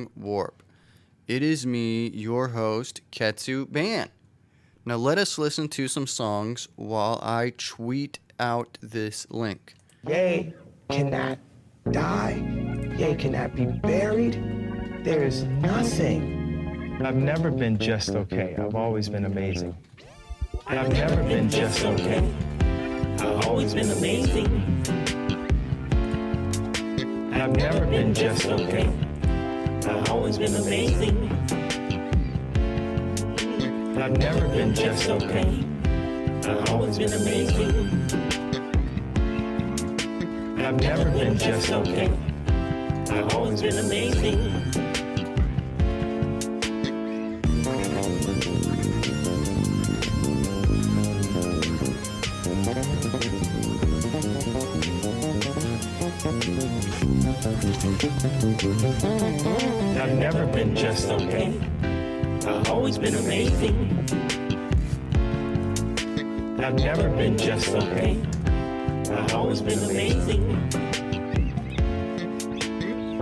song Warp. It is me, your host, Ketsu Ban. Now let us listen to some songs while I tweet out this link. Ye cannot die. Ye cannot be buried. There is nothing. I've never been just okay. I've always been amazing. I've never been just okay. I've always been amazing. I've never been just okay. I've always been amazing. I've never been just okay. I've always been amazing. I've never been just okay. I've always been amazing. I've never been just okay. I've always been amazing. I've never been just okay. I've always been amazing.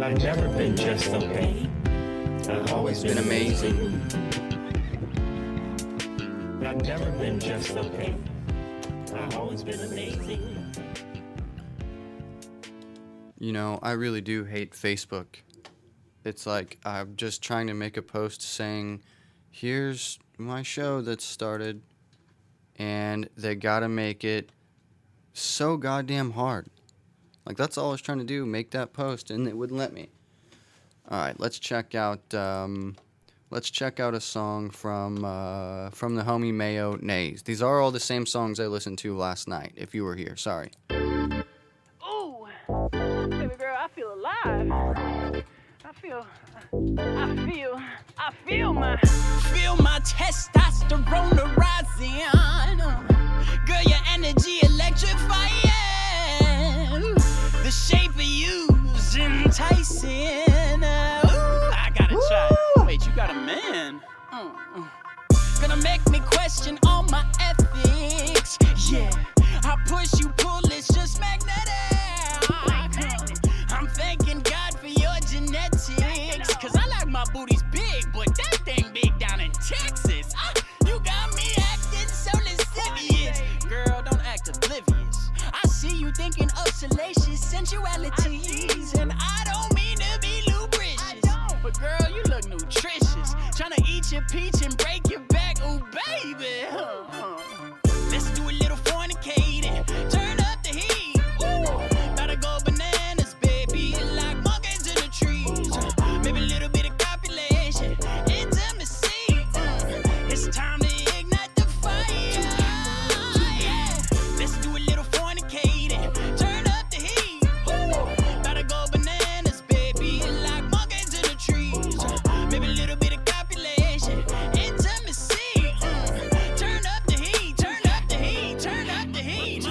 I've never been just okay. I've always been amazing. I've never been just okay. I've always been amazing. You know, I really do hate Facebook. It's like I'm just trying to make a post saying, here's my show that's started, and they gotta make it so goddamn hard. Like, that's all I was trying to do, make that post, and it wouldn't let me. All right, let's check out a song from the homie Mayo Nays. These are all the same songs I listened to last night, if you were here. Sorry. Ooh, baby girl, I feel alive. I feel my testosterone rising. Girl, your energy electrifying. The shape of you's enticing. Ooh, I gotta try. Wait, you got a man? Gonna make me question all my ethics. Yeah, I push you, pull, it's just magnetic. I'm thanking God for your genetics. Cause I like my booties big, but that thing big down in Texas. You got me acting so lascivious. Girl, don't act oblivious. I see you thinking of salacious sensualities. And I don't mean to be lubricious. But girl, you look nutritious. Tryna eat your peach and break your back, ooh baby. Let's do a little fornicating. Turn up the heat. Ooh, gotta go bananas, baby. Like monkeys in the trees. Maybe a little bit of copulation. Intimacy. It's time to ignite the fire. Yeah. Let's do a little fornicating. Turn up the heat. Ooh, gotta go bananas, baby. Like monkeys in the trees. Maybe a little bit of copulation. Intimacy. Turn up the heat. Turn up the heat. Turn up the heat.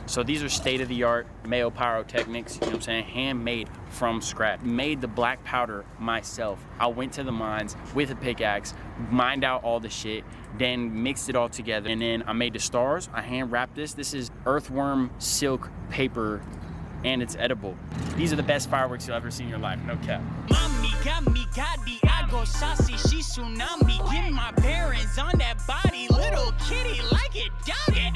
So these are state-of-the-art Mayo pyrotechnics, you know what I'm saying, handmade from scratch. Made the black powder myself. I went to the mines with a pickaxe, mined out all the shit, then mixed it all together, and then I made the stars. I hand wrapped this. This is earthworm silk paper, and it's edible. These are the best fireworks you'll ever see in your life, no cap. Mommy got me, I go saucy, she tsunami. Get my parents on that body, little kitty like it doggy.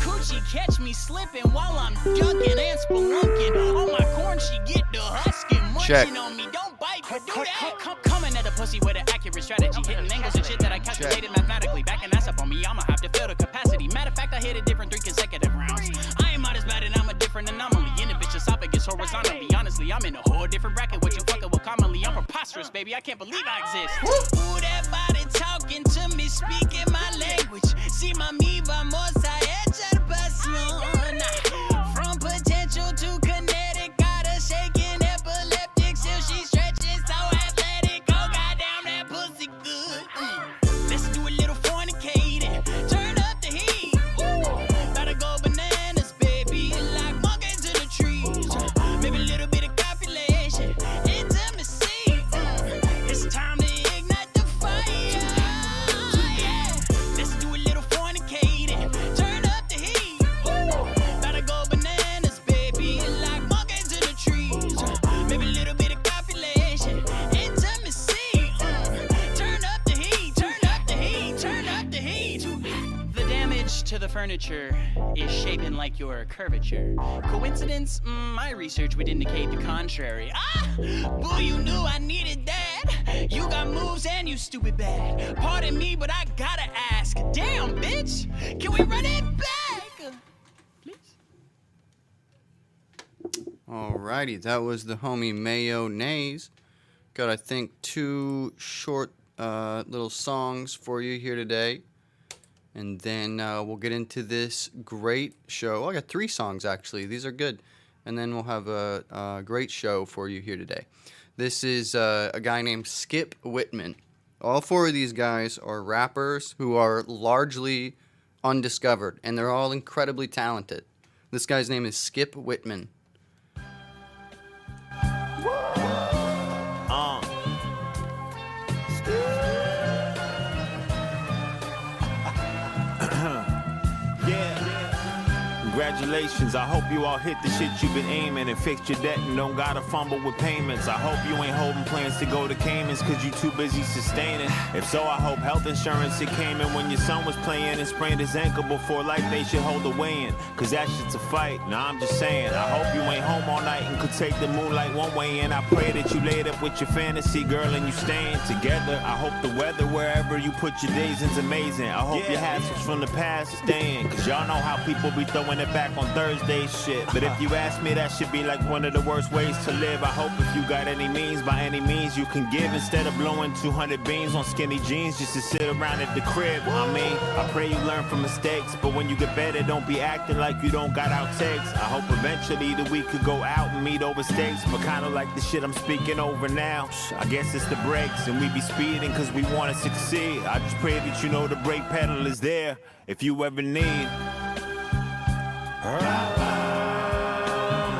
Coochie catch me slipping while I'm ducking and spelunking. On my corn, she get the husking, Check. munching on me. Don't bite, but do that. Coming at the pussy with an accurate strategy, hitting angles and shit that I calculated mathematically. Backing ass up on me, I'ma have to fill the capacity. Matter of fact, I hit a different 3 consecutive rounds. I ain't modest bad and I'm a different anomaly. In the bitch esophagus horizontally. Honestly, I'm in a whole different bracket. What you fucking with commonly? I'm preposterous, baby. I can't believe I exist. Ooh, that body talking to me, speaking my language. See my mi vamos a echar pasión. From potential to kinetic, got her shaking epileptic till she stretches so athletic. Oh goddamn, that pussy good. Let's do a little fornicating. Turn up the heat. Ooh, gotta go bananas, baby. Like monkeys in the trees. Maybe a little bit of copulation. Intimacy. It's time to ignite the fire. Yeah. Let's do a little fornicating. Turn up the heat. Ooh, gotta go furniture is shaping like your curvature. Coincidence? My research would indicate the contrary. Boo, you knew I needed that. You got moves and you stupid bad. Pardon me, but I gotta ask. Damn, bitch, can we run it back? Please? Alrighty, that was the homie Mayonnaise. Got, I think, 2 short little songs for you here today. And then we'll get into this great show. I got 3 songs, actually. These are good. And then we'll have a great show for you here today. This is a guy named Skip Whitman. All 4 of these guys are rappers who are largely undiscovered. And they're all incredibly talented. This guy's name is Skip Whitman. Congratulations, I hope you all hit the shit you've been aiming and fixed your debt and don't gotta fumble with payments. I hope you ain't holding plans to go to Caymans cause you too busy sustaining. If so, I hope health insurance it came in when your son was playing and sprained his ankle before life they should hold a weigh-in. Cause that shit's a fight, nah I'm just saying. I hope you ain't home all night and could take the moonlight one way in. I pray that you laid up with your fantasy girl and you staying together. I hope the weather wherever you put your days is amazing. I hope your hassles from the past staying. Cause y'all know how people be throwing it back on Thursday shit. But if you ask me, that should be like one of the worst ways to live. I hope if you got any means, by any means you can give. Instead of blowing 200 beans on skinny jeans just to sit around at the crib. I mean, I pray you learn from mistakes, but when you get better, don't be acting like you don't got outtakes. I hope eventually that we could go out and meet over steaks, but kinda like the shit I'm speaking over now. I guess it's the brakes and we be speeding cause we wanna succeed. I just pray that you know the brake pedal is there if you ever need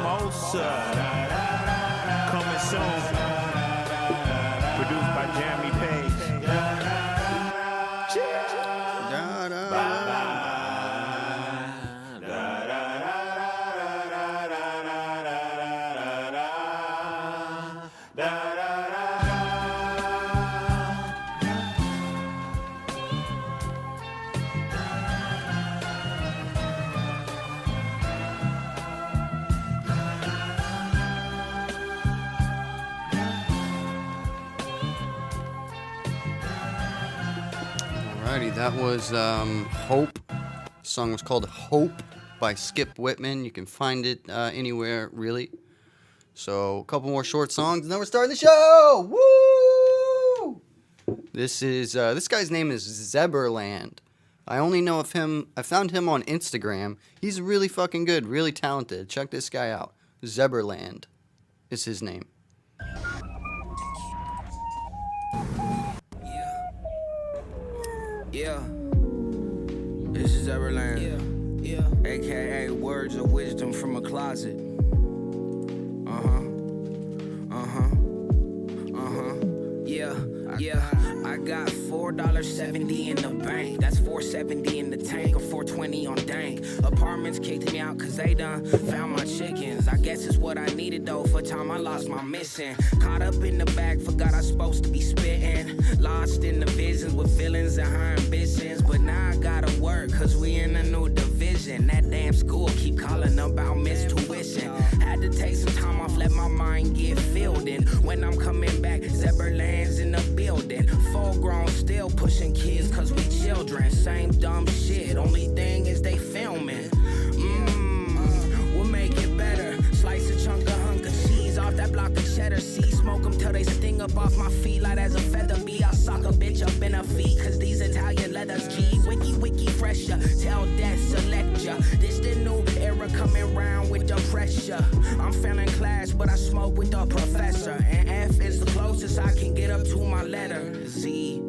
Mosa, coming soon. Produced by Jeremy Page. Alrighty, that was Hope. The song was called Hope by Skip Whitman. You can find it anywhere, really. So, a couple more short songs, and then we're starting the show! Woo! This guy's name is Zeberland. I only know of him, I found him on Instagram. He's really fucking good, really talented. Check this guy out. Zeberland is his name. Yeah, this is Everland. Yeah. AKA words of wisdom from a closet. Yeah. I got $4.70 in the bank. That's $4.70 in the tank or $4.20 on dank. Apartments kicked me out cause they done found my chickens. I guess it's what I needed though for time I lost my mission. Caught up in the bag, forgot I supposed to be spitting. Lost in the visions with feelings and high ambitions. But now I gotta work cause we in a new division. That damn school keep calling about missed tuition. Had to take some time off, let my mind get filled in. When I'm coming back, Zeberland's in the building. Full grown, still pushing kids cause we children. Same dumb shit, only thing is they filming. We'll make it better. Slice a chunk of hunk of cheese off that block of cheddar. See, smoke them till they sting up off my feet light as a feather bee. I'll sock a bitch up in her feet cause these Italian leathers G. Wiki fresher, tell death select ya. This the new era coming round with the pressure. I'm failing class but I smoke with the professor. And F is the closest I can get up to my letter. Z,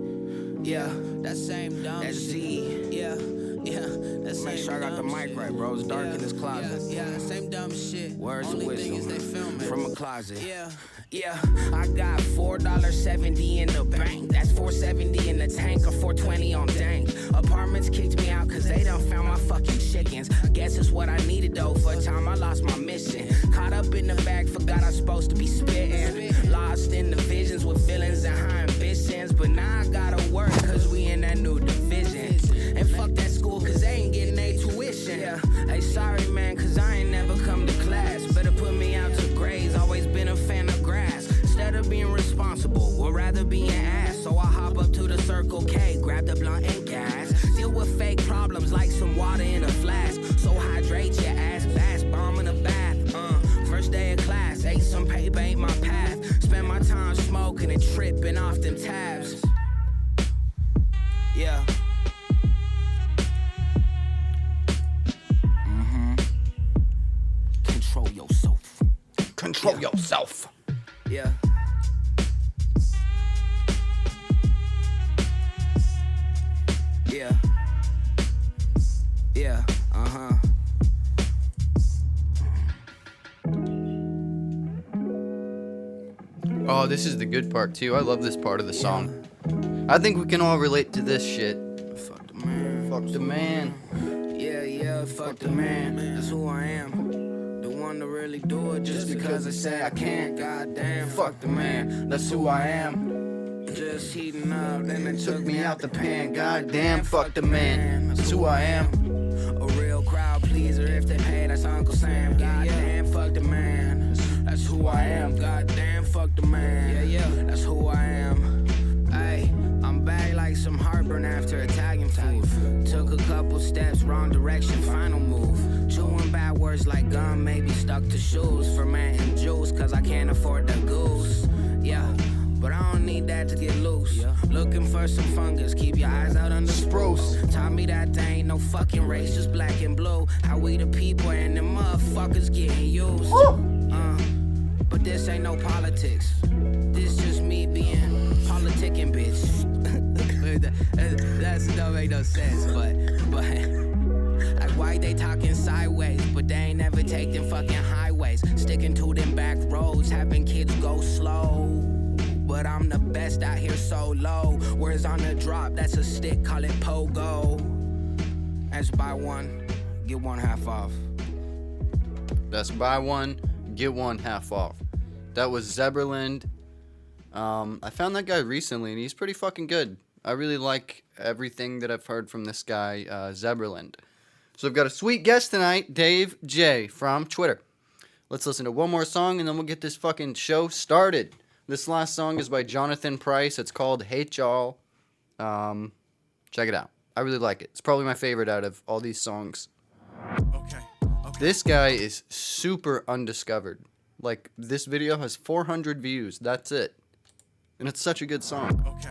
yeah, that same dumb that's Z, yeah, that same. Make sure I got the mic right, bro. It's dark in this closet. Yeah, same dumb shit. Words of wisdom from a closet. Yeah, I got $4.70 in the bank. That's $4.70 in the tank or $4.20 on dank. Apartments kicked me out cause they done found my fucking chickens. I guess it's what I needed though for a time I lost my mission. Caught up in the bag, forgot I was supposed to be spitting. Lost in the visions with feelings and high ambitions. But now I gotta work cause we in that new division. And fuck that school cause they ain't getting their rather be an ass. So I hop up to the Circle K, grab the blunt and gas. Deal with fake problems like some water in a flask. So hydrate your ass, bass, bomb in a bath. First day of class, ate some paper, ain't my path. Spend my time smoking and tripping off them tabs. Yeah. Control yourself. Control yourself. Yeah. Yeah. Yeah. Oh, this is the good part too. I love this part of the song. I think we can all relate to this shit. Fuck the man. Fuck the man. Yeah, fuck the man. That's who I am. The one to really do it just because I say I can't. Goddamn, fuck the man. That's who I am. Just heating up, then it took me out the pan. Goddamn, fuck the man. That's who I am. A real crowd pleaser if they pay, that's Uncle Sam. Goddamn, fuck the man. That's who I am. Goddamn, fuck the man. Yeah, that's who I am. Ay, I'm back like some heartburn after Italian food. Took a couple steps, wrong direction, final move. Chewing bad words like gum, maybe stuck to shoes. Fermenting juice, cause I can't afford the goose. Yeah, but I don't need that to get loose. Looking for some fungus, keep your eyes out under spruce. Taught me that there ain't no fucking race, just black and blue. How we the people and the motherfuckers getting used. But this ain't no politics. This just me being politicking, bitch. That don't make no sense, but like why they talking sideways, but they ain't never take them fucking highways. Sticking to them back roads, having kids go slow. But I'm the best out here solo. Words on the drop, that's a stick, call it pogo. That's buy one, get one half off. That's buy one, get one half off. That was Zeberland. I found that guy recently, and he's pretty fucking good. I really like everything that I've heard from this guy, Zeberland. So I've got a sweet guest tonight, Dave J. from Twitter. Let's listen to one more song, and then we'll get this fucking show started. This last song is by Jonathan Price. It's called Hate Y'all. Check it out. I really like it. It's probably my favorite out of all these songs. Okay. This guy is super undiscovered. Like, this video has 400 views. That's it. And it's such a good song. Okay.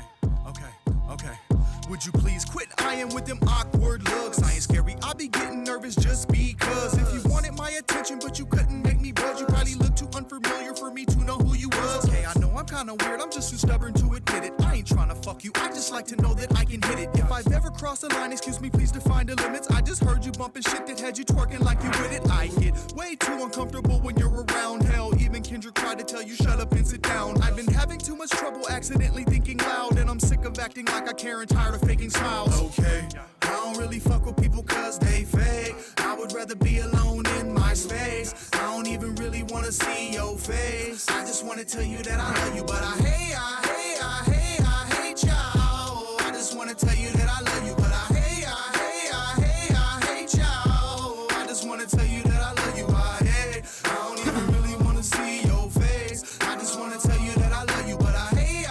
Would you please quit eyeing with them awkward looks? I ain't scary, I be getting nervous just because. If you wanted my attention but you couldn't make me budge, you probably look too unfamiliar for me to know who you was. Okay, I know I'm kinda weird, I'm just too stubborn to admit it. I ain't tryna fuck you, I just like to know that I can hit it. If I've ever crossed a line, excuse me, please define the limits. I just heard you bumping shit that had you twerking like you with it. I get way too uncomfortable when you're around. Hell, even Kendrick tried to tell you shut up and sit down. I've been having too much trouble accidentally thinking loud, and I'm sick of acting like I care and tired of faking smiles. Okay, I don't really fuck with people cause they fake. I would rather be alone in my space. I don't even really wanna see your face. I just wanna tell you that I love you, but I hate y'all. I just wanna tell you that I love you, but I hate y'all. I just wanna tell you that I love you, I don't even really wanna see your face. I just wanna tell you that I love you, but I hate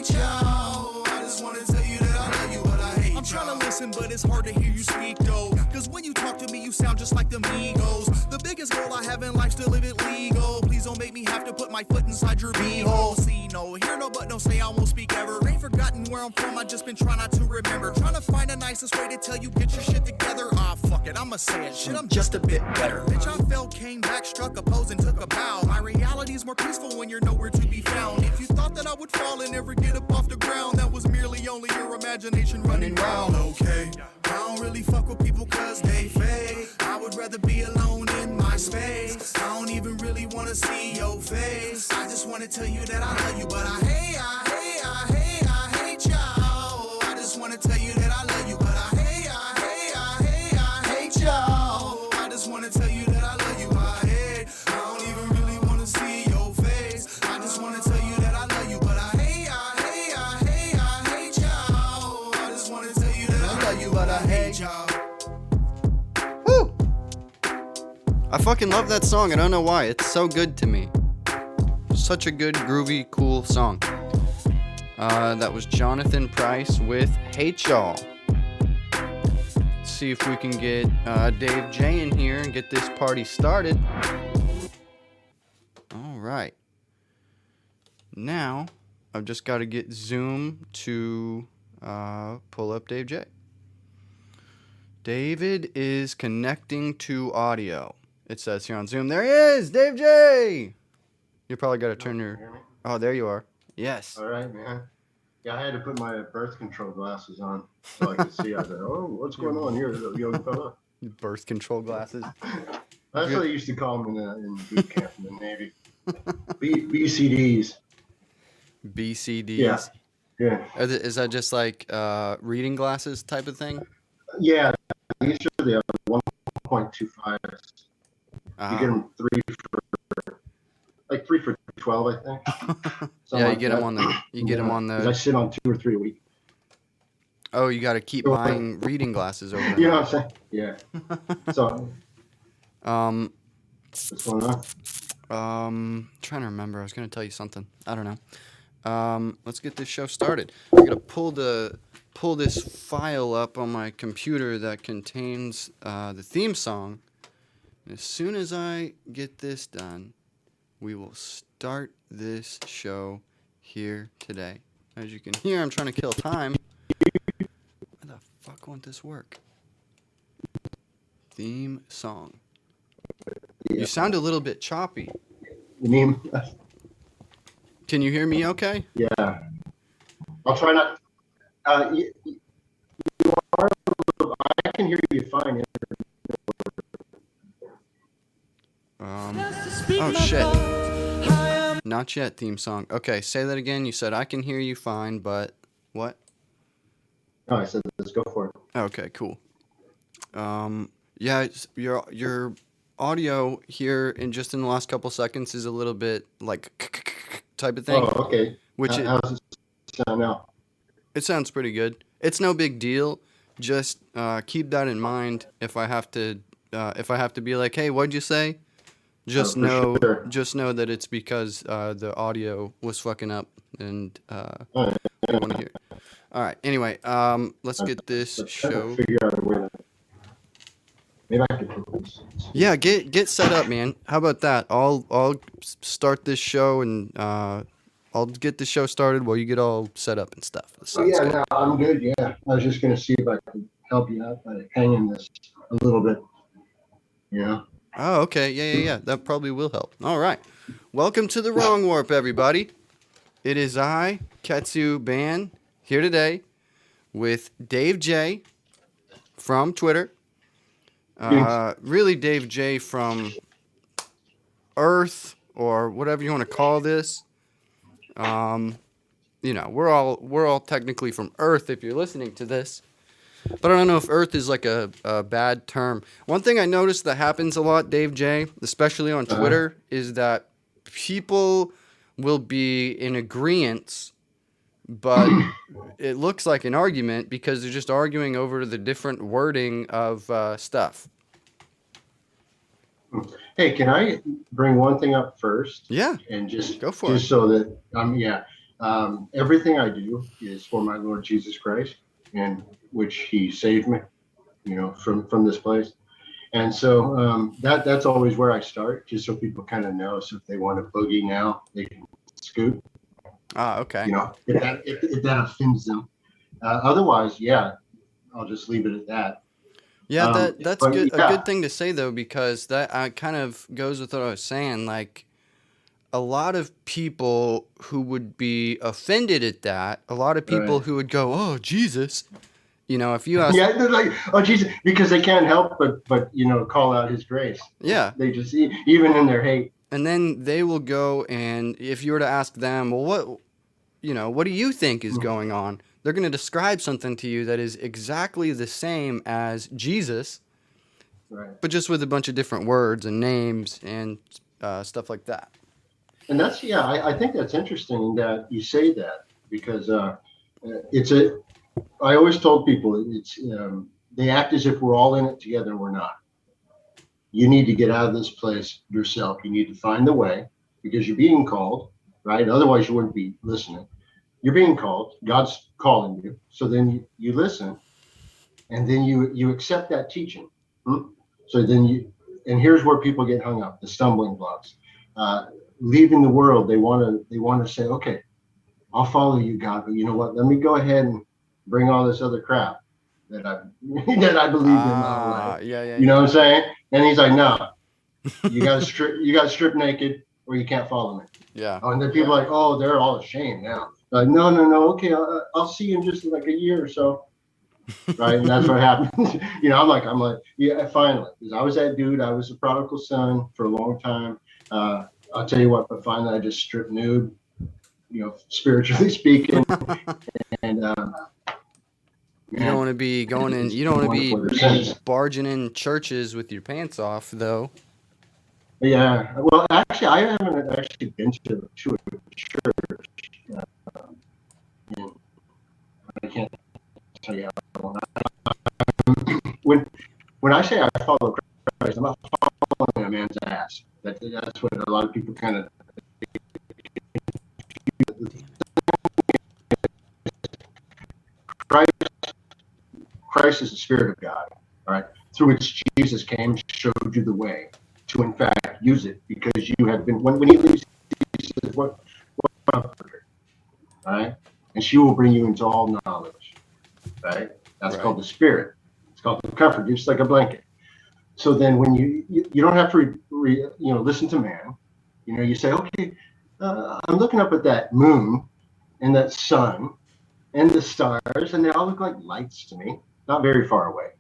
y'all. I just wanna tell you that I love you, but I hate y'all. I'm trying to listen, but it's hard to hear you speak though. Cause when you talk to me, you sound just like the Migos. The biggest goal I have in life's to live it legal. Please don't make me have to put my foot inside your beehole. See, no, hear no, but no, say I won't speak ever. Ain't forgotten where I'm from, I just been trying not to remember. Trying to find the nicest way to tell you, get your shit together. Ah, fuck it, I'ma say it. Shit, I'm just a bit better. Bitch, I fell, came back, struck a pose, and took a bow. My reality is more peaceful when you're nowhere to be found. If you thought that I would fall and never get up off the ground, that was merely only your imagination running round. Okay, I don't really fuck with people cause they fake. I would rather be alone in my space. I don't even really wanna see your face. I just wanna tell you that I love you, but I hate y'all. I just wanna tell you that I love you, but I hate y'all. I just wanna tell you that I love you, I don't even really wanna see your face. I just wanna tell you that I love you, but I hate y'all. I just wanna tell you that I love you, but I hate y'all. I fucking love that song. I don't know why. It's so good to me. such a good, groovy, cool song. That was Jonathan Price with Hate Y'all. See if we can get Dave J in here and get this party started. All right. Now, I've just got to get Zoom to pull up Dave J. David is connecting to audio. It says here on Zoom. There he is, Dave J. You probably got to turn your... Oh, there you are. Yes. All right, man. Yeah, I had to put my birth control glasses on so I could see. I said, "Oh, what's going on here, little young fella?" Birth control glasses. That's what they used to call them in boot camp in the Navy. BCDs. BCDs. Yeah. Is that just like reading glasses type of thing? Yeah. These are the 1.25s. You get them 3 for 12, I think. Yeah, you get them on the. You get them on the. 'Cause I sit on 2 or 3 a week. Oh, you got to keep buying reading glasses over there. You know what I'm saying? Yeah. So. What's going on? Trying to remember. I was gonna tell you something. I don't know. Let's get this show started. I gotta pull this file up on my computer that contains the theme song. And as soon as I get this done, we will start this show here today. As you can hear, I'm trying to kill time. Why the fuck won't this work? Theme song. You sound a little bit choppy. You mean? Can you hear me okay? Yeah. I'll try not. You are, I can hear you fine. Oh shit. Not yet, theme song. Okay, say that again. You said I can hear you fine, but what? Oh, I said let's go for it. Okay, cool. Yeah, your audio here in the last couple seconds is a little bit like type of thing. Oh, okay. How's it sound now? It sounds pretty good. It's no big deal. Just keep that in mind. If I have to be like, hey, what'd you say? Just know that it's because the audio was fucking up and I want to hear. All right. Anyway, let's get this show. Figure out a way to. Maybe I could put this. Yeah, get set up, man. How about that? I'll start this show and I'll get the show started while you get all set up and stuff. Yeah, no, I'm good. Yeah, I was just gonna see if I could help you out by hanging this a little bit. You know. Oh, okay. Yeah. That probably will help. All right. Welcome to the Wrong Warp, everybody. It is I, Ketsu Ban, here today with Dave J from Twitter. Really Dave J from Earth or whatever you want to call this. You know, we're all technically from Earth if you're listening to this. But I don't know if Earth is like a bad term. One thing I noticed that happens a lot, Dave J, especially on Twitter, is that people will be in agreement, but it looks like an argument because they're just arguing over the different wording of stuff. Hey, can I bring one thing up first? Yeah. And just go for it. Just so that everything I do is for my Lord Jesus Christ, and which He saved me, you know, from this place. And so that's always where I start, just so people kind of know. So if they want to boogie now, they can scoot. Ah, okay. You know, if that offends them. Otherwise, yeah, I'll just leave it at that. Yeah, that's good. Yeah. A good thing to say though, because that kind of goes with what I was saying. Like, a lot of people who would be offended at that, a lot of people who would go, "Oh, Jesus," you know, if you ask, yeah, they're like, "Oh, Jesus," because they can't help but you know, call out His grace. Yeah, they just even in their hate. And then they will go, and if you were to ask them, well, what do you think is going on? They're going to describe something to you that is exactly the same as Jesus, but just with a bunch of different words and names and stuff like that. And that's, I think that's interesting that you say that, because I always told people they act as if we're all in it together and we're not. You need to get out of this place yourself. You need to find the way. because you're being called, right? Otherwise, you wouldn't be listening. You're being called. God's calling you. So then you listen, and then you accept that teaching. So then and here's where people get hung up: the stumbling blocks. Leaving the world, they want to say, okay, I'll follow you, God, but you know what? Let me go ahead and bring all this other crap that I that I believe in my life. Yeah. You know what I'm saying? And he's like, no, you got to strip naked, or you can't follow me. Yeah. Oh, and then people are like, oh, they're all ashamed now. Like, no, okay, I'll see you in just like a year or so. Right, and that's what happens. I'm like, yeah, finally, because I was that dude. I was a prodigal son for a long time. I'll tell you what, but finally, I just stripped nude, spiritually speaking. And you don't want to be going in. You don't want to be barging in churches with your pants off, though. Yeah. Well, actually, I haven't actually been to a church. I can't tell you how long. When I say I follow Christ, I'm not following a man's ass. That's what a lot of people kind of. Christ is the Spirit of God, all right, through which Jesus came and showed you the way to, in fact, use it, because you have been, when he leaves, he says, what comforter, all right, and she will bring you into all knowledge, right? That's right. called the Spirit. It's called the comfort, just like a blanket. So then when you don't have to listen to man, you say, okay, I'm looking up at that moon and that sun and the stars, and they all look like lights to me, not very far away.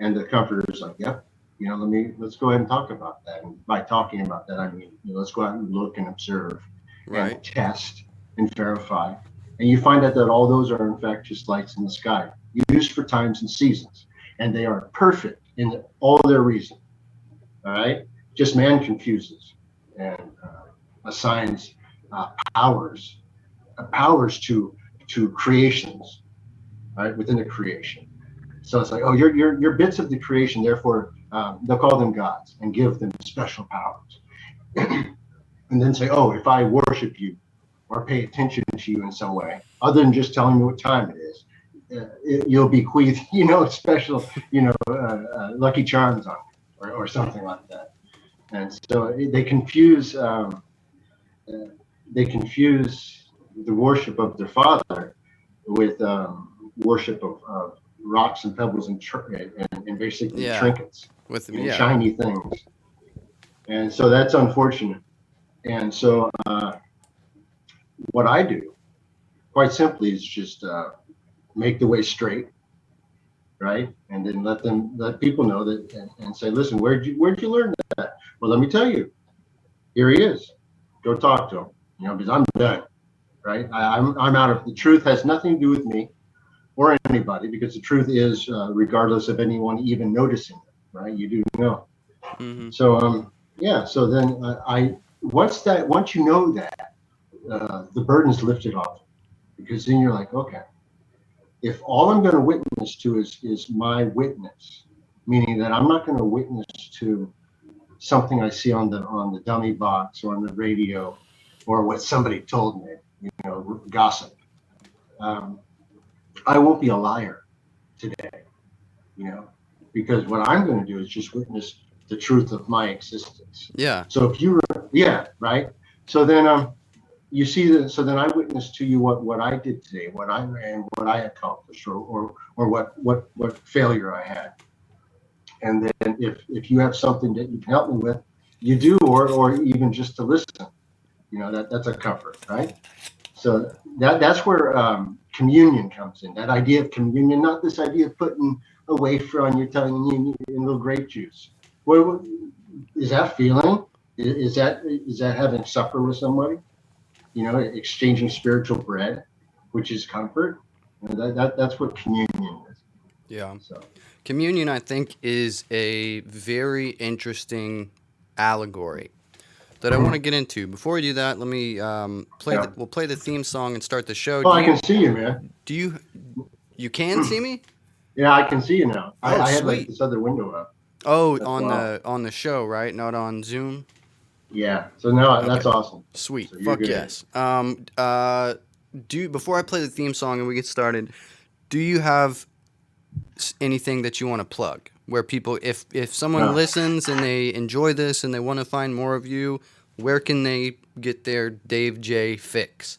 And the comforter is like, yep, let's go ahead and talk about that. And by talking about that, I mean, let's go out and look and observe, right, and test and verify. And you find out that all those are in fact just lights in the sky, used for times and seasons, and they are perfect in all their reason. All right, just man confuses and assigns powers to creations, right, within the creation. So it's like, oh, you're bits of the creation, therefore they'll call them gods and give them special powers. And then say, oh, if I worship you or pay attention to you in some way, other than just telling me what time it is, you'll bequeath, special, Lucky Charms on you, or something like that. And so they confuse the worship of their father with worship of rocks and pebbles and basically trinkets with shiny things. And so that's unfortunate. And so what I do, quite simply, is just make the way straight, right? And then let people know that, and say, listen, where'd you learn that? Well, let me tell you. Here he is. Go talk to him. Because I'm done, right? I'm out of. The truth has nothing to do with me or anybody, because the truth is, regardless of anyone even noticing it, right? You do know. Mm-hmm. So So then once you know that, the burden is lifted off, because then you're like, okay, if all I'm going to witness to is my witness, meaning that I'm not going to witness to something I see on the dummy box or on the radio, or what somebody told me, gossip. I won't be a liar today, because what I'm going to do is just witness the truth of my existence. Yeah. So right. So then you see that. So then I witness to you what I did today, what I ran, what I accomplished, or what failure I had. And then if you have something that you can help me with, you do, or even just to listen, that's a comfort, right? So that's where communion comes in. That idea of communion, not this idea of putting a wafer on your tongue and a little grape juice. What is that feeling? Is that having supper with somebody? Exchanging spiritual bread, which is comfort. That's what communion is. Yeah. So communion, I think, is a very interesting allegory that I want to get into. Before we do that, let me we'll play the theme song and start the show. Oh, I can see you, man. Do you can see me? Yeah, I can see you now. Oh, I had like this other window up. Oh, on the show, right? Not on Zoom. Yeah. So now that's awesome. Sweet. So you're Fuck good. yes. Before I play the theme song and we get started, do you have anything that you want to plug? Where people, if someone No. listens and they enjoy this and they want to find more of you, where can they get their Dave J fix?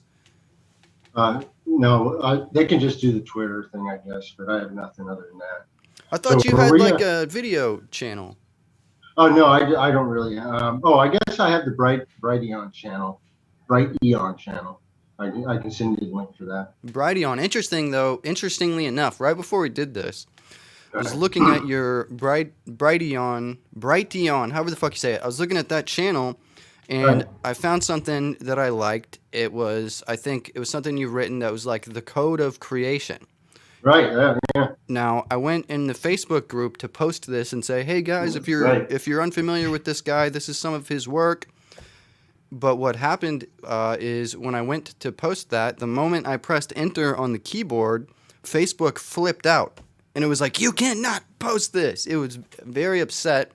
No, they can just do the Twitter thing, I guess, but I have nothing other than that. I thought So you had Maria- like a video channel. Oh no, I don't really. I guess I have the Brighteon channel, Brighteon channel. I can send you the link for that. Brighteon. Interestingly enough, right before we did this, I was looking at your Brighteon, however the fuck you say it. I was looking at that channel, and Right. I found something that I liked. I think it was something you've written that was like the code of creation. Right. Yeah. Now, I went in the Facebook group to post this and say, "Hey guys, if you're Right. unfamiliar with this guy, this is some of his work." But what happened is when I went to post that, the moment I pressed enter on the keyboard, Facebook flipped out, and it was like, "You cannot post this." It was very upset,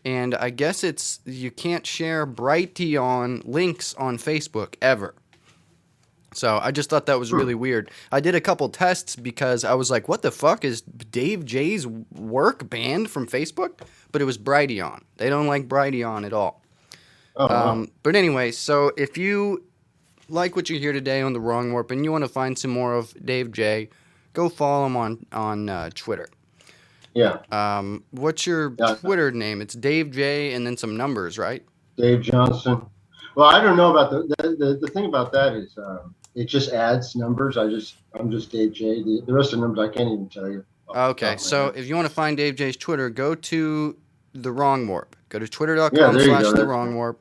and I guess you can't share Brighteon links on Facebook ever. So I just thought that was really weird. I did a couple tests because I was like, what the fuck, is Dave J's work banned from Facebook? But it was Brighteon. They don't like Brighteon at all. Oh, wow. But anyway, so if you like what you hear today on The Wrong Warp and you want to find some more of Dave J, go follow him on Twitter. Yeah. What's your Yeah. Twitter name? It's Dave J and then some numbers, right? Dave Johnson. Well, I don't know about the thing about that is it just adds numbers. I'm just Dave J. The rest of the numbers I can't even tell you. Okay, so if you want to find Dave J's Twitter, go to The Wrong Warp. Go to Yeah, twitter.com there you / go. The Wrong Warp.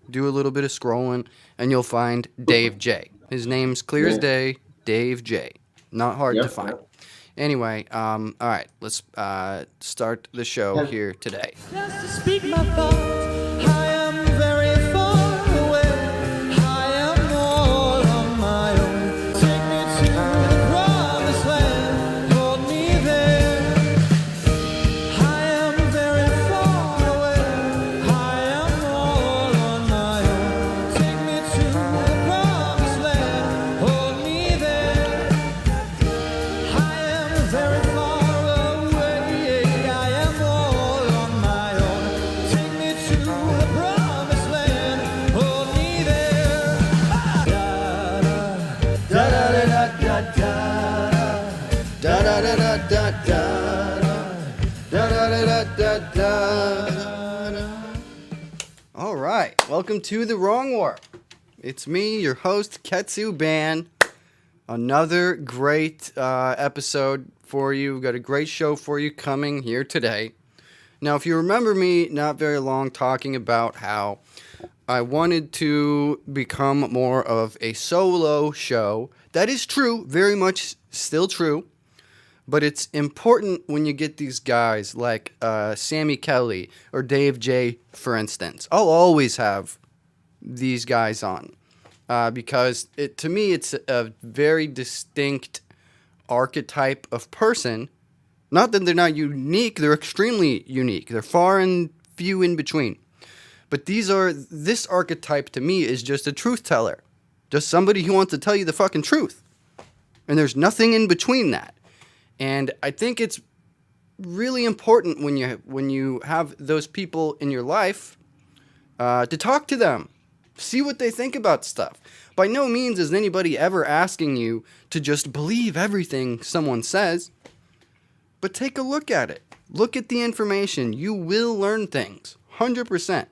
Do a little bit of scrolling, and you'll find Dave J. His name's clear as Yeah. day, Dave J. Not hard to Yep, find. yep. Anyway, all right, let's start the show Yeah. here today. Just to speak my thoughts, I am very far away. I am all on my own. Take me to the promised land, hold me there. I am very far away. I am all on my own. Take me to the promised land, hold me there. I am very far away. I am all on my own. Take me to the promised land. Hold me there. Da da da da da Da da da da da da da da da da da. All right, welcome to The Wrong Warp. It's me, your host, Ketsu Ban. Another great episode for you. We've got a great show for you coming here today. Now, if you remember me not very long talking about how I wanted to become more of a solo show, that is true, very much still true. But it's important when you get these guys like Sammy Kelly or Dave J, for instance. I'll always have these guys on because to me it's a very distinct archetype of person. Not that they're not unique, they're extremely unique. They're far and few in between. But this archetype to me is just a truth teller. Just somebody who wants to tell you the fucking truth. And there's nothing in between that. And I think it's really important when you have those people in your life to talk to them. See what they think about stuff. By no means is anybody ever asking you to just believe everything someone says. But take a look at it. Look at the information. You will learn things. 100%.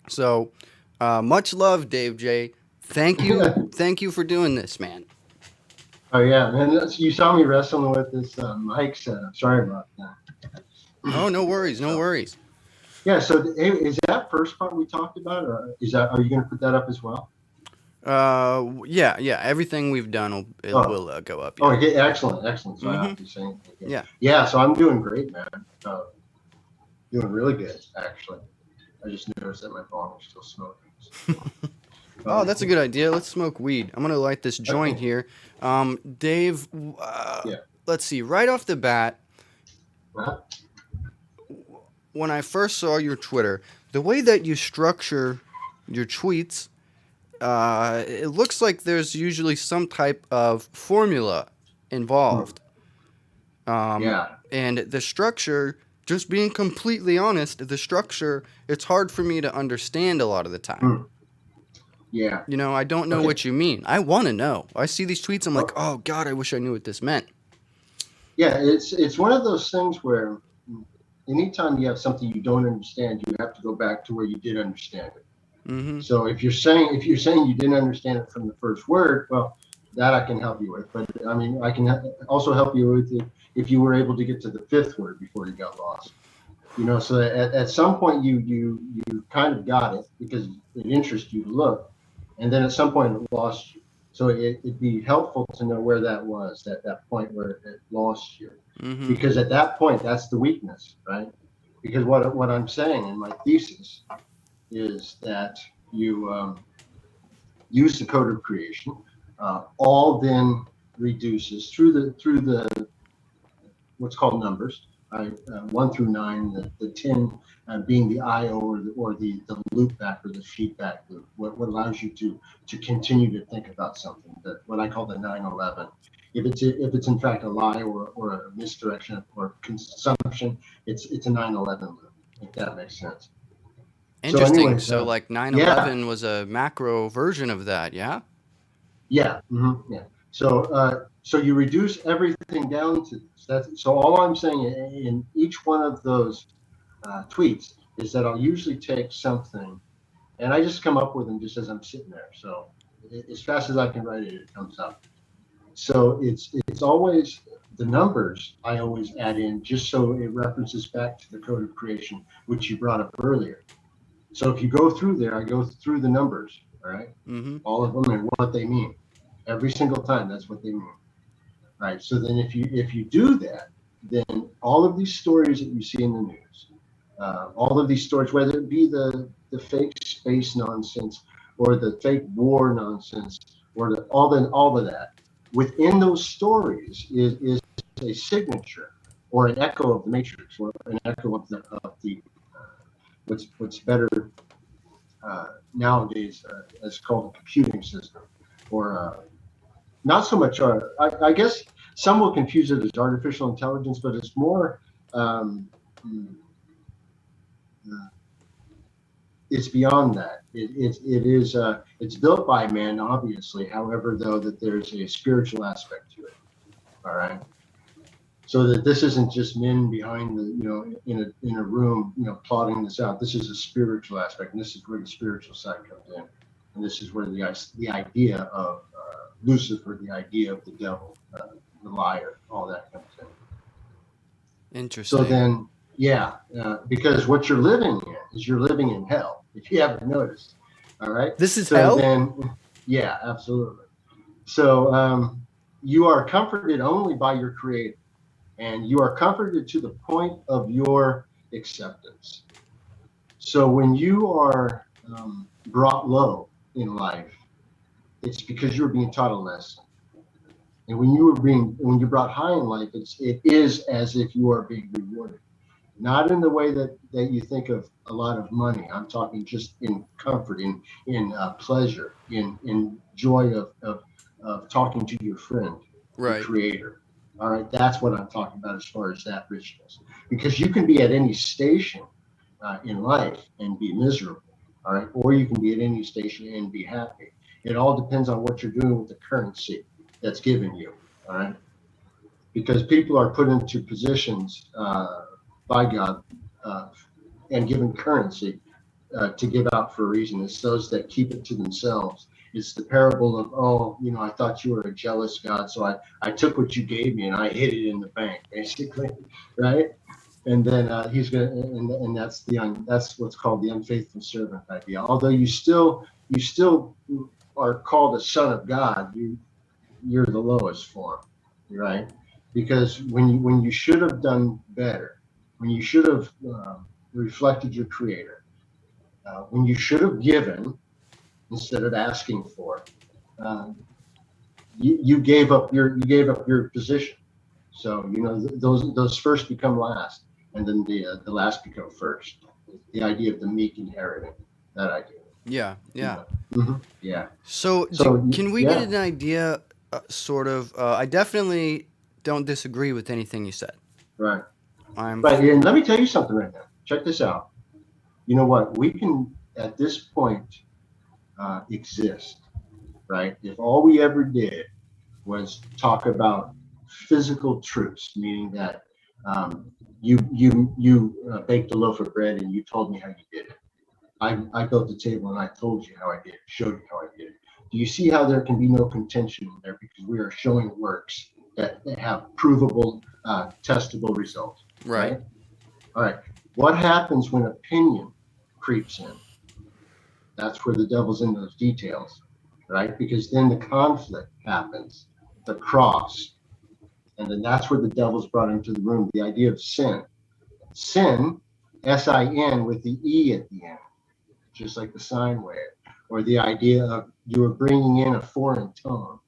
So, much love, Dave J. Thank you. Thank you for doing this, man. Oh yeah, and you saw me wrestling with this mic setup. Sorry about that. Oh, no worries. No worries. Yeah. So is that first part we talked about, or are you going to put that up as well? Yeah. Everything we've done will go up. Oh, Yeah. okay, excellent. So I have to say, okay. Yeah. Yeah. So I'm doing great, man. Doing really good, actually. I just noticed that my phone was still smoking. Oh, that's a good idea. Let's smoke weed. I'm gonna light this joint here. Dave, Yeah. let's see. Right off the bat, when I first saw your Twitter, the way that you structure your tweets, it looks like there's usually some type of formula involved. And the structure, just being completely honest, the structure, it's hard for me to understand a lot of the time. Yeah. You know, I don't know what you mean. I want to know. I see these tweets, I'm like, oh God, I wish I knew what this meant. Yeah, it's one of those things where anytime you have something you don't understand, you have to go back to where you did understand it. Mm-hmm. So if you're saying you didn't understand it from the first word, well, that I can help you with. But I mean, I can also help you with it if you were able to get to the fifth word before you got lost. You know, so at some point you kind of got it because it interests you to look, and then at some point it lost you. So it'd be helpful to know where that was, at that point where it lost you. Mm-hmm. Because at that point, that's the weakness, right? Because what I'm saying in my thesis is that you use the code of creation, all then reduces through the what's called numbers, 1 through 9, the 10 being the IO or the loop back or the feedback loop, what allows you to continue to think about something, that what I call the 9/11. If it's in fact a lie or a misdirection or consumption, it's a 9/11 loop, if that makes sense. Interesting. So like 9/11 was a macro version of that, yeah? Yeah. Mm-hmm, yeah. So you reduce everything down to this. So all I'm saying in each one of those tweets is that I'll usually take something, and I just come up with them just as I'm sitting there. So as fast as I can write it, it comes up. So it's always the numbers I always add in just so it references back to the code of creation, which you brought up earlier. So if you go through there, I go through the numbers, all right? Mm-hmm. All of them and what they mean. Every single time, that's what they mean. Right. So then if you do that, then all of these stories that you see in the news, all of these stories, whether it be the fake space nonsense or the fake war nonsense or all of that, within those stories is a signature or an echo of the matrix or an echo of the what's better nowadays is called a computing system, or not so much. I guess some will confuse it as artificial intelligence, but it's more. It's beyond that. It's built by man, obviously. However, though, that there's a spiritual aspect to it. All right. So that this isn't just men behind in a room, plotting this out. This is a spiritual aspect, and this is where the spiritual side comes in, and this is where the idea of Lucifer, the idea of the devil, the liar, all that comes in. Interesting. So then, because what you're living in is you're living in hell, if you haven't noticed. All right. This is hell? Then, yeah, absolutely. So you are comforted only by your Creator. And you are comforted to the point of your acceptance. So when you are brought low in life, it's because you're being taught a lesson. And when you're brought high in life, it is as if you are being rewarded. Not in the way that you think of a lot of money. I'm talking just in comfort, in pleasure, in joy of talking to your friend, right. The Creator. All right, that's what I'm talking about as far as that richness. Because you can be at any station in life and be miserable, all right? Or you can be at any station and be happy. It all depends on what you're doing with the currency that's given you, all right? Because people are put into positions by God and given currency to give out for a reason. It's those that keep it to themselves. It's the parable of, I thought you were a jealous God, so I took what you gave me and I hid it in the bank, basically, right? And then he's gonna, and that's what's called the unfaithful servant idea. Although you still are called a son of God, you're the lowest form, right? Because when you should have done better, when you should have reflected your Creator, when you should have given instead of asking for, you gave up your position. So those first become last, and then the last become first. The idea of the meek inheriting, that idea. Yeah, yeah. Yeah. So, So, can we yeah. get an idea, sort of? I definitely don't disagree with anything you said. Right. I'm Right. And let me tell you something right now. Check this out. You know what? We can, at this point, exist, right? If all we ever did was talk about physical truths, meaning that you baked a loaf of bread and you told me how you did it. I built the table and I told you how I did it, showed you how I did it. Do you see how there can be no contention in there because we are showing works that have provable, testable results? right. All right. What happens when opinion creeps in? That's where the devil's in those details, right? Because then the conflict happens, the cross, and then that's where the devil's brought into the room. The idea of sin, S-I-N with the E at the end, just like the sine wave, or the idea of you are bringing in a foreign tongue,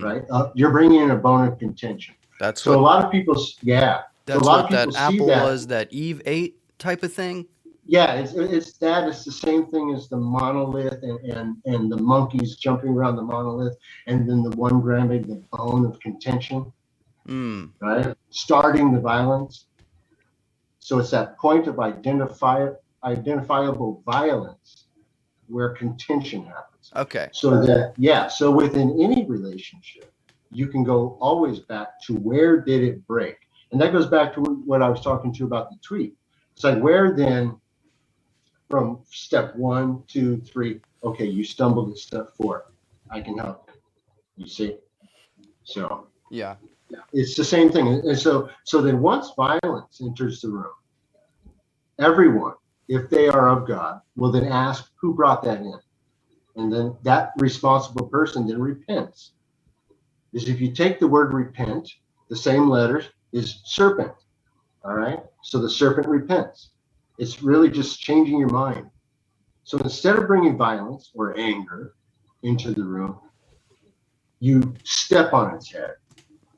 right? You're bringing in a bone of contention. That's So a what. lot of people, yeah. So a That's lot what of that people see apple that. was that Eve ate type of thing. Yeah, it's that. It's the same thing as the monolith and the monkeys jumping around the monolith, and then the one grabbing the bone of contention, right? Starting the violence. So it's that point of identifiable violence where contention happens. Okay. So that, yeah, so within any relationship, you can go always back to where did it break? And that goes back to what I was talking to you about the tweet. It's like, where then, from step 1, 2, 3, okay, you stumbled at step 4. I can help you. You see? So Yeah. it's the same thing. And so then once violence enters the room, everyone, if they are of God, will then ask who brought that in. And then that responsible person then repents. Because if you take the word repent, the same letters is serpent. All right. So the serpent repents. It's really just changing your mind. So instead of bringing violence or anger into the room, you step on its head,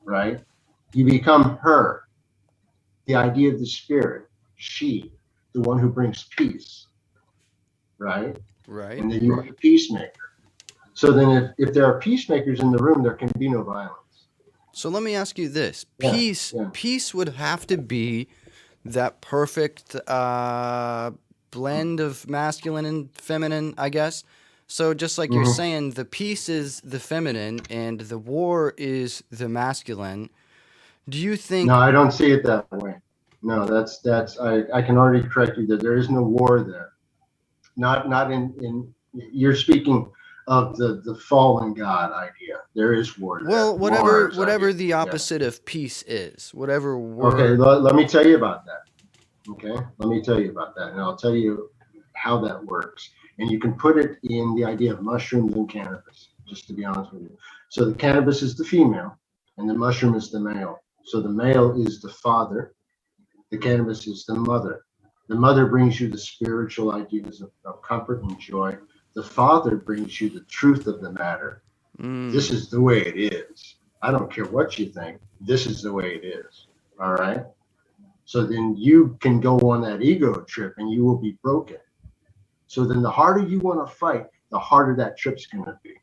right? You become her, the idea of the spirit, she, the one who brings peace, right? Right. And then you are the peacemaker. So then if there are peacemakers in the room, there can be no violence. So let me ask you this: Yeah, peace, yeah. peace would have to be that perfect blend of masculine and feminine, I guess. So just like you're saying, the peace is the feminine and the war is the masculine. Do you think? No, I don't see it that way. No, I can already correct you that there is no war there. Not in you're speaking of the fallen God idea. There is war there. Well, Wars, whatever idea. the Yeah. opposite of peace is, whatever Okay, word. let me tell you about that. Okay, let me tell you about that, and I'll tell you how that works. And you can put it in the idea of mushrooms and cannabis, just to be honest with you. So the cannabis is the female, and the mushroom is the male. So the male is the father, the cannabis is the mother. The mother brings you the spiritual ideas of comfort and joy. The father brings you the truth of the matter. This is the way it is. I don't care what you think. This is the way it is. All right. So then you can go on that ego trip and you will be broken. So then the harder you want to fight, the harder that trip's going to be.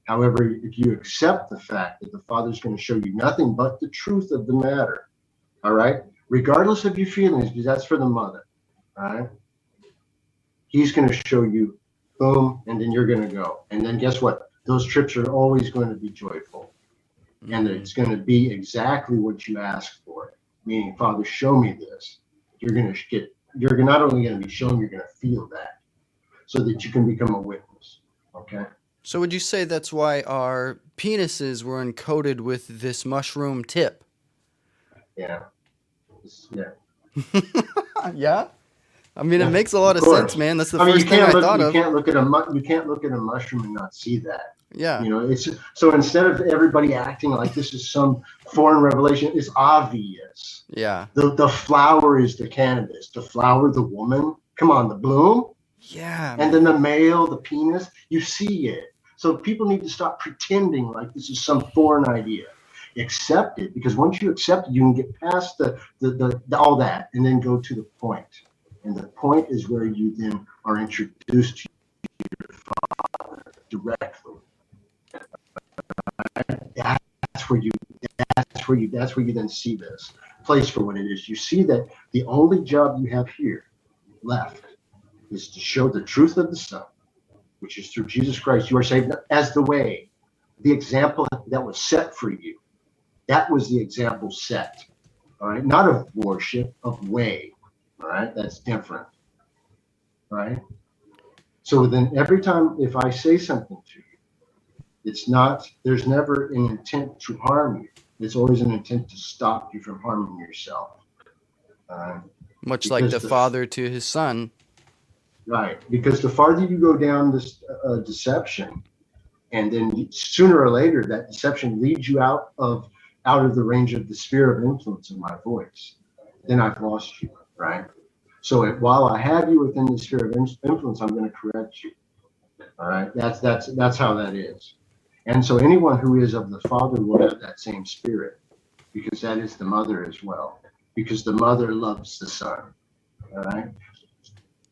However, if you accept the fact that the Father's going to show you nothing but the truth of the matter, all right, regardless of your feelings, because that's for the mother, all right, he's going to show you, boom, and then you're going to go. And then guess what? Those trips are always going to be joyful. And it's going to be exactly what you asked for. Meaning, Father, show me this. You're not only going to be shown, you're going to feel that so that you can become a witness. Okay. So would you say that's why our penises were encoded with this mushroom tip? Yeah. Yeah. Yeah. I mean, Yeah, it makes a lot of course. sense, man. That's the I mean, first thing I thought you of. can't look at a mushroom and not see that. Yeah. You know, it's so instead of everybody acting like this is some foreign revelation, it's obvious. Yeah. The flower is the cannabis. The flower, the woman. Come on, the bloom. Yeah. And then the male, the penis. You see it. So people need to stop pretending like this is some foreign idea. Accept it, because once you accept it, you can get past the all that and then go to the point. And the point is where you then are introduced to correctly. That's where you then see this place for what it is. You see that the only job you have here left is to show the truth of the Son, which is through Jesus Christ. You are saved as the way, the example that was set for you. That was the example set. All right, not of worship, of way. All right, that's different. All right. So then every time if I say something to you, there's never an intent to harm you. It's always an intent to stop you from harming yourself. Much like the Father to his Son. Right, because the farther you go down this deception, and then sooner or later that deception leads you out of the range of the sphere of influence of my voice, then I've lost you, right? So while I have you within the sphere of influence, I'm going to correct you. All right, that's how that is. And so anyone who is of the Father will have that same spirit, because that is the mother as well, because the mother loves the Son. All right.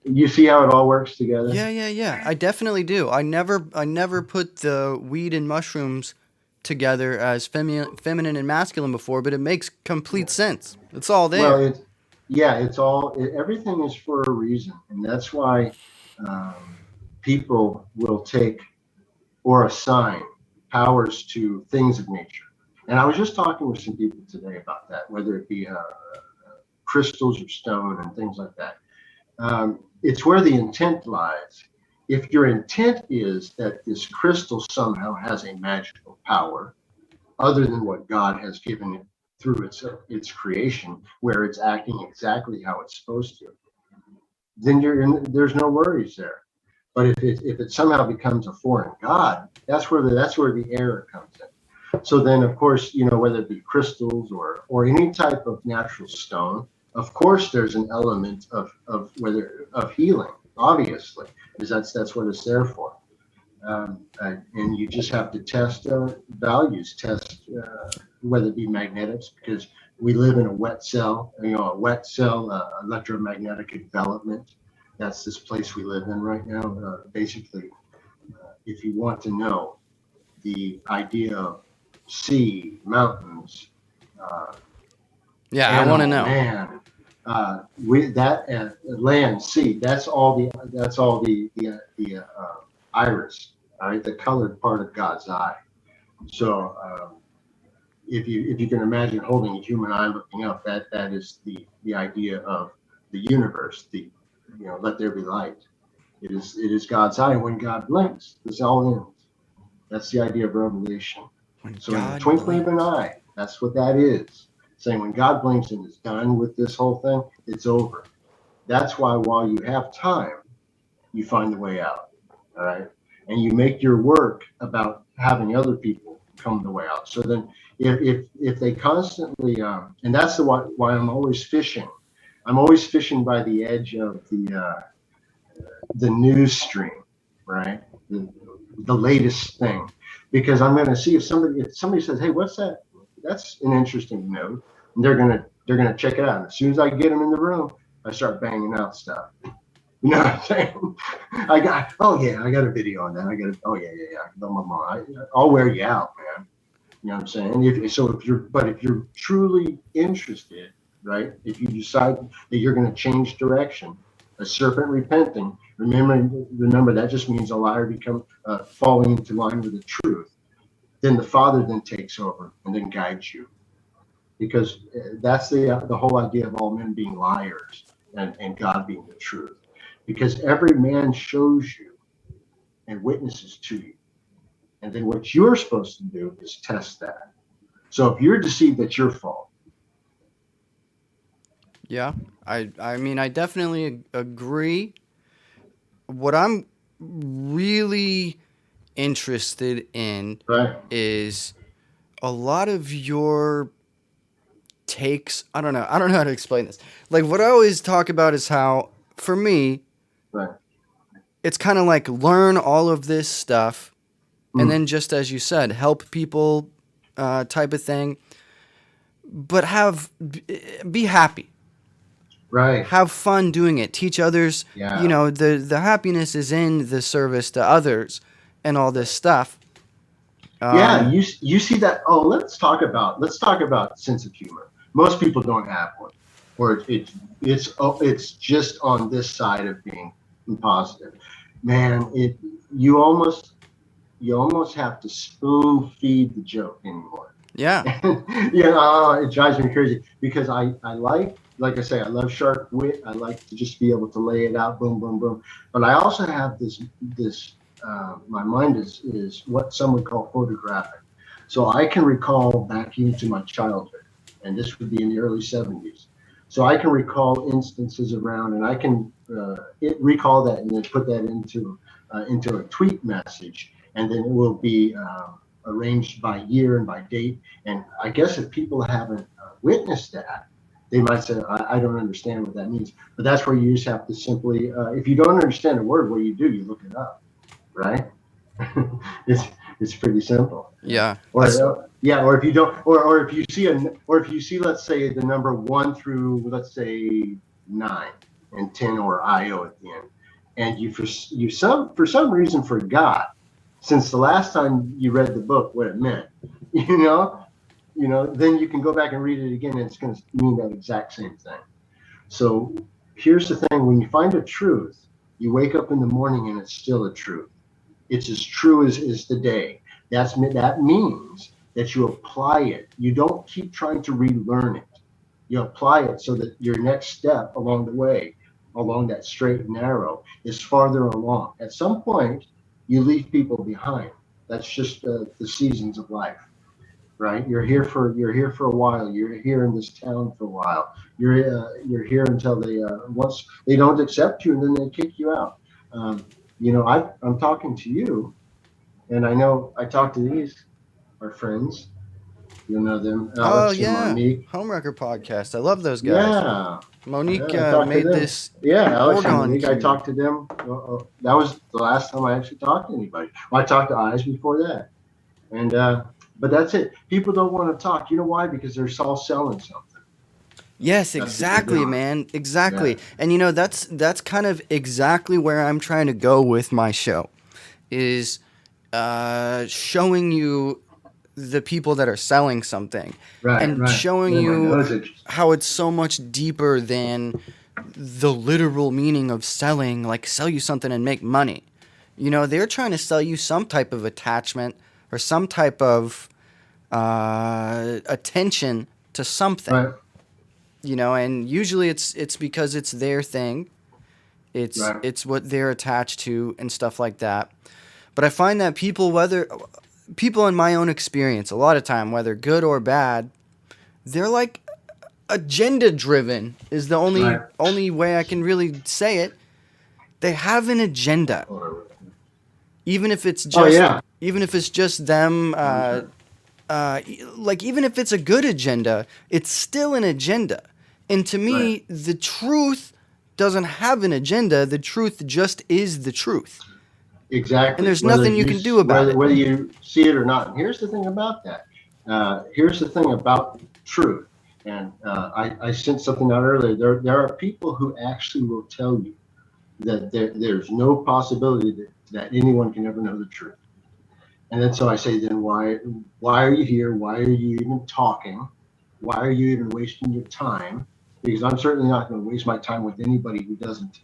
You see how it all works together? Yeah. I definitely do. I never put the weed and mushrooms together as feminine and masculine before, but it makes complete sense. It's all there. Well, everything is for a reason. And that's why people will take or assign powers to things of nature. And I was just talking with some people today about that, whether it be crystals or stone and things like that. It's where the intent lies. If your intent is that this crystal somehow has a magical power other than what God has given it through its creation, where it's acting exactly how it's supposed to, then there's no worries there. But if it somehow becomes a foreign god, that's where the error comes in. So then, of course, whether it be crystals or any type of natural stone, of course, there's an element of healing, obviously, because that's what it's there for. And you just have to test values, whether it be magnetics, because we live in a wet cell, electromagnetic envelopment. That's this place we live in right now. Basically, if you want to know the idea of sea, mountains, I want to know. Man, land, sea. That's all the iris, all right, the colored part of God's eye. So if you can imagine holding a human eye looking up, that is the idea of the universe. Let there be light. It is God's eye. When God blinks, it's all ends. That's the idea of revelation. So in the twinkling of an eye, that's what that is. Saying when God blinks and is done with this whole thing, it's over. That's why while you have time, you find the way out. All right. And you make your work about having other people come the way out. So then if they constantly, and that's why I'm always fishing. I'm always fishing by the edge of the news stream, right? The latest thing, because I'm going to see if somebody says, "Hey, what's that?" That's an interesting note, and they're gonna check it out. And as soon as I get them in the room, I start banging out stuff. You know what I'm saying? I got a video on that. I'll wear you out, man. You know what I'm saying? If you're truly interested, right? If you decide that you're going to change direction, a serpent repenting, remember that just means a liar falling into line with the truth. Then the Father then takes over and then guides you, because that's the whole idea of all men being liars and God being the truth. Because every man shows you and witnesses to you. And then what you're supposed to do is test that. So if you're deceived, that's your fault. Yeah, I mean, I definitely agree. What I'm really interested in is a lot of your takes. I don't know how to explain this. Like, what I always talk about is how, for me, it's kind of like learn all of this stuff, and then just as you said, help people, type of thing. But be happy. Right. Have fun doing it. Teach others. Yeah. The happiness is in the service to others, and all this stuff. Yeah, you see that. Oh, let's talk about sense of humor. Most people don't have one, or it's just on this side of being positive. Man, you almost have to spoon feed the joke anymore. Yeah. It drives me crazy because I like I say, I love sharp wit. I like to just be able to lay it out, boom, boom, boom. But I also have this my mind is what some would call photographic. So I can recall back into my childhood, and this would be in the early 70s. So I can recall instances around, and I can recall that and then put that into a tweet message, and then it will be arranged by year and by date. And I guess if people haven't witnessed that, they might say, I don't understand what that means. But that's where you just have to simply, if you don't understand a word, what do? You look it up, right? it's pretty simple. Yeah. Or if you don't, or if you see, let's say the number 1 through, let's say 9 and 10 or IO at the end, and you for some reason forgot since the last time you read the book what it meant, then you can go back and read it again, and it's going to mean that exact same thing. So here's the thing: when you find a truth, you wake up in the morning and it's still a truth. It's as true as the day. That means that you apply it. You don't keep trying to relearn it. You apply it so that your next step along the way, along that straight and narrow, is farther along. At some point, you leave people behind. That's just the seasons of life, right? You're here for a while. You're here in this town for a while. You're here until once they don't accept you, and then they kick you out. I'm talking to you, and I know I talk to these, our friends. You know them, Alex and Monique. Homewrecker podcast. I love those guys. Yeah. Monique I made this. Yeah, Alex and Monique. I cube. talked to them. That was the last time I actually talked to anybody. Well, I talked to Eyes before that, and but that's it. People don't want to talk. You know why? Because they're all selling something. Yes, exactly, man. Exactly. Yeah. And that's kind of exactly where I'm trying to go with my show, is showing you the people that are selling something, and showing you how it's so much deeper than the literal meaning of selling, like sell you something and make money. They're trying to sell you some type of attachment or some type of attention to something. Right. And usually it's because it's their thing. It's what they're attached to and stuff like that. But I find that people in my own experience, a lot of time, whether good or bad, they're like agenda driven is the only way I can really say it. They have an agenda. Even if it's just them, like even if it's a good agenda, it's still an agenda. And to me, the truth doesn't have an agenda. The truth just is the truth. Exactly. And there's nothing you can do about it. Whether you see it or not. And here's the thing about that. Here's the thing about truth. And I sent something out earlier. There are people who actually will tell you that there's no possibility that anyone can ever know the truth. And then so I say, then why are you here? Why are you even talking? Why are you even wasting your time? Because I'm certainly not going to waste my time with anybody who doesn't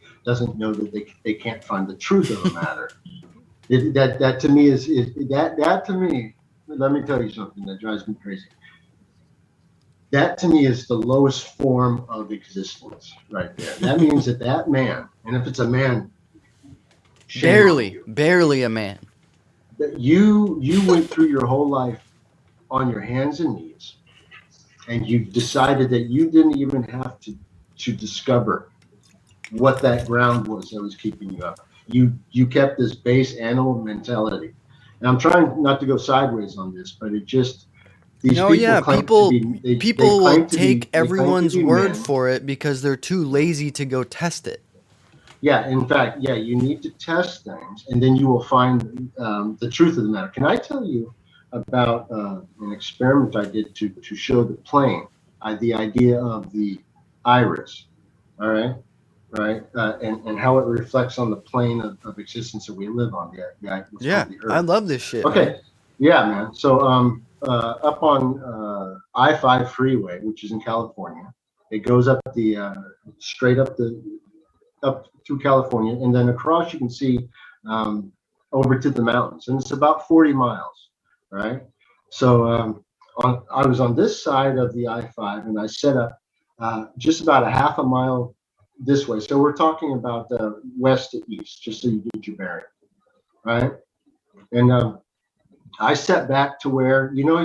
know that they can't find the truth of the matter. That to me is that to me. Let me tell you something that drives me crazy. That to me is the lowest form of existence, right there. That means that man, and if it's a man, barely a man. That you went through your whole life on your hands and knees, and you decided that you didn't even have to discover what that ground was that was keeping you up. You kept this base animal mentality. And I'm trying not to go sideways on this, but it just people will take everyone's word for it because they're too lazy to go test it. Yeah, in fact, you need to test things, and then you will find the truth of the matter. Can I tell you about an experiment I did to show the plane the idea of the iris? All right, right? And how it reflects on the plane of existence that we live on. Yeah, I love this shit. Okay, man. yeah, man. So up on I-5 freeway, which is in California, it goes up the straight up through California, and then across you can see over to the mountains, and it's about 40 miles, right? So I was on this side of the I-5, and I set up just about a half a mile this way. So we're talking about west to east, just so you get your bearing, right? And I set back to where, you know,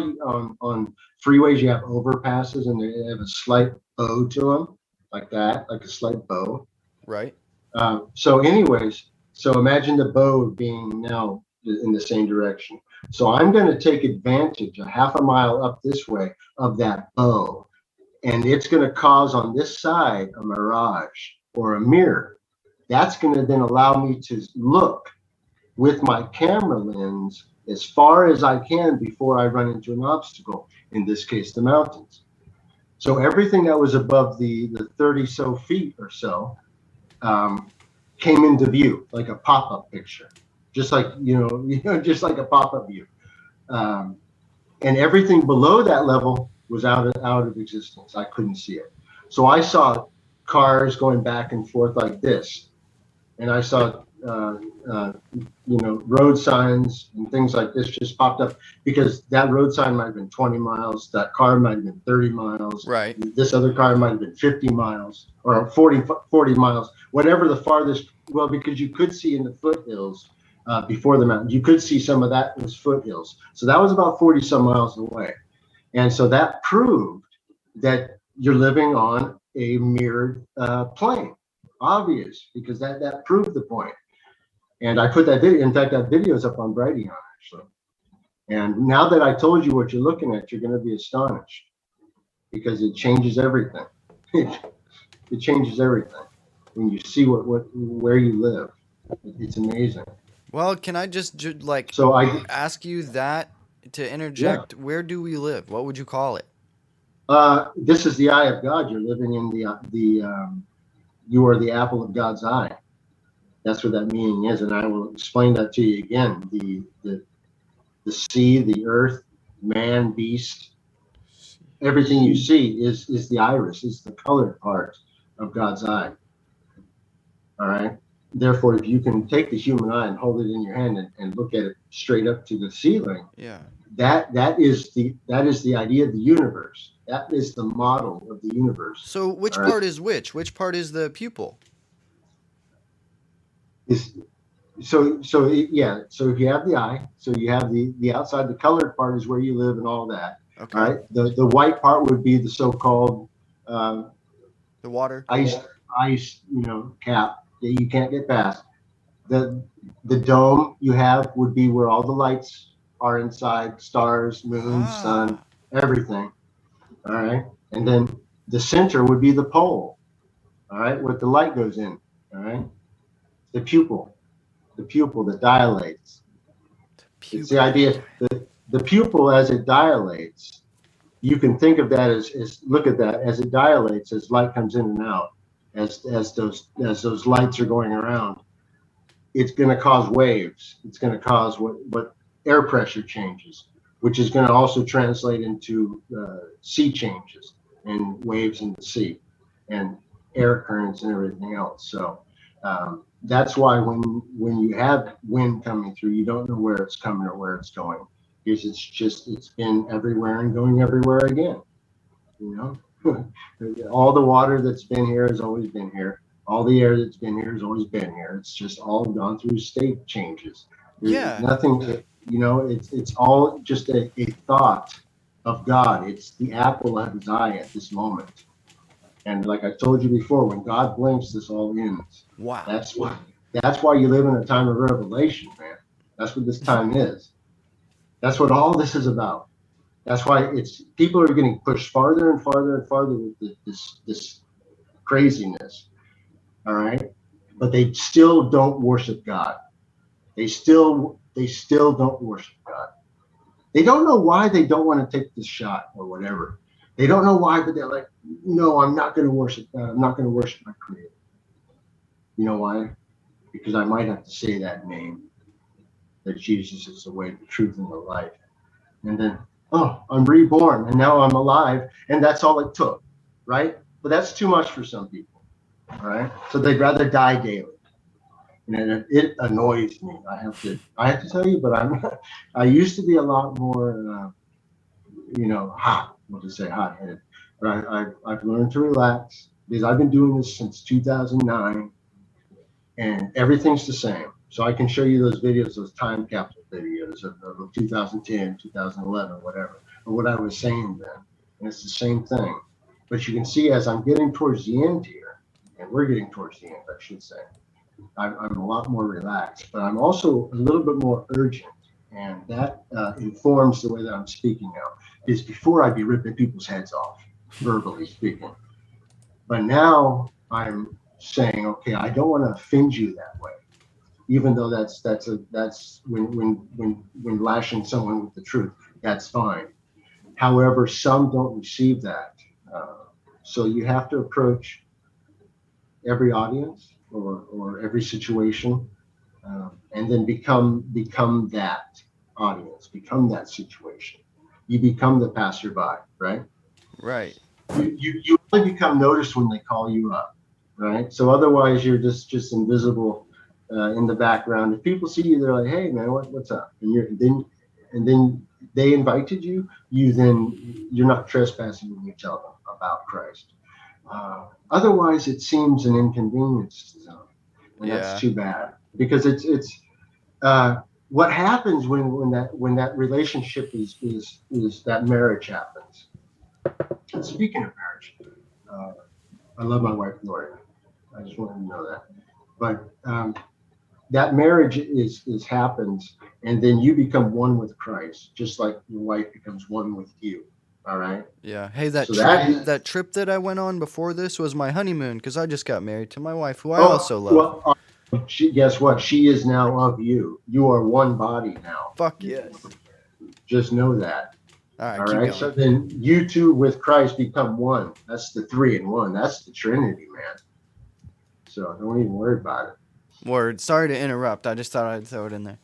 on freeways you have overpasses and they have a slight bow to them, like that, like a slight bow. Right. So anyways, so imagine the bow being now in the same direction. So I'm going to take advantage a half a mile up this way of that bow. And it's going to cause on this side a mirage or a mirror. That's going to then allow me to look with my camera lens as far as I can before I run into an obstacle, in this case, the mountains. So everything that was above the 30 so feet or so came into view like a pop-up picture, just like, just like a pop-up view. And everything below that level was out of existence. I couldn't see it. So I saw cars going back and forth like this. And I saw, road signs and things like this just popped up because that road sign might have been 20 miles. That car might have been 30 miles. Right. This other car might have been 50 miles or 40 miles, whatever the farthest. Well, because you could see in the foothills before the mountain, you could see some of that was foothills. So that was about 40 some miles away. And so that proved that you're living on a mirrored plane. Obvious, because that proved the point. And I put that video, in fact, that video is up on Brighteon, actually. And now that I told you what you're looking at, you're going to be astonished because it changes everything. It changes everything when you see where you live. It's amazing. Well, can I just ask you that to interject? Yeah. Where do we live? What would you call it? This is the eye of God. You're living in you are the apple of God's eye. That's what that meaning is, and I will explain that to you again. The sea, the earth, man, beast, everything you see is the iris, is the colored part of God's eye. All right. Therefore, if you can take the human eye and hold it in your hand and look at it straight up to the ceiling, yeah, that is the idea of the universe. That is the model of the universe. So which part is which? Which part is the pupil? So if you have the eye, so you have the outside, the colored part is where you live and all that. Okay. Right. The white part would be the so-called the water ice, cap that you can't get past. The dome you have would be where all the lights are inside, stars, moon, sun, everything. All right. And then the center would be the pole. All right. Where the light goes in. All right. The pupil that dilates. It's the idea that the pupil, as it dilates, you can think of that as look at that as it dilates, as light comes in and out, as those lights are going around. It's going to cause waves. It's going to cause what air pressure changes, which is going to also translate into sea changes and waves in the sea and air currents and everything else. So that's why when you have wind coming through, you don't know where it's coming or where it's going, because it's been everywhere and going everywhere again. All the water that's been here has always been here. All the air that's been here has always been here. It's just all gone through state changes. There's nothing. It's all just a thought of God. It's the apple of his eye at this moment. And like I told you before, when God blinks, this all ends. Wow. That's why you live in a time of revelation, man. That's what this time is. That's what all this is about. That's why people are getting pushed farther and farther and farther with this craziness. All right. But they still don't worship God. They still don't worship God. They don't know why they don't want to take this shot or whatever. They don't know why, but they're like, no, I'm not going to worship God. I'm not going to worship my Creator. You know why? Because I might have to say that name, that Jesus is the way, the truth, and the life. And then, oh, I'm reborn and now I'm alive. And that's all it took, right? But that's too much for some people, all right? So they'd rather die daily. And it annoys me. I have to tell you, but I used to be a lot more, hot. We'll just say hot-headed. But I've learned to relax because I've been doing this since 2009, and everything's the same. So I can show you those videos, those time capsule videos of 2010, 2011, whatever, or what I was saying then. And it's the same thing. But you can see as I'm getting towards the end here, and we're getting towards the end, I should say, I'm a lot more relaxed, but I'm also a little bit more urgent. And that informs the way that I'm speaking now. Is before I'd be ripping people's heads off, verbally speaking. But now I'm saying, okay, I don't want to offend you that way. Even though that's when lashing someone with the truth, that's fine. However, some don't receive that. So you have to approach every audience or every situation, and then become that audience, become that situation. You become the passerby, right? Right. You only become noticed when they call you up, right? So otherwise you're just invisible in the background. If people see you, they're like, "Hey, man, what's up?" And then they invited you. You're not trespassing when you tell them about Christ. Otherwise, it seems an inconvenience to them, and that's too bad because it's what happens when that relationship is that marriage happens. And speaking of marriage, I love my wife Lori. I just wanted to know that. But that marriage is happens, and then you become one with Christ, just like your wife becomes one with you. All right. Yeah. Hey, that trip that I went on before this was my honeymoon because I just got married to my wife, who I also love. Well, guess what? She is now of you. You are one body now. Fuck yes. Just know that. All right. Going. So then you two with Christ become one. That's the 3 in 1. That's the Trinity, man. So don't even worry about it. Word. Sorry to interrupt. I just thought I'd throw it in there.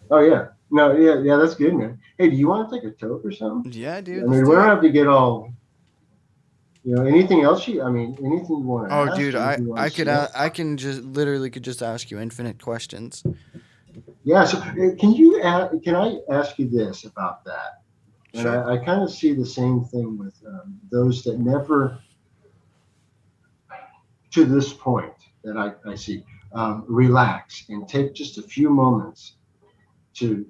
Oh yeah. No, yeah, that's good, man. Hey, do you want to take a toke or something? Yeah, dude. I mean, we don't have to get all. Anything else anything you want to ask? Oh, dude, I can just ask you infinite questions. Yeah. So can I ask you this about that? Sure. And I kind of see the same thing with those that never, to this point that I see, relax and take just a few moments to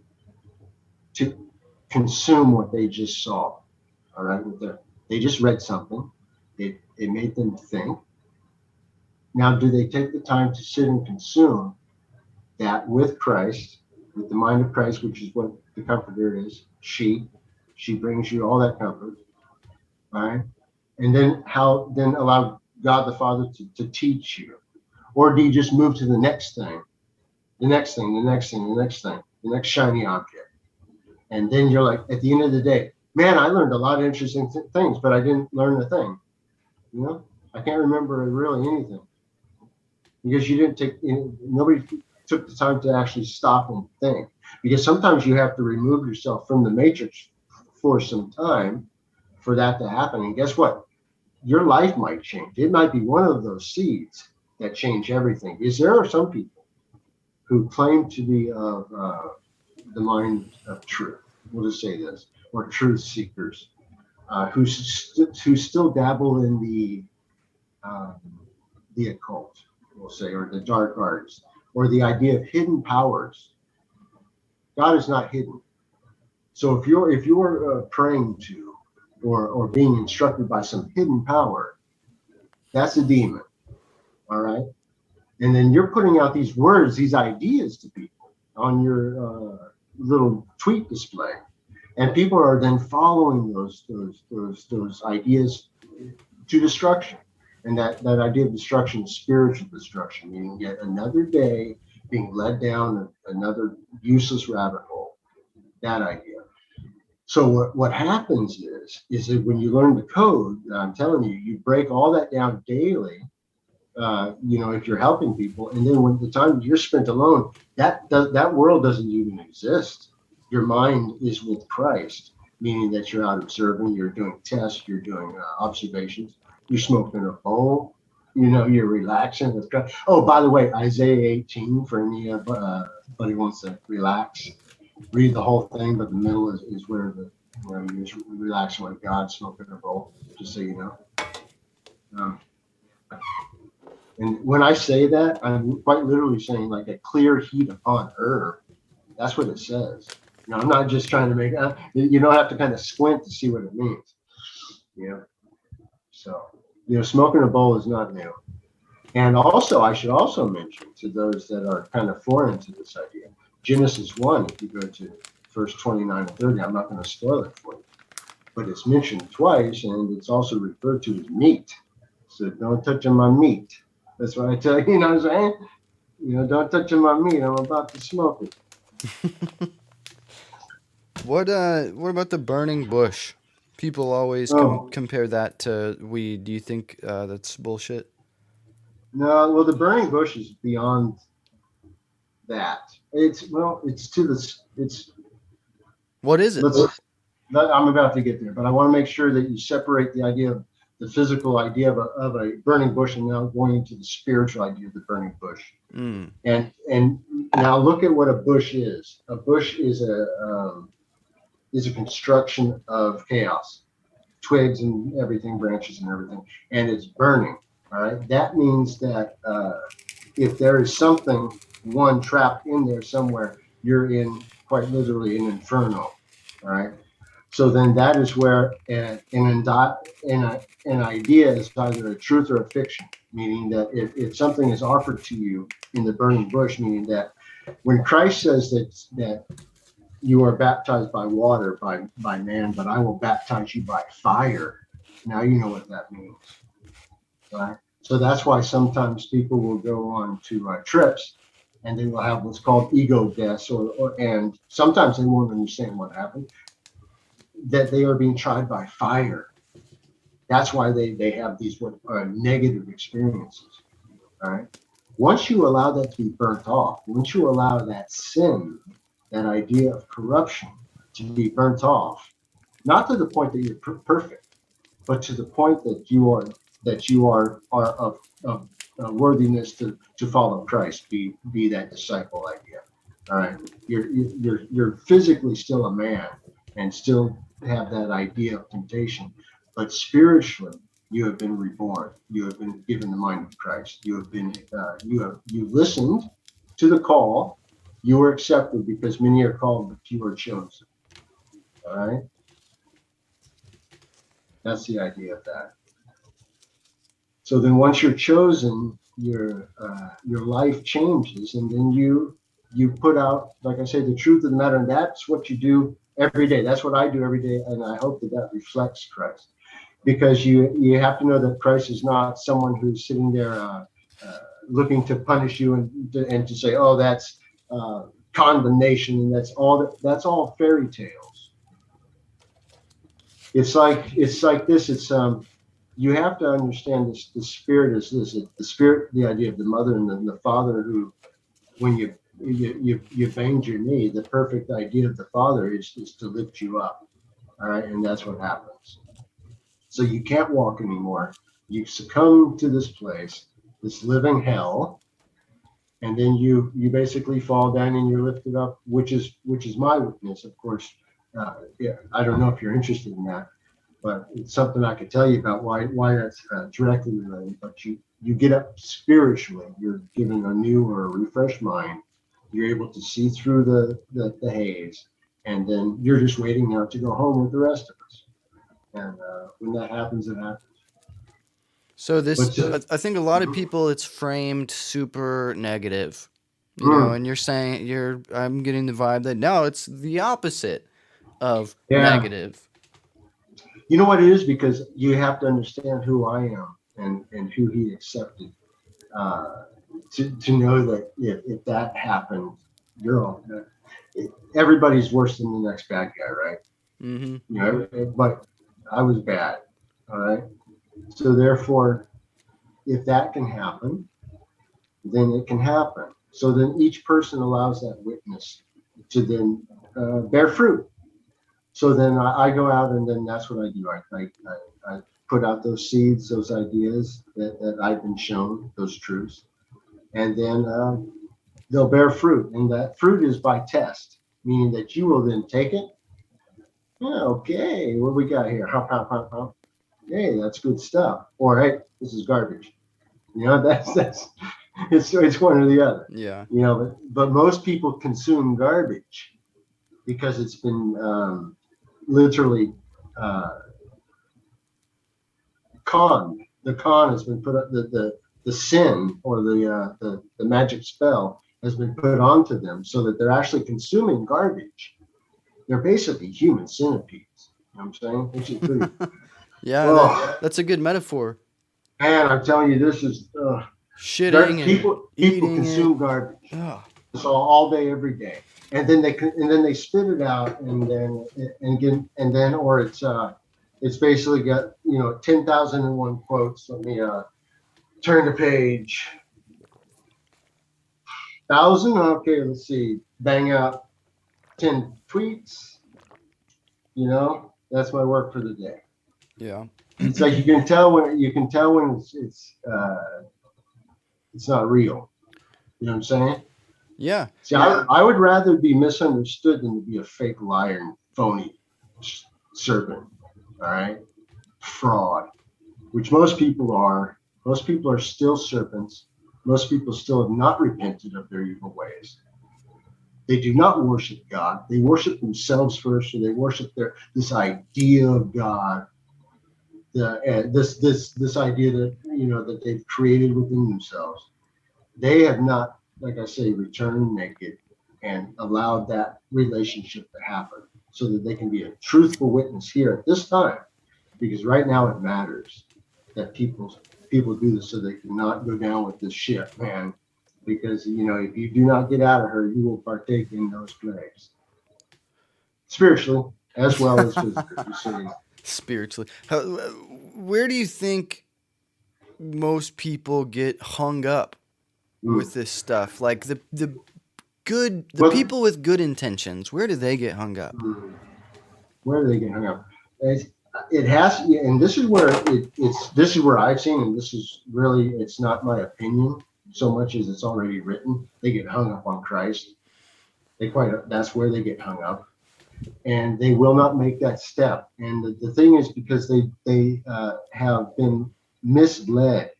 consume what they just saw. All right. They just read something. It made them think. Now, do they take the time to sit and consume that with Christ, with the mind of Christ, which is what the Comforter is? She brings you all that comfort, right? And then allow God the Father to teach you, or do you just move to the next thing, the next shiny object, and then you're like, at the end of the day, man, I learned a lot of interesting things, but I didn't learn a thing. I can't remember really anything because nobody took the time to actually stop and think. Because sometimes you have to remove yourself from the matrix for some time for that to happen. And guess what? Your life might change. It might be one of those seeds that change everything. There are some people who claim to be of the mind of truth. We'll just say this, or truth seekers, who still dabble in the occult, we'll say, or the dark arts, or the idea of hidden powers. God is not hidden. So if you're praying to or being instructed by some hidden power, that's a demon. All right. And then you're putting out these words, these ideas to people on your little tweet display. And people are then following those ideas to destruction. And that idea of destruction is spiritual destruction, meaning yet another day being led down another useless rabbit hole. That idea. So what happens is that when you learn the code, I'm telling you, you break all that down daily, if you're helping people, and then when the time you're spent alone, that world doesn't even exist. Your mind is with Christ, meaning that you're out observing, you're doing tests, you're doing observations, you're smoking a bowl, you're relaxing with God. Oh, by the way, Isaiah 18 for any buddy wants to relax, read the whole thing, but the middle is where you're just relaxing with God, smoking a bowl, just so you know. And when I say that, I'm quite literally saying like a clear heat upon herb. That's what it says. I'm not just trying to make, you don't have to kind of squint to see what it means. So, smoking a bowl is not new. And also, I should also mention to those that are kind of foreign to this idea, Genesis 1, if you go to verse 29 and 30, I'm not going to spoil it for you, but it's mentioned twice, and it's also referred to as meat. So don't touch on my meat. That's what I tell you, what I'm saying? Don't touch on my meat. I'm about to smoke it. What about the burning bush? People always compare that to weed. Do you think that's bullshit? No, well, the burning bush is beyond that. It's to this. What is it? I'm about to get there, but I want to make sure that you separate the idea of the physical idea of a burning bush, and now going into the spiritual idea of the burning bush. And now look at what a bush is. A bush is a construction of chaos, twigs and everything, branches and everything, and it's burning. All right. That means that if there is something trapped in there somewhere, you're in quite literally an inferno. All right. So then that is where an idea is either a truth or a fiction, meaning that if something is offered to you in the burning bush, meaning that when Christ says that you are baptized by water by man, but I will baptize you by fire. Now you know what that means, right? So that's why sometimes people will go on to trips, and they will have what's called ego deaths, and sometimes they won't understand what happened, that they are being tried by fire. That's why they have these negative experiences. All right. Once you allow that to be burnt off, once you allow that sin, that idea of corruption to be burnt off, not to the point that you're perfect, but to the point that you are of worthiness to follow Christ, be that disciple idea. All right. You're physically still a man and still have that idea of temptation, but spiritually you have been reborn. You have been given the mind of Christ. You have been you listened to the call. You were accepted, because many are called, but few are chosen. All right. That's the idea of that. So then once you're chosen, your life changes, and then you put out, like I say, the truth of the matter, and that's what you do every day. That's what I do every day, and I hope that reflects Christ, because you have to know that Christ is not someone who's sitting there looking to punish you and to say, oh, that's condemnation, and that's all fairy tales. It's like this. It's you have to understand this. The spirit is this. The spirit, the idea of the mother and the father, who, when you banged your knee, the perfect idea of the father is to lift you up. All right, and that's what happens. So you can't walk anymore. You succumb to this place, this living hell, and then you basically fall down and you're lifted up, which is my witness, of course. Yeah, I don't know if you're interested in that, but it's something I could tell you about why that's directly related. But you get up spiritually. You're given a new or a refreshed mind. You're able to see through the haze, and then you're just waiting now to go home with the rest of us. And when that happens, it happens. So I think a lot of people, it's framed super negative, you know, and you're saying I'm getting the vibe that no, it's the opposite of negative. You know what it is? Because you have to understand who I am and who he accepted. To know that if that happened, everybody's worse than the next bad guy, right? Mm-hmm. You know, but I was bad. All right. So therefore, if that can happen, then it can happen. So then each person allows that witness to then bear fruit. So then I go out and then that's what I do. I put out those seeds, those ideas that I've been shown, those truths, and then they'll bear fruit. And that fruit is by test, meaning that you will then take it. Yeah, okay, what we got here? Hop, hop, hop, hop. Hey, that's good stuff. Or hey, this is garbage. You know, that's it's one or the other. Yeah. You know, but most people consume garbage because it's been literally conned. The con has been put up. The sin or the magic spell has been put onto them, so that they're actually consuming garbage. They're basically human centipedes. You know what I'm saying? Which is pretty. Yeah, Oh. that's a good metaphor. Man, I'm telling you, this is Shitting and people eating consume it. garbage. Ugh. So all day, every day, and then they spit it out, and then or it's basically got 10,001 quotes. Let me turn to page 1,000. Okay, let's see. Bang out 10 tweets. That's my work for the day. Yeah. It's like you can tell when it's not real. You know what I'm saying? Yeah. See, I would rather be misunderstood than to be a fake liar and phony serpent. All right, fraud, which most people are. Most people are still serpents. Most people still have not repented of their evil ways. They do not worship God. They worship themselves first, or they worship this idea of God. This idea that that they've created within themselves. They have not, like I say, returned naked and allowed that relationship to happen, so that they can be a truthful witness here at this time. Because right now it matters that people do this, so they cannot go down with this ship, man. Because if you do not get out of her, you will partake in those plagues, spiritually as well as physically. Spiritually. Where do you think most people get hung up with this stuff? Like the people with good intentions, where do they get hung up? Where do they get hung up? It has, and this is where this is where I've seen, and this is really, it's not my opinion so much as it's already written. They get hung up on Christ. That's where they get hung up, and they will not make that step. And the thing is, because they have been misled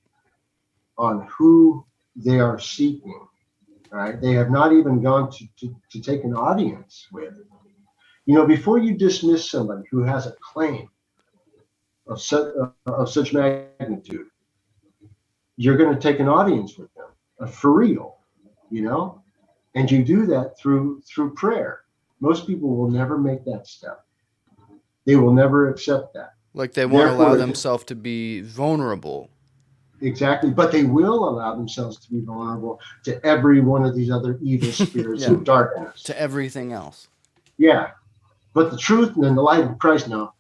on who they are seeking. Right? They have not even gone to take an audience with. Before you dismiss somebody who has a claim of such magnitude, you're going to take an audience with them for real, and you do that through prayer. Most people will never make that step. They will never accept that. Like they won't allow themselves to be vulnerable. Exactly, but they will allow themselves to be vulnerable to every one of these other evil spirits of darkness. To everything else. Yeah, but the truth and then the light of Christ, no.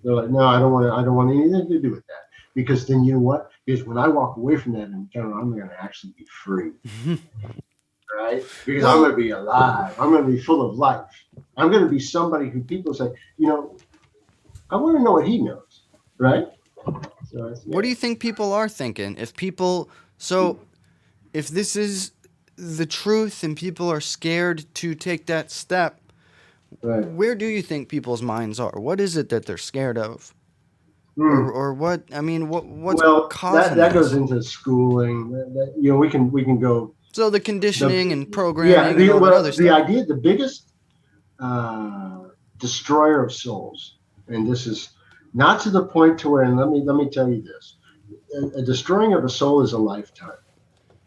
They're like, no, I don't want anything to do with that. Because then you know what? Because when I walk away from that encounter, I'm going to actually be free. Right? Because I'm going to be alive. I'm going to be full of life. I'm going to be somebody who people say, I want to know what he knows. Right? So what do you think people are thinking? If this is the truth and people are scared to take that step, right, where do you think people's minds are? What is it that they're scared of? Or what? I mean, what's causing that goes into schooling. We can go. So the conditioning and programming and all that other stuff. The idea, the biggest destroyer of souls, and this is not to the point to where, and let me tell you this, a destroying of a soul is a lifetime,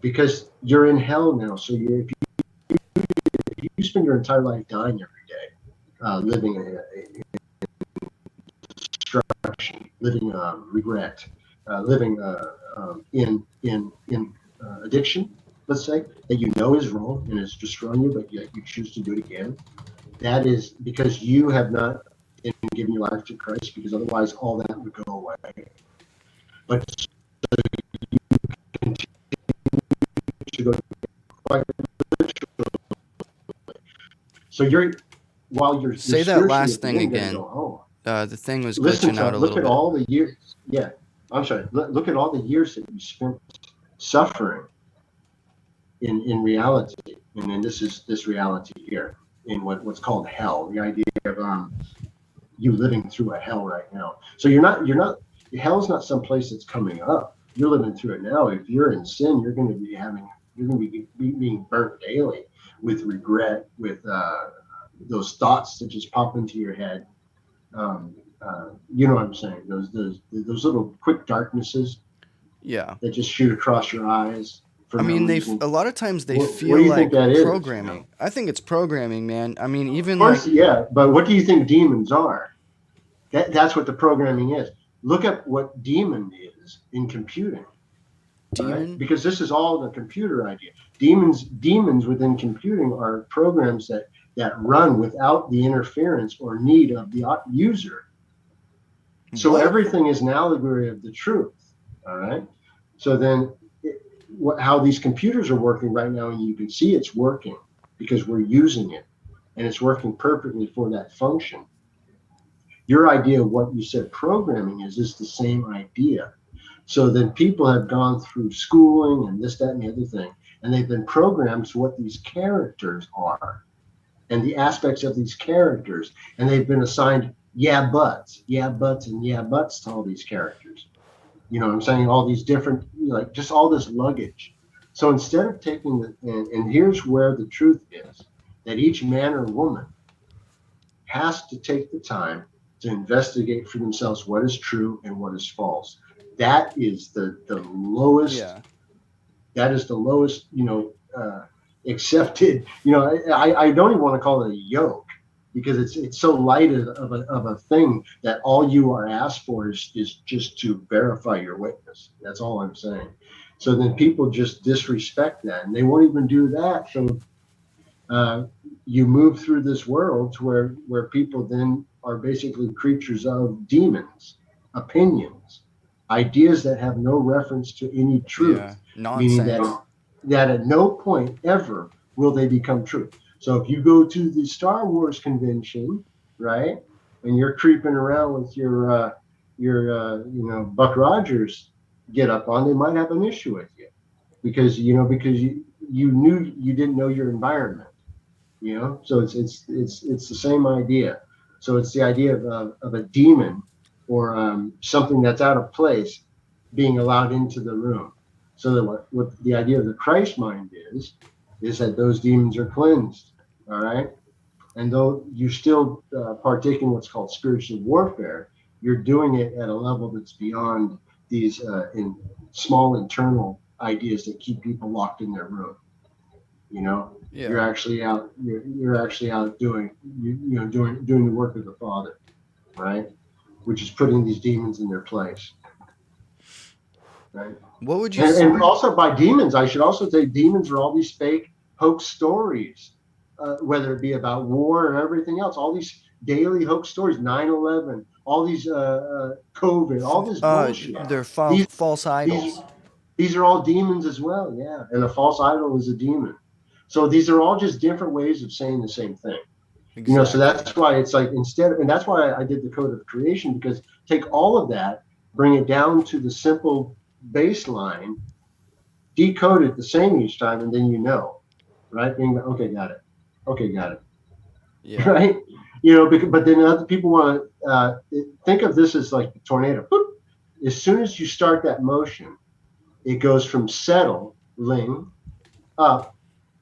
because you're in hell now. So if you spend your entire life dying every day, living in destruction, living regret, living in addiction, let's say, that is wrong and is destroying you, but yet you choose to do it again. That is because you have not given your life to Christ, because otherwise all that would go away. But so you to go quite literally. So while you're Say that spiritually last at the thing end, you're again. gonna go The thing was listen glitching to out a look little at bit. all the years. Yeah, I'm sorry. Look at all the years that you spent suffering in reality, and then this reality here in what's called hell. The idea of you living through a hell right now. So you're not hell's not some place that's coming up. You're living through it now. If you're in sin, you're going to be being burnt daily with regret, with those thoughts that just pop into your head. You know what I'm saying? Those little quick darknesses. Yeah. That just shoot across your eyes. I mean, a lot of times they what feel do you like think that is? programming. I think it's programming, man. I mean, even Of course, like yeah. But what do you think demons are? That's what the programming is. Look at what demon is in computing. demon. Right? Because this is all the computer idea. Demons within computing are programs that run without the interference or need of the user. So What? everything is an allegory of the truth. All right. So then, how these computers are working right now, and you can see it's working because we're using it, and it's working perfectly for that function. Your idea of what you said programming is the same idea. So then people have gone through schooling and this, that, and the other thing, and they've been programmed to what these characters are and the aspects of these characters, and they've been assigned yeah buts, and yeah buts to all these characters. You know what I'm saying? All these different, like just all this luggage. So instead of taking and here's where the truth is, that each man or woman has to take the time to investigate for themselves what is true and what is false. That is the lowest. Yeah. That is the lowest, accepted. I don't even want to call it a yoke, because it's so light of a thing that all you are asked for is just to verify your witness. That's all I'm saying. So then people just disrespect that, and they won't even do that. So you move through this world to where people then are basically creatures of demons, opinions, ideas that have no reference to any truth. Yeah. Meaning Nonsense. that at no point ever will they become true. So if you go to the Star Wars convention, right, and you're creeping around with your Buck Rogers get up on, they might have an issue with you because you knew you didn't know your environment. So it's the same idea. So it's the idea of a demon or something that's out of place being allowed into the room. So that what the idea of the Christ mind is that those demons are cleansed. All right. And though you still partake in what's called spiritual warfare, you're doing it at a level that's beyond these in small internal ideas that keep people locked in their room. Yeah. You're actually out. You're actually out doing doing the work of the Father, right? Which is putting these demons in their place. Right. What would you And, say? and also by demons, I should also say demons are all these fake hoax stories, whether it be about war and everything else, all these daily hoax stories, 9/11, all these COVID, all this bullshit. They're false idols. These are all demons as well, yeah. And a false idol is a demon. So these are all just different ways of saying the same thing. Exactly. So that's why it's like and that's why I did the code of creation, because take all of that, bring it down to the simple baseline, decode it the same each time, and then right? Okay, got it. Yeah. Right? But then other people want to think of this as like the tornado. Boop. As soon as you start that motion, it goes from settling up,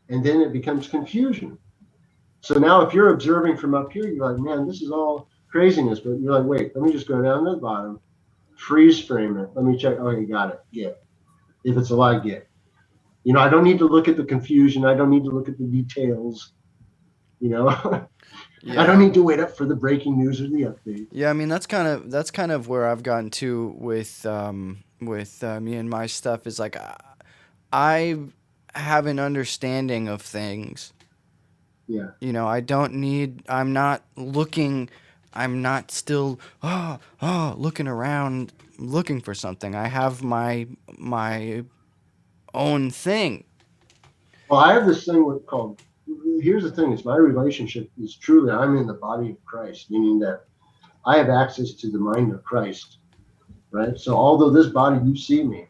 and then it becomes confusion. So now if you're observing from up here, you're like, man, this is all craziness. But you're like, wait, let me just go down to the bottom, freeze frame it. Let me check. Oh, you got it. Get. If it's a lie, get. I don't need to look at the confusion. I don't need to look at the details. Yeah. I don't need to wait up for the breaking news or the update. Yeah, I mean that's kind of where I've gotten to with me and my stuff is like I have an understanding of things. Yeah. I'm not still looking around looking for something. I have my own thing. Well, I have this thing called. Here's the thing: is my relationship is truly I'm in the body of Christ, meaning that I have access to the mind of Christ, right? So although this body you see me,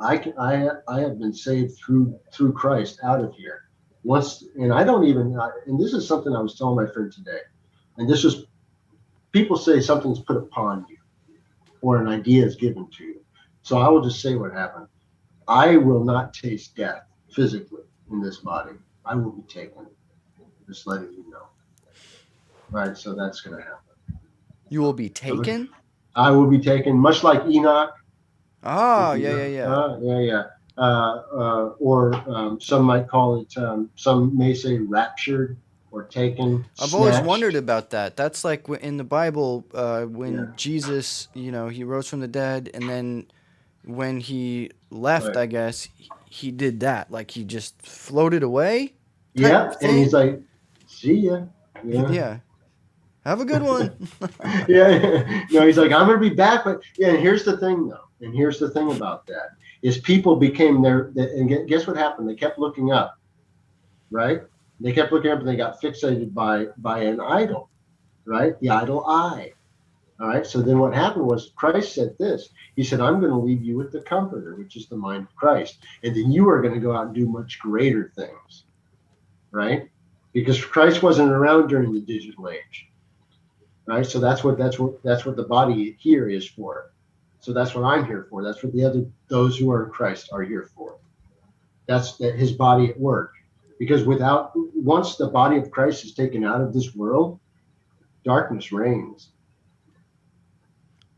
I have been saved through Christ out of here. Once, and I don't even. And this is something I was telling my friend today, and this was people say something's put upon you, or an idea is given to you. So I will just say what happened. I will not taste death physically in this body. I will be taken. Just letting you know. Right, so that's going to happen. You will be taken? I will be taken, much like Enoch. Oh, yeah. Or some might call it, some may say raptured or taken. I've always wondered about that. That's like in the Bible when Jesus, he rose from the dead, and then when he left, right. I guess, he did that. Like he just floated away. Yeah, and he's like, see ya. Yeah. Have a good one. yeah. No, he's like, I'm going to be back. But yeah, and here's the thing, though. And here's the thing about that is people became and guess what happened? They kept looking up, right? They kept looking up and they got fixated by an idol, right? The idol eye. All right. So then what happened was Christ said this. He said, I'm going to leave you with the Comforter, which is the mind of Christ. And then you are going to go out and do much greater things, right? Because Christ wasn't around during the digital age, right? So that's what the body here is for. So that's what I'm here for. That's what those who are in Christ are here for. That's his body at work. Because once the body of Christ is taken out of this world, darkness reigns.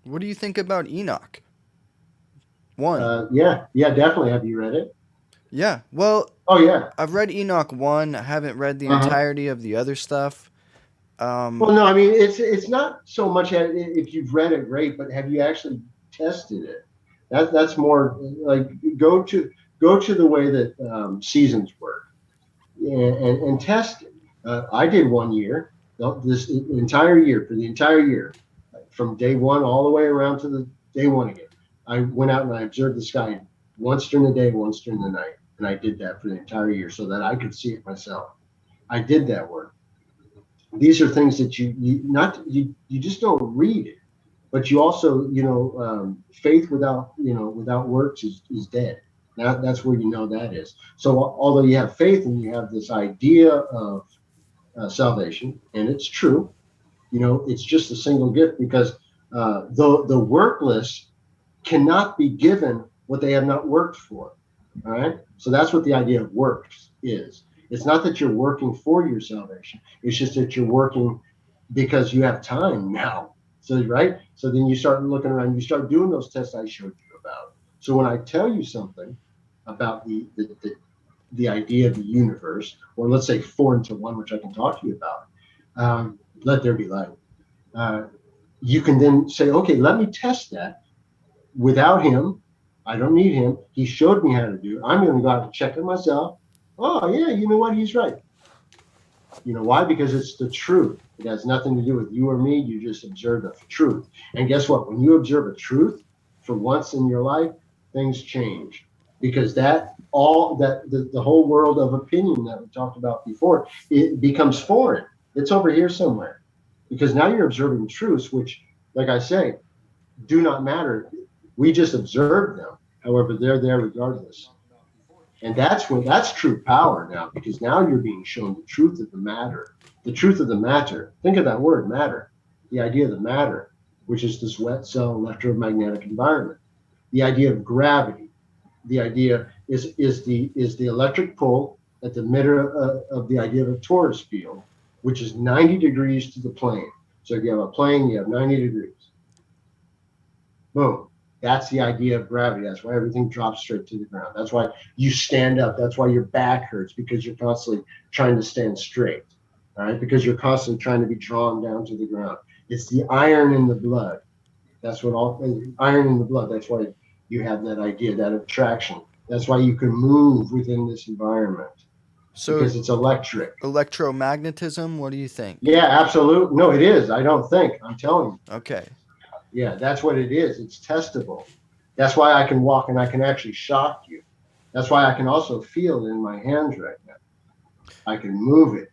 What do you think about Enoch? 1. Yeah, definitely. Have you read it? Yeah. Well. Oh yeah. I've read Enoch 1. I haven't read the entirety of the other stuff. Well, no, I mean it's not so much if you've read it, great, but have you actually tested it? That's more like go to the way that seasons work, and test it. I did 1 year, this entire year, for the entire year, from day one all the way around to the day one again. I went out and I observed the sky once during the day, once during the night. And I did that for the entire year so that I could see it myself. I did that work. These are things that you just don't read it, but you also, faith without works is dead. That's where that is. So although you have faith and you have this idea of salvation, and it's true, it's just a single gift because the workless cannot be given what they have not worked for. All right. So that's what the idea of works is. It's not that you're working for your salvation. It's just that you're working because you have time now. So, right. So then you start looking around, you start doing those tests I showed you about. So when I tell you something about the idea of the universe, or let's say 4 into 1, which I can talk to you about, let there be light. You can then say, okay, let me test that without him. I don't need him. He showed me how to do it. I'm going to go out and check it myself. Oh, yeah, you know what? He's right. You know why? Because it's the truth. It has nothing to do with you or me. You just observe the truth. And guess what? When you observe a truth for once in your life, things change. Because the whole world of opinion that we talked about before, it becomes foreign. It's over here somewhere. Because now you're observing truths, which, like I say, do not matter. We just observe them. However, they're there regardless. And that's true power now, because now you're being shown the truth of the matter. The truth of the matter. Think of that word, matter. The idea of the matter, which is this wet cell electromagnetic environment. The idea of gravity. The idea is the electric pull at the emitter of the idea of a torus field, which is 90 degrees to the plane. So if you have a plane, you have 90 degrees. Boom. That's the idea of gravity. That's why everything drops straight to the ground. That's why you stand up. That's why your back hurts, because you're constantly trying to stand straight. All right, because you're constantly trying to be drawn down to the ground. It's the iron in the blood. That's what iron in the blood. That's why you have that idea, that attraction. That's why you can move within this environment. So because it's electric. Electromagnetism, what do you think? Yeah, absolutely. No, it is. I don't think. I'm telling you. Okay. Yeah, that's what it is. It's testable. That's why I can walk and I can actually shock you. That's why I can also feel it in my hands right now. I can move it,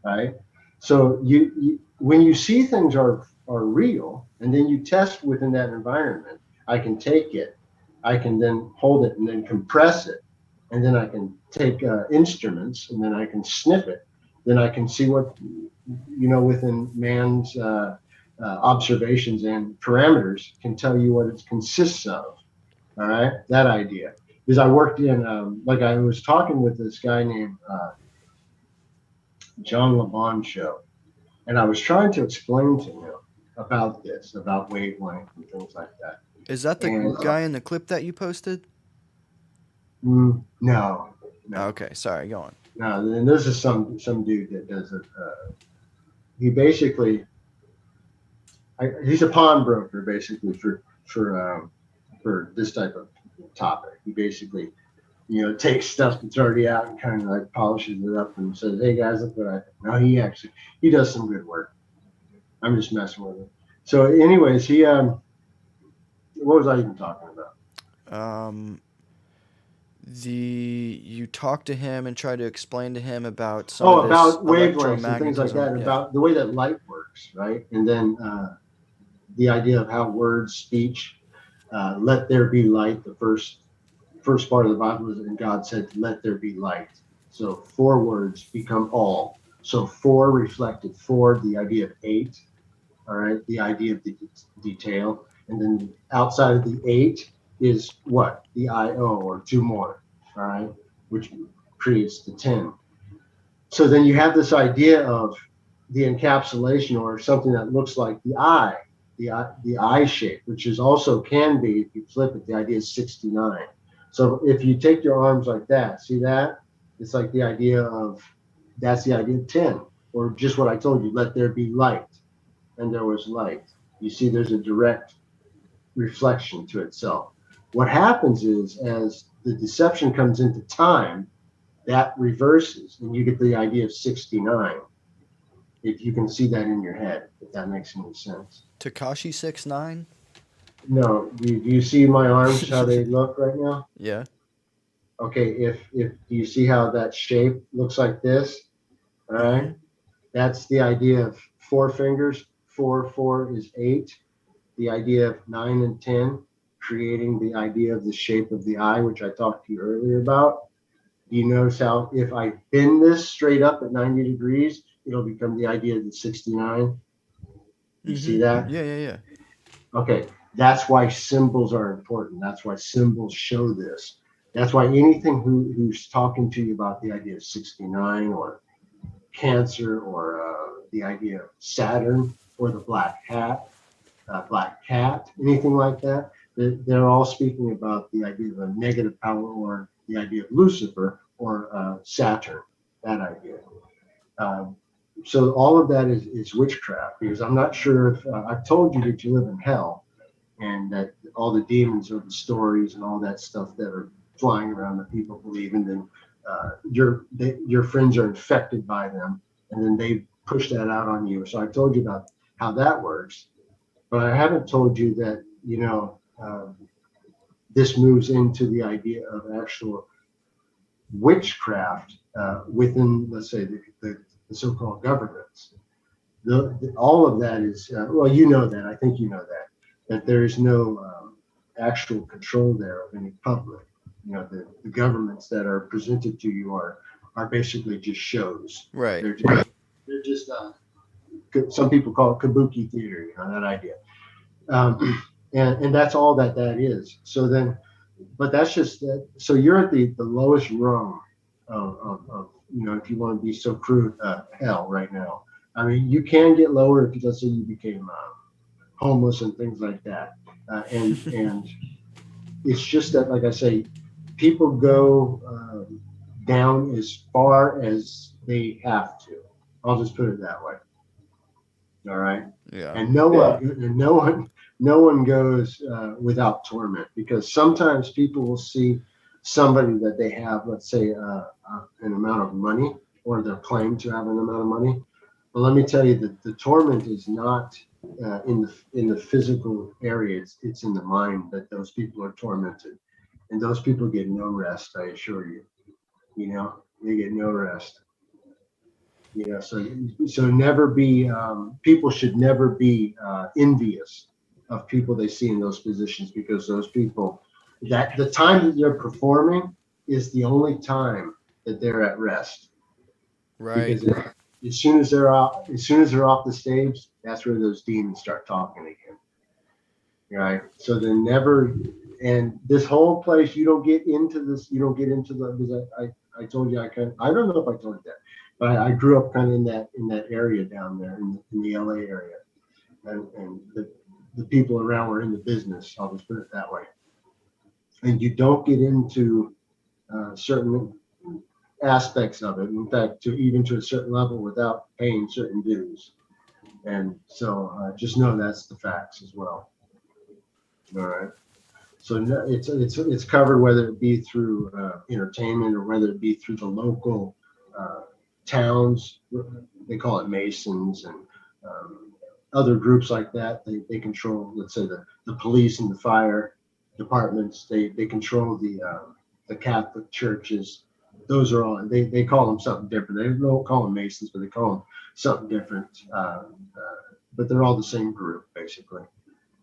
right? So you when you see things are real, and then you test within that environment, I can take it, I can then hold it and then compress it, and then I can take instruments and then I can sniff it. Then I can see what, within man's observations and parameters can tell you what it consists of. All right, that idea. Because I worked in, like I was talking with this guy named John LeBon show, and I was trying to explain to him about this, about wavelength and things like that. Is that the guy in the clip that you posted? No. Okay, sorry, go on. No, and this is some dude that does it. He basically, he's a pawnbroker basically for this type of topic. He basically, takes stuff that's already out and kind of like polishes it up and says, "Hey guys, look what I think." No, he does some good work. I'm just messing with him. So, anyways, what was I even talking about? You talk to him and try to explain to him about some about wavelengths and things like that, and about the way that light works, right? And then the idea of how words, speech, let there be light. The first part of the Bible is, and God said, "Let there be light." So 4 words become all. So 4 reflected 4, the idea of 8. All right, the idea of the detail, and then outside of the 8 is what? The IO, or 2 more, all right, which creates the 10. So then you have this idea of the encapsulation, or something that looks like the eye, the eye shape, which is also can be, if you flip it, the idea is 69. So if you take your arms like that, see that? It's like the idea of, that's the idea of 10, or just what I told you, let there be light, and there was light. You see, there's a direct reflection to itself. What happens is, as the deception comes into time, that reverses, and you get the idea of 69. If you can see that in your head, if that makes any sense. Tekashi 6ix9ine? No, do you see my arms, how they look right now? Yeah. Okay, if do you see how that shape looks like this? All right, that's the idea of 4 fingers. 4 is 8. The idea of 9 and 10, creating the idea of the shape of the eye, which I talked to you earlier about. Do you notice how if I bend this straight up at 90 degrees, it'll become the idea of the 69? You see that? Yeah. Okay, that's why symbols are important. That's why symbols show this. That's why anything who's talking to you about the idea of 69 or Cancer or the idea of Saturn or the black cat, anything like that, they're all speaking about the idea of a negative power, or the idea of Lucifer or Saturn, that idea. So all of that is witchcraft, because I'm not sure if I've told you that you live in hell, and that all the demons are the stories and all that stuff that are flying around that people believe, and then your friends are infected by them, and then they push that out on you. So I told you about how that works, but I haven't told you that this moves into the idea of actual witchcraft within, let's say, the so-called governments. All of that is well, you know that. I think you know that there is no actual control there of any public. The governments that are presented to you are basically just shows. Right. They're just some people call it kabuki theater, that idea. And that's all that is. So then, but that's just that. So you're at the lowest rung of if you want to be so crude, hell right now. I mean, you can get lower if, let's say, you became homeless and things like that. And it's just that, like I say, people go down as far as they have to. I'll just put it that way. All right. Yeah. And no one goes without torment, because sometimes people will see somebody that they have, let's say, an amount of money, or they're claimed to have an amount of money. But let me tell you that the torment is not in the physical area. It's in the mind that those people are tormented. and those people get no rest. I assure you. They get no rest. So never be. People should never be envious of people they see in those positions, because those people, that the time that they're performing is the only time that they're at rest. Right. Because as soon as they're off the stage, that's where those demons start talking again. Right. So then never, and this whole place, you don't get into this. You don't get into because I told you I don't know if I told you that, but I grew up kind of in that area down there in the LA area, and the people around were in the business. I'll just put it that way. And you don't get into certain aspects of it. In fact, even to a certain level without paying certain dues. And so just know that's the facts as well. All right. So it's covered, whether it be through entertainment or whether it be through the local towns. They call it Masons and other groups like that. They control, let's say, the police and the fire departments. They control the Catholic churches. Those are all, they call them something different. They don't call them Masons, but they call them something different. But they're all the same group, basically.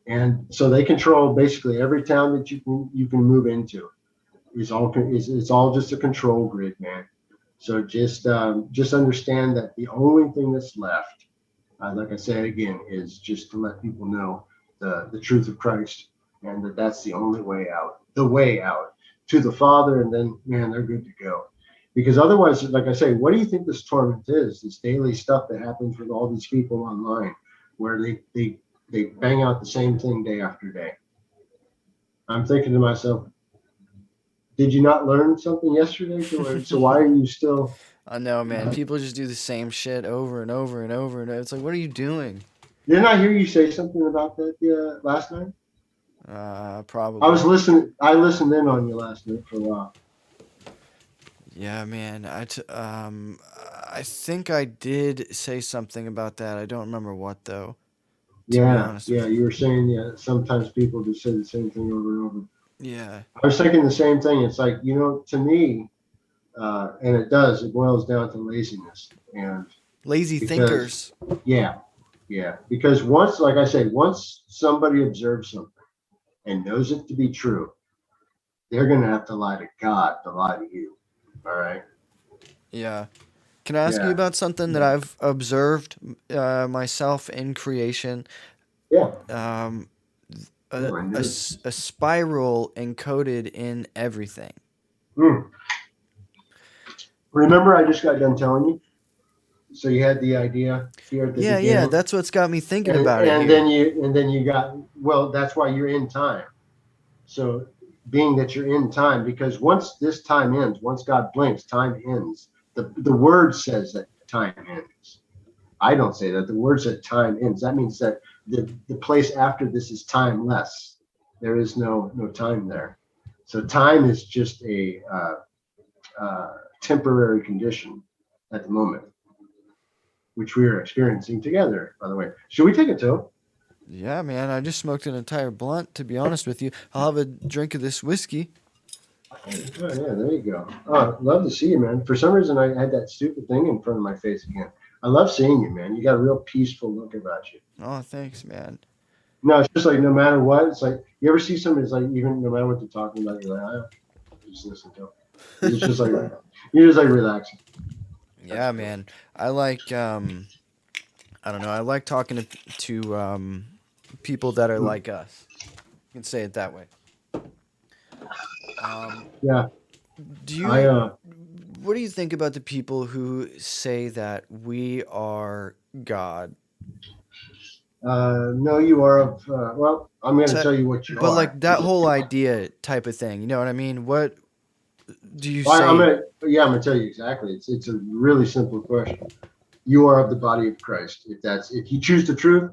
And so they control basically every town that you can move into. It's all just a control grid, man. So just understand that the only thing that's left, like I said again, is just to let people know the truth of Christ, and that's the only way out, to the Father, and then, man, they're good to go. Because otherwise, like I say, what do you think this torment is? This daily stuff that happens with all these people online, where they bang out the same thing day after day. I'm thinking to myself, did you not learn something yesterday? So why are you still? I know, man. People just do the same shit over and over and over, and it's like, what are you doing? Didn't I hear you say something about that last night? Probably. I listened in on you last night for a while. Yeah, man. I think I did say something about that. I don't remember what though. Yeah, you were saying sometimes people just say the same thing over and over. Yeah. I was thinking the same thing. It's like, to me, and it boils down to laziness and lazy thinkers. Yeah. Because once somebody observes something and knows it to be true, they're going to have to lie to God to lie to you. All right. Yeah. Can I ask you about something that I've observed myself in creation? Yeah. A spiral encoded in everything. Remember, I just got done telling you. So you had the idea here at the beginning. Yeah. That's what's got me thinking about it. And then you got, well, that's why you're in time. So being that you're in time, because once this time ends, once God blinks, time ends. The word says that time ends. I don't say that. The word said time ends. That means that the place after this is timeless. There is no time there. So time is just a temporary condition at the moment, which we are experiencing together, by the way. Should we take a toke? Yeah, man. I just smoked an entire blunt, to be honest with you. I'll have a drink of this whiskey. Oh, yeah, there you go. Oh, love to see you, man. For some reason, I had that stupid thing in front of my face again. I love seeing you, man. You got a real peaceful look about you. Oh, thanks, man. No, it's just like no matter what, it's like you ever see somebody, it's like even no matter what they're talking about, you're like, just listen to them. It's just like you're just like relaxing. Yeah, man. I like I don't know. I like talking to people that are like us. You can say it that way. Yeah. What do you think about the people who say that we are God? No, you are. Well, I'm going to tell you what you are. But like that whole idea type of thing, you know what I mean? What do you say? I'm going to tell you exactly. It's a really simple question. You are of the body of Christ. If you choose the truth,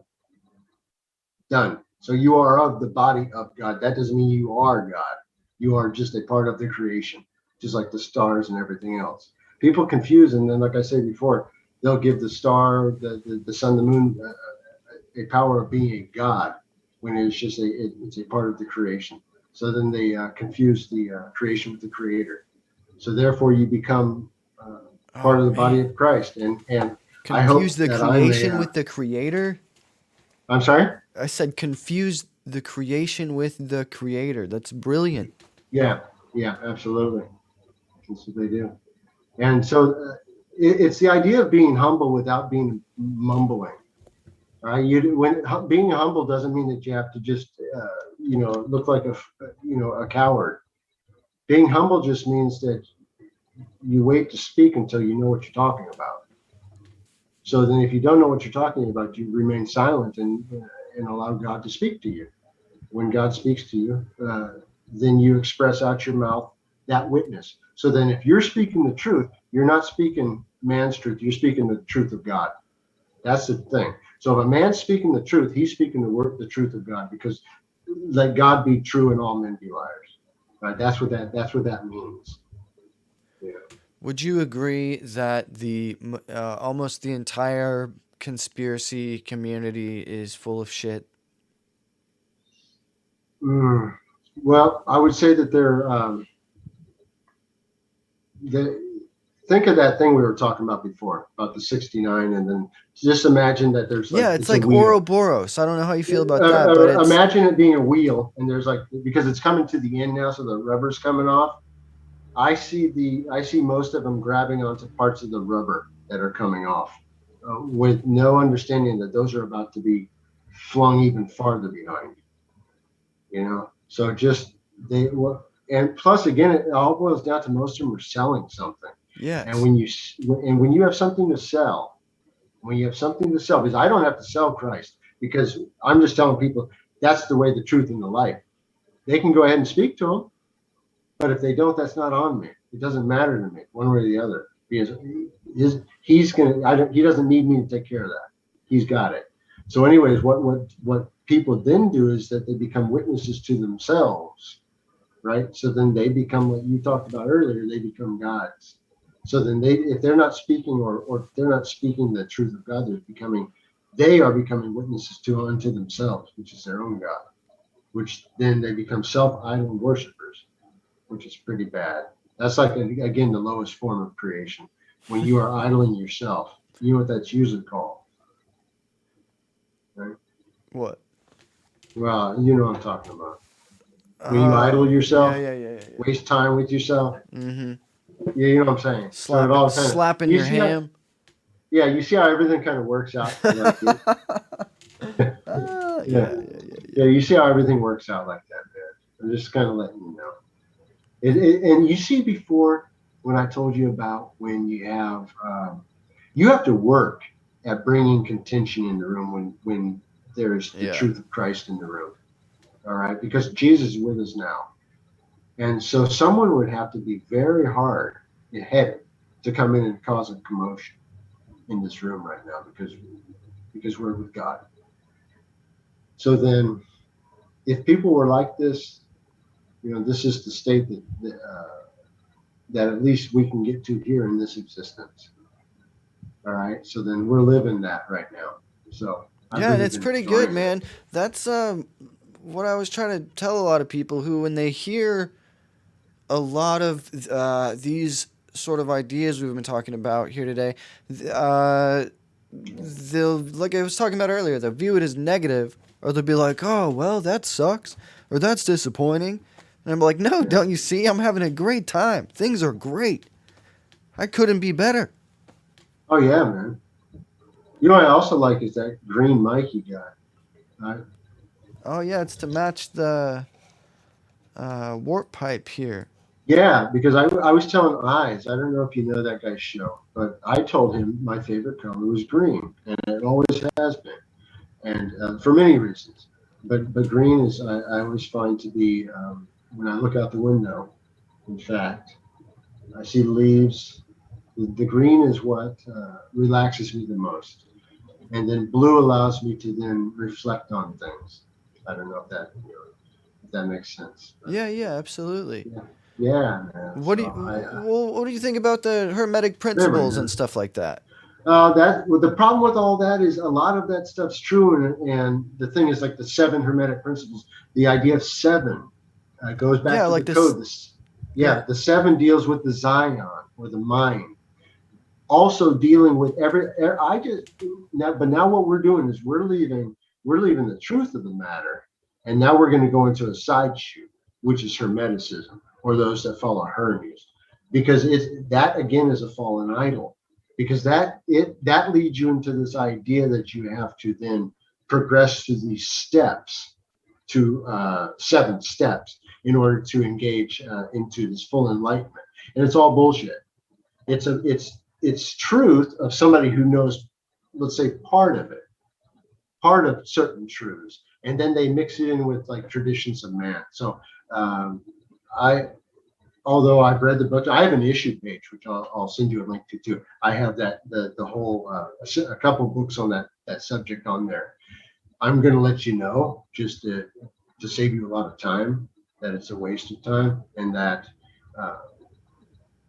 done. So you are of the body of God. That doesn't mean you are God. You are just a part of the creation, just like the stars and everything else. People confuse, and then, like I said before, they'll give the star, the sun, the moon, a power of being a God, when it's just it's a part of the creation. So then they confuse the creation with the creator. So therefore you become part of the body of Christ. And I hope Confuse the that creation with the creator? I'm sorry? I said confuse the creation with the creator. That's brilliant. Yeah, absolutely. That's what they do. And so it's the idea of being humble without being mumbling. Being humble doesn't mean that you have to just, look like a coward. Being humble just means that you wait to speak until you know what you're talking about. So then if you don't know what you're talking about, you remain silent and allow God to speak to you. When God speaks to you, then you express out your mouth that witness. So then if you're speaking the truth, you're not speaking man's truth, you're speaking the truth of God. That's the thing. So if a man's speaking the truth, he's speaking the truth of God, because let God be true and all men be liars. Right? That's what that means. Yeah. Would you agree that the almost the entire conspiracy community is full of shit? Well, I would say that think of that thing we were talking about before, about the 69, and then just imagine that there's it's like Ouroboros. I don't know how you feel about that, but imagine it being a wheel, and there's because it's coming to the end now, so the rubber's coming off. I see most of them grabbing onto parts of the rubber that are coming off, with no understanding that those are about to be flung even farther behind. So and plus again, it all boils down to most of them are selling something. Yeah. And when you have something to sell, because I don't have to sell Christ, because I'm just telling people that's the way, the truth, and the life. They can go ahead and speak to him, but if they don't, that's not on me. It doesn't matter to me one way or the other, because he doesn't need me to take care of that. He's got it. So anyways, what people then do is that they become witnesses to themselves, right? So then they become, what you talked about earlier, they become gods. So then if they're not speaking or if they're not speaking the truth of God, they are becoming witnesses unto themselves, which is their own God, which then they become self-idol worshipers, which is pretty bad. That's again, the lowest form of creation. When you are idling yourself, you know what that's usually called, right? What? Well, you know what I'm talking about. When you idle yourself, yeah. waste time with yourself. Mm-hmm. Yeah, you know what I'm saying. Slapping your ham. You see how everything kind of works out. Yeah. You see how everything works out like that, man. I'm just kind of letting you know. And you see before when I told you about when you have to work at bringing contention in the room when there's the truth of Christ in the room. All right, because Jesus is with us now. And so someone would have to be very hard-headed to come in and cause a commotion in this room right now, because we're with God. So then, if people were like this, this is the state that at least we can get to here in this existence. All right, so then we're living that right now. So and it's pretty good, man. That's what I was trying to tell a lot of people who, when they hear a lot of these sort of ideas we've been talking about here today, they'll, like I was talking about earlier, they'll view it as negative, or they'll be like, oh, well, that sucks, or that's disappointing. And I'm like, no, don't you see? I'm having a great time. Things are great. I couldn't be better. Oh, yeah, man. You know what I also like is that green mic you got. Right? Oh, yeah, it's to match the warp pipe here. Yeah, because I was telling Eyes, I don't know if you know that guy's show, but I told him my favorite color was green, and it always has been, and for many reasons. But green is I always find to be, when I look out the window, in fact, I see leaves. The green is what relaxes me the most. And then blue allows me to then reflect on things. I don't know if that makes sense. But yeah, absolutely. Yeah, man. What do you think about the Hermetic principles and stuff like that? The problem with all that is a lot of that stuff's true, and the thing is, like the 7 Hermetic principles, the idea of 7 Goes back Yeah, to like the this- code. The 7 deals with the Zion or the mind. Also dealing with now what we're doing is we're leaving the truth of the matter, and now we're going to go into a side shoot, which is Hermeticism, or those that follow Hermes, because that again is a fallen idol, because that leads you into this idea that you have to then progress through these steps, to 7 steps, in order to engage into this full enlightenment, and it's all bullshit. It's truth of somebody who knows, let's say, part of certain truths, and then they mix it in with like traditions of man. So although I've read the book, I have an issue page, which I'll send you a link to too. I have the whole a couple books on that subject on there. I'm going to let you know, just to save you a lot of time, that it's a waste of time, and that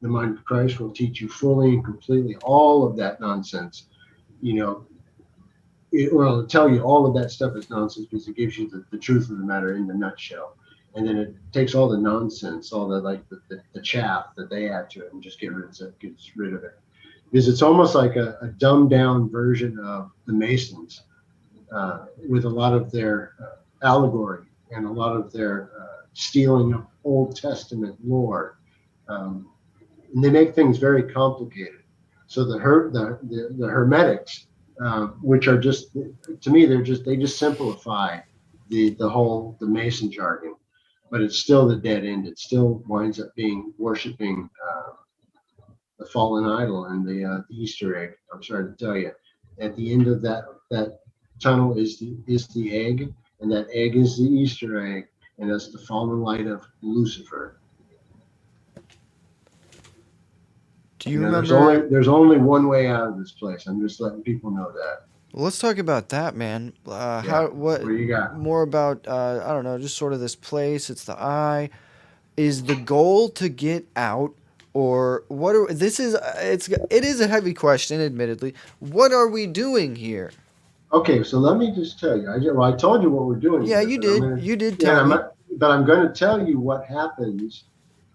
the mind of Christ will teach you fully and completely all of that nonsense. It'll tell you all of that stuff is nonsense, because it gives you the truth of the matter in the nutshell. And then it takes all the nonsense, all the chaff that they add to it, and just gets rid of it. Because it's almost like a dumbed down version of the Masons, with a lot of their allegory and a lot of their stealing of Old Testament lore. And they make things very complicated. So the Hermetics, which are just, to me, they just simplify the Mason jargon, but it's still the dead end. It still winds up being worshiping the fallen idol and the Easter egg. I'm sorry to tell you, at the end of that tunnel is the egg, and that egg is the Easter egg, and that's the fallen light of Lucifer. Do you remember? There's only one way out of this place. I'm just letting people know that. Well, let's talk about that, man. What do you got? More about I don't know, just sort of this place. It's the eye. Is the goal to get out, or what? It is a heavy question, admittedly. What are we doing here? Okay, so let me just tell you. I told you what we're doing. Yeah, here, you did. You did tell me. But I'm going to tell you what happens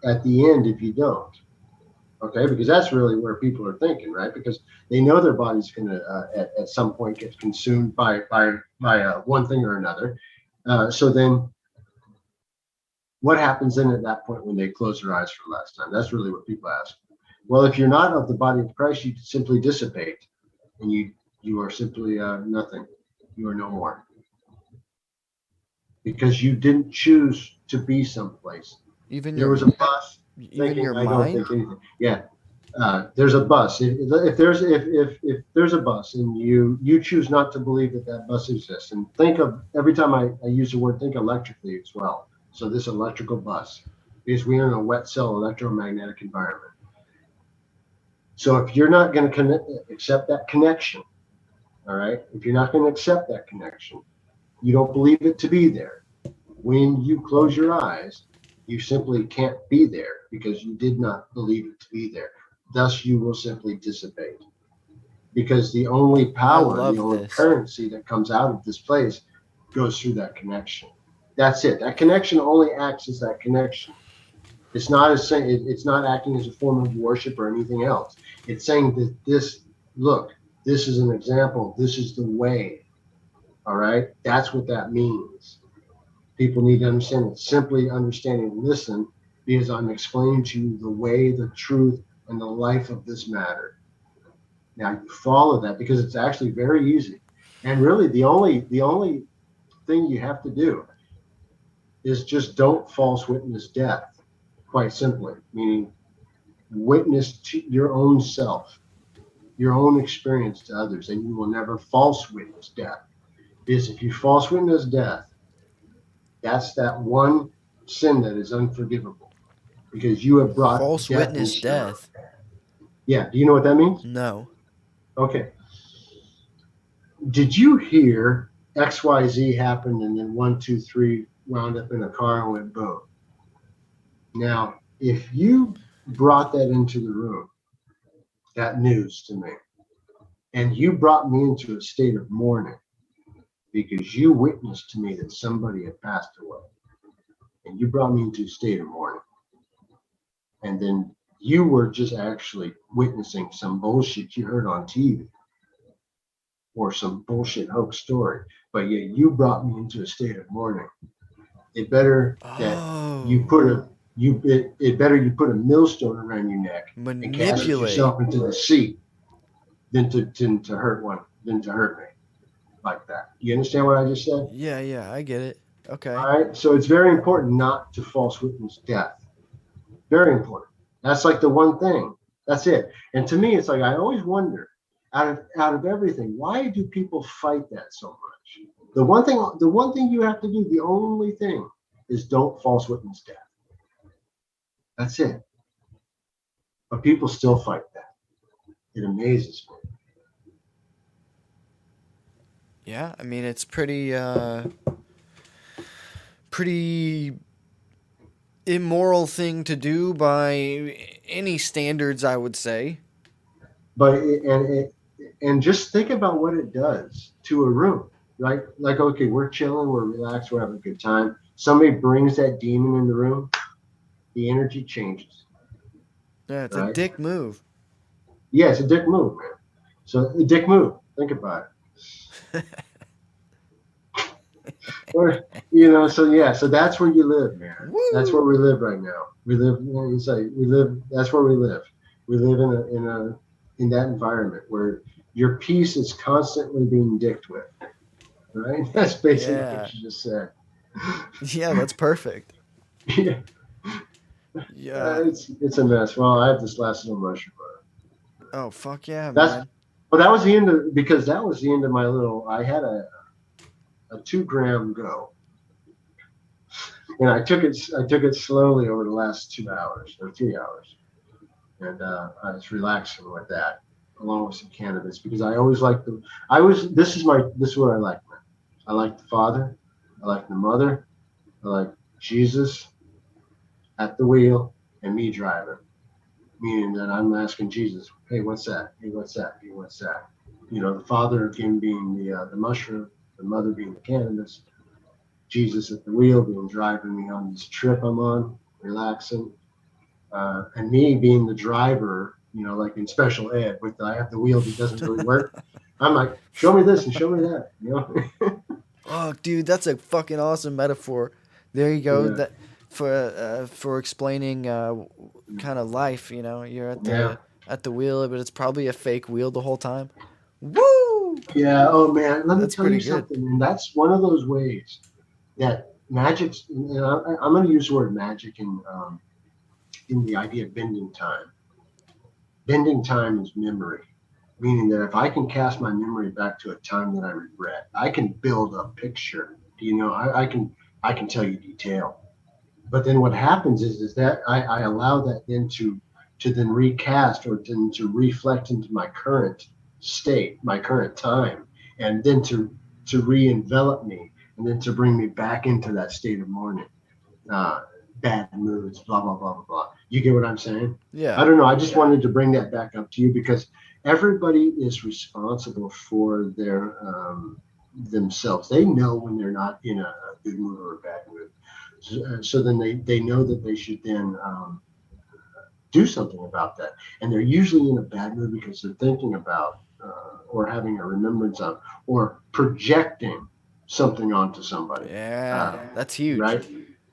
at the end if you don't. Okay, because that's really where people are thinking, right? Because they know their body's going to at some point get consumed by one thing or another. So then, what happens then at that point when they close their eyes for the last time? That's really what people ask. Well, if you're not of the body of Christ, you simply dissipate, and you are simply nothing. You are no more, because you didn't choose to be someplace. There was a bus. Even your mind. Yeah, there's a bus. If there's a bus and you choose not to believe that bus exists, and think of, every time I use the word, think electrically as well. So this electrical bus, because we are in a wet cell electromagnetic environment. So if you're not going to accept that connection, all right, if you're not going to accept that connection, you don't believe it to be there. When you close your eyes, you simply can't be there, because you did not believe it to be there. Thus, you will simply dissipate. Because the only power, the only currency that comes out of this place goes through that connection. That's it. That connection only acts as that connection. It's not acting as a form of worship or anything else. It's saying that this is an example. This is the way. All right? That's what that means. People need to understand it. Simply understanding, listen, because I'm explaining to you the way, the truth, and the life of this matter. Now you follow that, because it's actually very easy. And really the only thing you have to do is just don't false witness death, quite simply, meaning witness to your own self, your own experience to others, and you will never false witness death. Because if you false witness death, that's that one sin that is unforgivable, because you have brought false witness death. Yeah. Do you know what that means? No. Okay. Did you hear XYZ happened and then 1, 2, 3 wound up in a car and went boom? Now, if you brought that into the room, that news to me, and you brought me into a state of mourning because you witnessed to me that somebody had passed away, and you brought me into a state of mourning. And then you were just actually witnessing some bullshit you heard on TV or some bullshit hoax story, but yet you brought me into a state of mourning. It better that you put a it better you put a millstone around your neck and cast yourself into the sea than to hurt me like that. You understand what I just said? Yeah, I get it. Okay. All right. So it's very important not to false witness death. Very important. That's like the one thing. That's it. And to me, it's like I always wonder, out of everything, why do people fight that so much? The one thing you have to do, the only thing, is don't false witness death. That's it. But people still fight that. It amazes me. Yeah, I mean it's pretty immoral thing to do by any standards, I would say. But and just think about what it does to a room. Like okay, we're chilling, we're relaxed, we're having a good time. Somebody brings that demon in the room, the energy changes. Yeah, it's a dick move. Yeah, it's a dick move, man. So a dick move. Think about it. Or, so that's where you live, man. Woo! That's where we live right now. We live. That's where we live. We live in that environment where your peace is constantly being dicked with. Right? That's basically what you just said. Yeah, that's perfect. Yeah. It's a mess. Well, I have this last little mushroom. Oh fuck yeah, man. Well, that was the end of my little. I had a 2-gram go, and I took it slowly over the last 2 hours or 3 hours, and I was relaxing with that along with some cannabis because I always like this is what I like, man. I like the Father, I like the Mother, I like Jesus at the wheel and me driving, meaning that I'm asking Jesus, hey, what's that? Hey, what's that? Hey, what's that? The Father again being the mushroom, the Mother being the cannabis, Jesus at the wheel being driving me on this trip I'm on, relaxing, and me being the driver, like in special ed, I have the wheel that doesn't really work. I'm like, show me this and show me that, Oh, dude, that's a fucking awesome metaphor. There you go. Yeah. That for explaining kind of life, you're at the wheel, but it's probably a fake wheel the whole time. Woo! Yeah. Oh man, let me tell you something. And that's one of those ways that magic's. I'm going to use the word magic in the idea of bending time. Bending time is memory, meaning that if I can cast my memory back to a time that I regret, I can build a picture. I can tell you detail. But then what happens is that I allow that then to then recast or then to reflect into my current state, my current time, and then to re-envelop me and then to bring me back into that state of mourning, bad moods, blah, blah, blah, blah, blah. You get what I'm saying? Yeah. I don't know. I just wanted to bring that back up to you because everybody is responsible for their themselves. They know when they're not in a good mood or a bad mood. So then they know that they should then do something about that. And they're usually in a bad mood because they're thinking about or having a remembrance of or projecting something onto somebody. Yeah, that's huge. Right?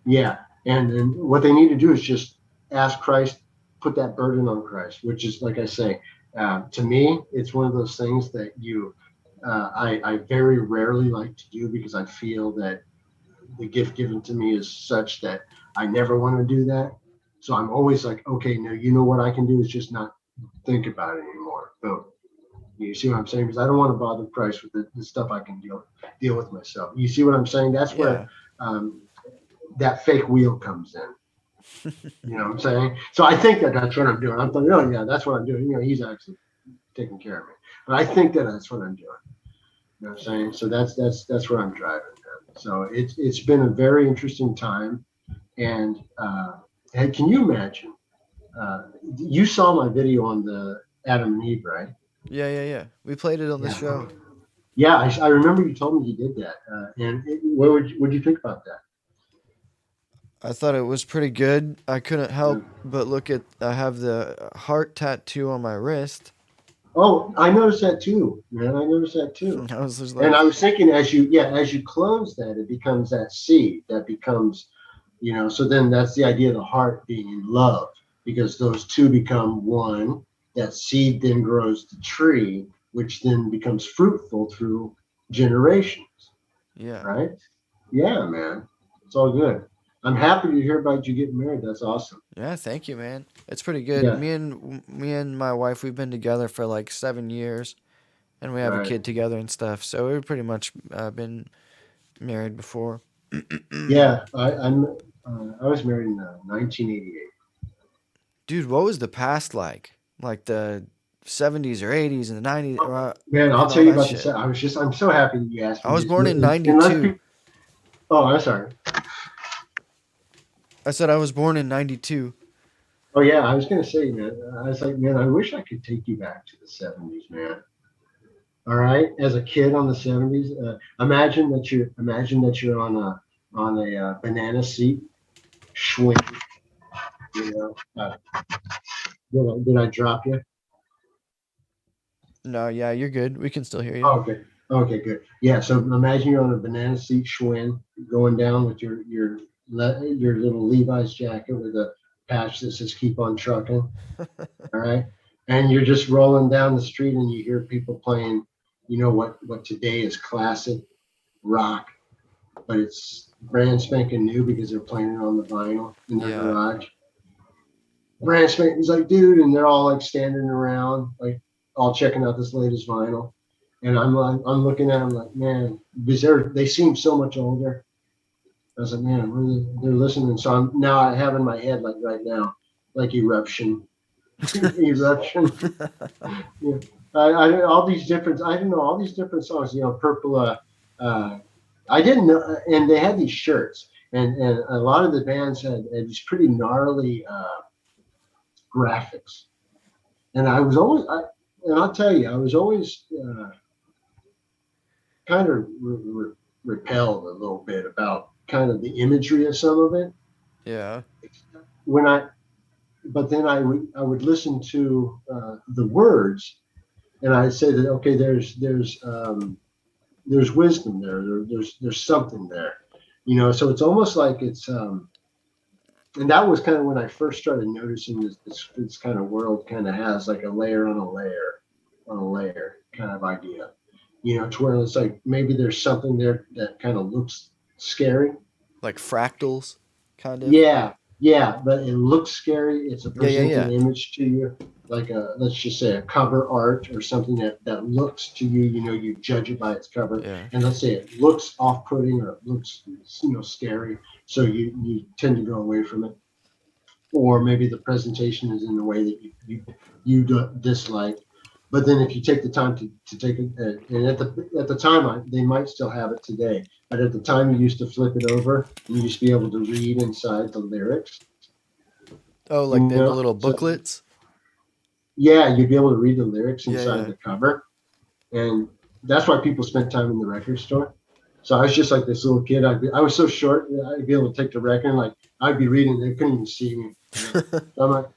Yeah. And then what they need to do is just ask Christ, put that burden on Christ, which is, like I say, to me, it's one of those things that I very rarely like to do because I feel that the gift given to me is such that I never want to do that. So I'm always like, okay, no, what I can do is just not think about it anymore. Boom. You see what I'm saying? Because I don't want to bother Christ with the stuff I can deal with myself. You see what I'm saying? That's where that fake wheel comes in. You know what I'm saying? So I think that's what I'm doing. I'm thinking, oh yeah, that's what I'm doing. He's actually taking care of me. But I think that's what I'm doing. You know what I'm saying? So that's where I'm driving. So it's been a very interesting time. And hey, can you imagine? You saw my video on the Adam and Eve, right? Yeah. We played it on the show. Yeah, I remember you told me you did that. And what would you think about that? I thought it was pretty good. I couldn't help but look at. I have the heart tattoo on my wrist. Oh, I noticed that too, man. I noticed that too. I was just And I was thinking, as you close that, it becomes that seed that becomes, so then that's the idea of the heart being in love, because those two become one. That seed then grows the tree, which then becomes fruitful through generations. Yeah. Right? Yeah, man. It's all good. I'm happy to hear about you getting married. That's awesome. Yeah, thank you, man. It's pretty good. Yeah. Me and my wife, we've been together for like 7 years, and we have a Right. kid together and stuff. So we've pretty much been married before. Yeah, I was married in 1988. Dude, what was the past like? Like the 70s or 80s and the 90s? Man, I'll and tell you all that about shit. this. I'm so happy that you asked me. I was this. born in Unless 92. people- Oh, I'm sorry. I said I was born in 92. Oh yeah, I was gonna say, man. I was like, man, I wish I could take you back to the 70s, man. All right, as a kid on the 70s, imagine that you're on a banana seat, swing. Did I drop you? No, yeah, you're good. We can still hear you. Oh, okay. Okay, good. Yeah. So imagine you're on a banana seat, Schwinn, going down with your little Levi's jacket with a patch that says "Keep on Trucking." All right, and you're just rolling down the street, and you hear people playing, what today is classic rock, but it's brand spanking new because they're playing it on the vinyl in their garage. Brand spanking. He's like, dude, and they're all like standing around, like all checking out this latest vinyl. And I'm looking at them like, man, because they seem so much older. I was like, man, they're listening. So I have in my head, like right now, like Eruption. Eruption. Yeah. All these different songs, Purple. I didn't know, and they had these shirts, and a lot of the bands had these pretty gnarly graphics. And I was always, and I'll tell you, I was always kind of repelled a little bit about kind of the imagery of some of it. Yeah. But then I would listen to the words, and I'd say that, okay, there's wisdom there. There's something there, So it's almost like it's and that was kind of when I first started noticing this kind of world kind of has like a layer on a layer on a layer kind of idea, to where it's like maybe there's something there that kind of looks scary. Like fractals, kind of. Yeah, but it looks scary. It's a presenting Yeah. image to you, like let's just say a cover art or something that looks to you. You judge it by its cover, and let's say it looks off-putting or it looks scary, so you tend to go away from it. Or maybe the presentation is in a way that you dislike. But then if you take the time to take it, and at the time they might still have it today, but at the time you used to flip it over and you used to be able to read inside the lyrics. Oh, like the little booklets? Yeah, you'd be able to read the lyrics inside the cover. And that's why people spent time in the record store. So I was just like this little kid. I was so short, I'd be able to take the record, like I'd be reading, they couldn't even see me. So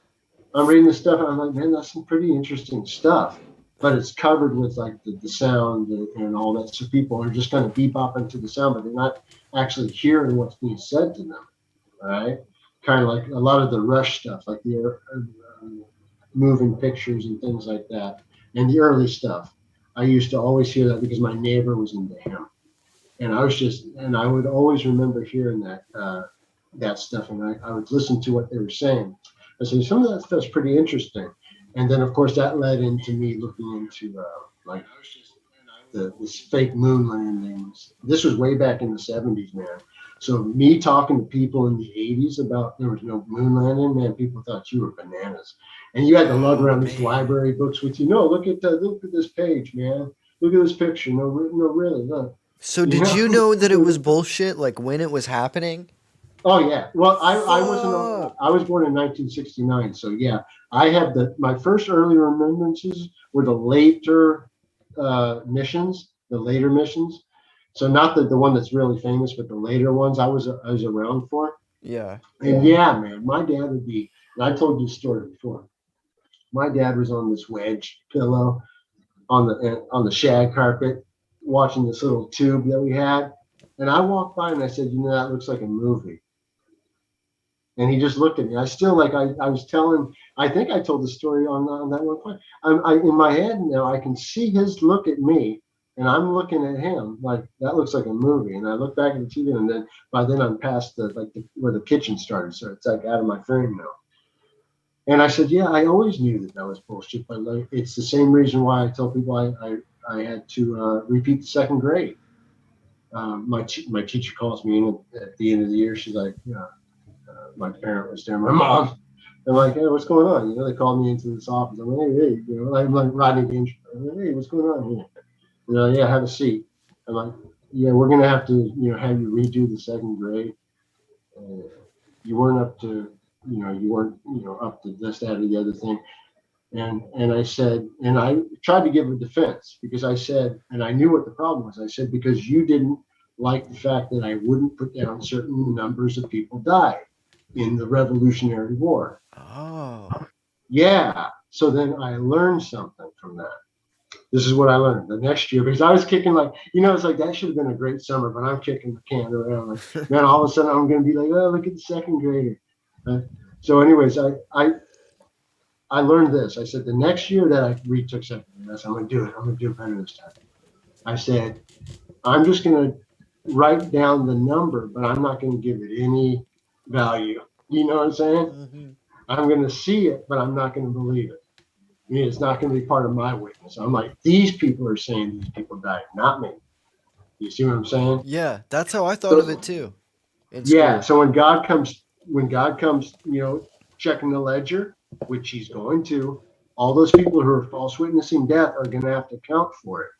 I'm reading this stuff and I'm like, man, that's some pretty interesting stuff. But it's covered with like the sound and all that. So people are just kind of bebopping to the sound, but they're not actually hearing what's being said to them. Right? Kind of like a lot of the Rush stuff, like the moving pictures and things like that. And the early stuff. I used to always hear that because my neighbor was into him. And I would always remember hearing that stuff. And I would listen to what they were saying. I said, some of that stuff's pretty interesting. And then, of course, that led into me looking into this fake moon landings. This was way back in the 70s, man. So me talking to people in the 80s about there was no moon landing, man, people thought you were bananas. And you had to lug around these library books with you. No, look at this page, man. Look at this picture. No, really, look. So did you know that it was bullshit, like when it was happening? Oh yeah. Well, I was born in 1969, so yeah, I have my first early remembrances were the later missions, the later missions. So not the one that's really famous, but the later ones I was around for. Yeah. And yeah, man, my dad would be, and I told you this story before. My dad was on this wedge pillow on the shag carpet, watching this little tube that we had. And I walked by and I said, that looks like a movie. And he just looked at me. I still I was telling, I think I told the story on that one point. I in my head now, I can see his look at me, and I'm looking at him like that looks like a movie. And I look back at the TV, and then by then I'm past where the kitchen started, so it's like out of my frame now. And I said, yeah, I always knew that was bullshit, but like it's the same reason why I tell people I had to repeat the second grade. My teacher calls me in at the end of the year. She's like, my parent was there, my mom. I'm like, hey, what's going on? They called me into this office. I'm like, hey, I'm like Rodney Dangerfield. I'm like, hey, what's going on here? Yeah, have a seat. I'm like, yeah, we're gonna have to, have you redo the second grade. You weren't up to, up to this, that, or the other thing. And I said, and I tried to give a defense because I said, and I knew what the problem was. I said, because you didn't like the fact that I wouldn't put down certain numbers of people died in the Revolutionary War. Oh. Yeah. So then I learned something from that. This is what I learned the next year, because I was kicking it's like that should have been a great summer, but I'm kicking the can around. Like, man, all of a sudden I'm going to be like, oh, look at the second grader. So anyways, I learned this. I said, the next year that I retook second grade, I'm going to do it. I'm going to do it better this time. I said, I'm just going to write down the number, but I'm not going to give it any value. You know what I'm saying? Mm-hmm. I'm going to see it, but I'm not going to believe it. I mean, it's not going to be part of my witness. I'm like, these people are saying these people died, not me. You see what I'm saying? Yeah, that's how I thought of it too. Yeah. So when God comes, checking the ledger, which he's going to, all those people who are false witnessing death are going to have to account for it.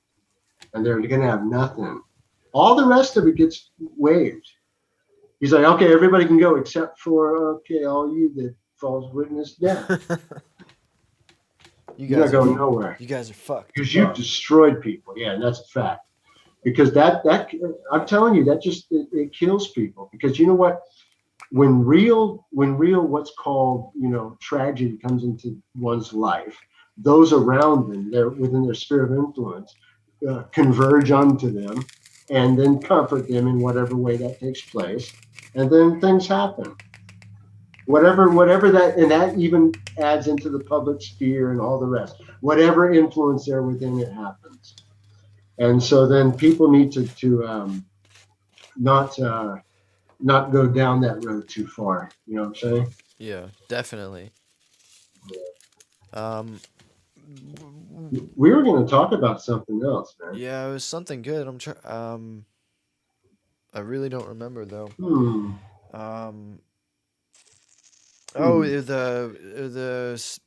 And they're going to have nothing. All the rest of it gets waived. He's like, okay, everybody can go except for, all you that false witness death. You're not going nowhere. You guys are fucked. Because you've destroyed people. Yeah, and that's a fact. Because that I'm telling you, that just it kills people. Because you know what? When real what's called, tragedy comes into one's life, those around them, they're within their sphere of influence, converge onto them and then comfort them in whatever way that takes place. And then things happen. Whatever that, and that even adds into the public sphere and all the rest. Whatever influence there within it happens. And so then people need to not go down that road too far. You know what I'm saying? Yeah, definitely. We were going to talk about something else, man. Yeah, it was something good. I really don't remember though.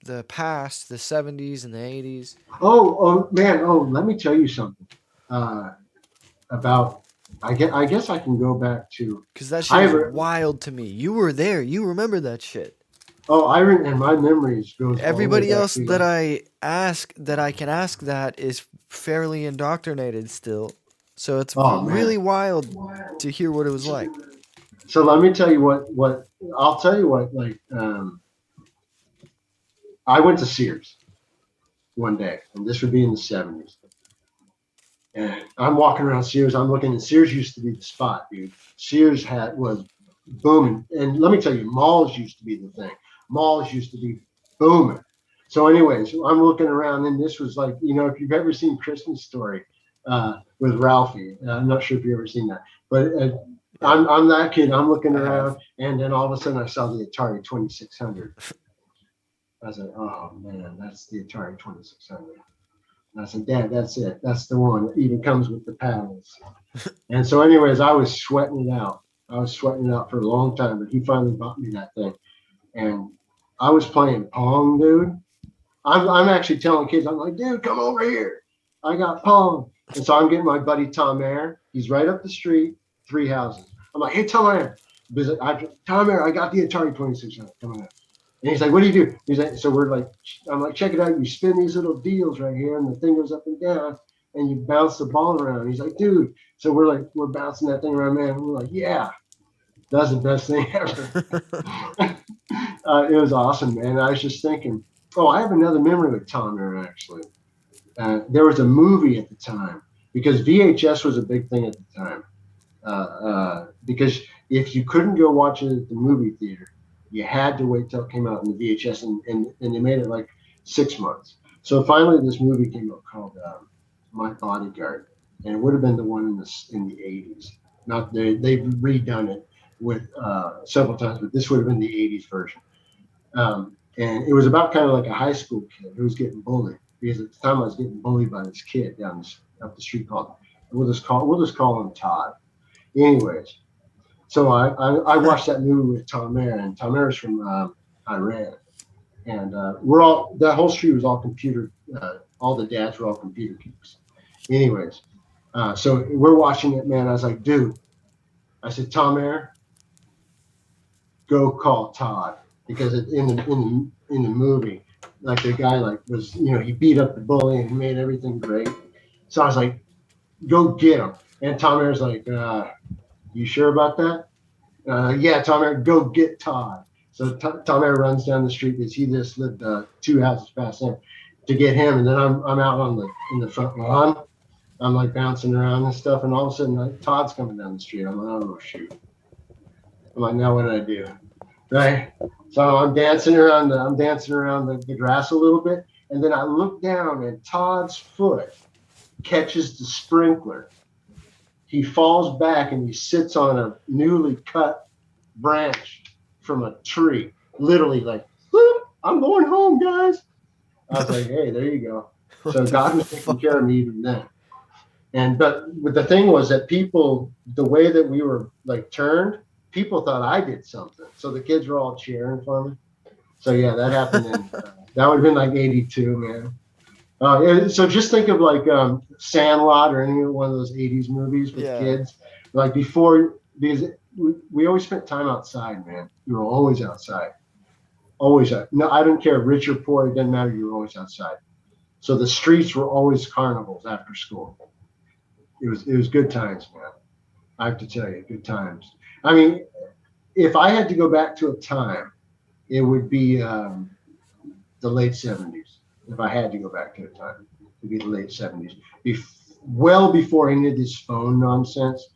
The past, the 70s and the 80s. Oh man! Let me tell you something about. I guess I can go back to, because that shit is wild to me. You were there. You remember that shit. Oh, and my memories goes. Everybody else that I can ask that is fairly indoctrinated still, so it's really wild to hear what it was like. So let me tell you what I'll tell you what, like, I went to Sears one day, and this would be in the 70s. And I'm walking around Sears, I'm looking, and Sears used to be the spot, dude. Sears was booming. And let me tell you, malls used to be the thing. Malls used to be booming. So anyways, I'm looking around, and this was like, if you've ever seen Christmas Story with Ralphie, I'm not sure if you've ever seen that, but I'm that kid. I'm looking around, and then all of a sudden I saw the Atari 2600. I was like, oh man, that's the Atari 2600. And I said, Dad, that's it. That's the one that even comes with the paddles. And so anyways, I was sweating it out. I was sweating it out for a long time, but he finally bought me that thing. And I was playing Pong, dude. I'm actually telling kids, I'm like, dude, come over here. I got Pong. And so I'm getting my buddy Tom Ayer. He's right up the street, 3 houses. I'm like, hey, Tom Ayer. Tom Ayer, I got the Atari 2600. Come on. And he's like, what do you do? He's like, I'm like, check it out. You spin these little deals right here, and the thing goes up and down, and you bounce the ball around. He's like, dude. So we're bouncing that thing around, man. We're like, yeah. That's the best thing ever. It was awesome, man. I was just thinking, oh, I have another memory with Tom Aaron, actually. There was a movie at the time, because VHS was a big thing at the time. Because if you couldn't go watch it at the movie theater, you had to wait till it came out in the VHS, and they made it like 6 months. So finally, this movie came out called My Bodyguard, and it would have been the one in the 80s. Not they've redone it with several times, but this would have been the 80s version. And it was about kind of like a high school kid who was getting bullied, because at the time I was getting bullied by this kid up the street called, we'll just call him Todd. Anyways, so I watched that movie with Tom Aaron, and Tom Aaron's from Iran, and that whole street was all computer. All the dads were all computer geeks. Anyways, so we're watching it, man. I was like, dude, I said, Tom Aaron, go call Todd, because in the movie, like the guy was, he beat up the bully and he made everything great. So I was like, go get him. And Tom Aaron's like, you sure about that? Yeah, Tom Aaron, go get Todd. So Tom Aaron runs down the street, because he just lived 2 houses past him, to get him. And then I'm out in the front lawn. I'm like bouncing around and stuff. And all of a sudden, Todd's coming down the street. I'm like, oh, shoot. I'm like, now what did I do? Right? So I'm dancing around the grass a little bit. And then I look down, and Todd's foot catches the sprinkler. He falls back, and he sits on a newly cut branch from a tree, literally like, I'm going home, guys. I was like, hey, there you go. So God was taking care of me even then. But the thing was that people, the way that we were like turned, people thought I did something. So the kids were all cheering for me. So yeah, that happened. That would have been like 82, man. So just think of like Sandlot or any one of those 80s movies with kids. Like before, because we always spent time outside, man. We were always outside. Always out. No, I don't care, rich or poor, it doesn't matter. You were always outside. So the streets were always carnivals after school. It was good times, man. I have to tell you, good times. I mean, if I had to go back to a time, it would be the late 70s. If I had to go back to a time, it would be the late 70s. Well before any of this phone nonsense.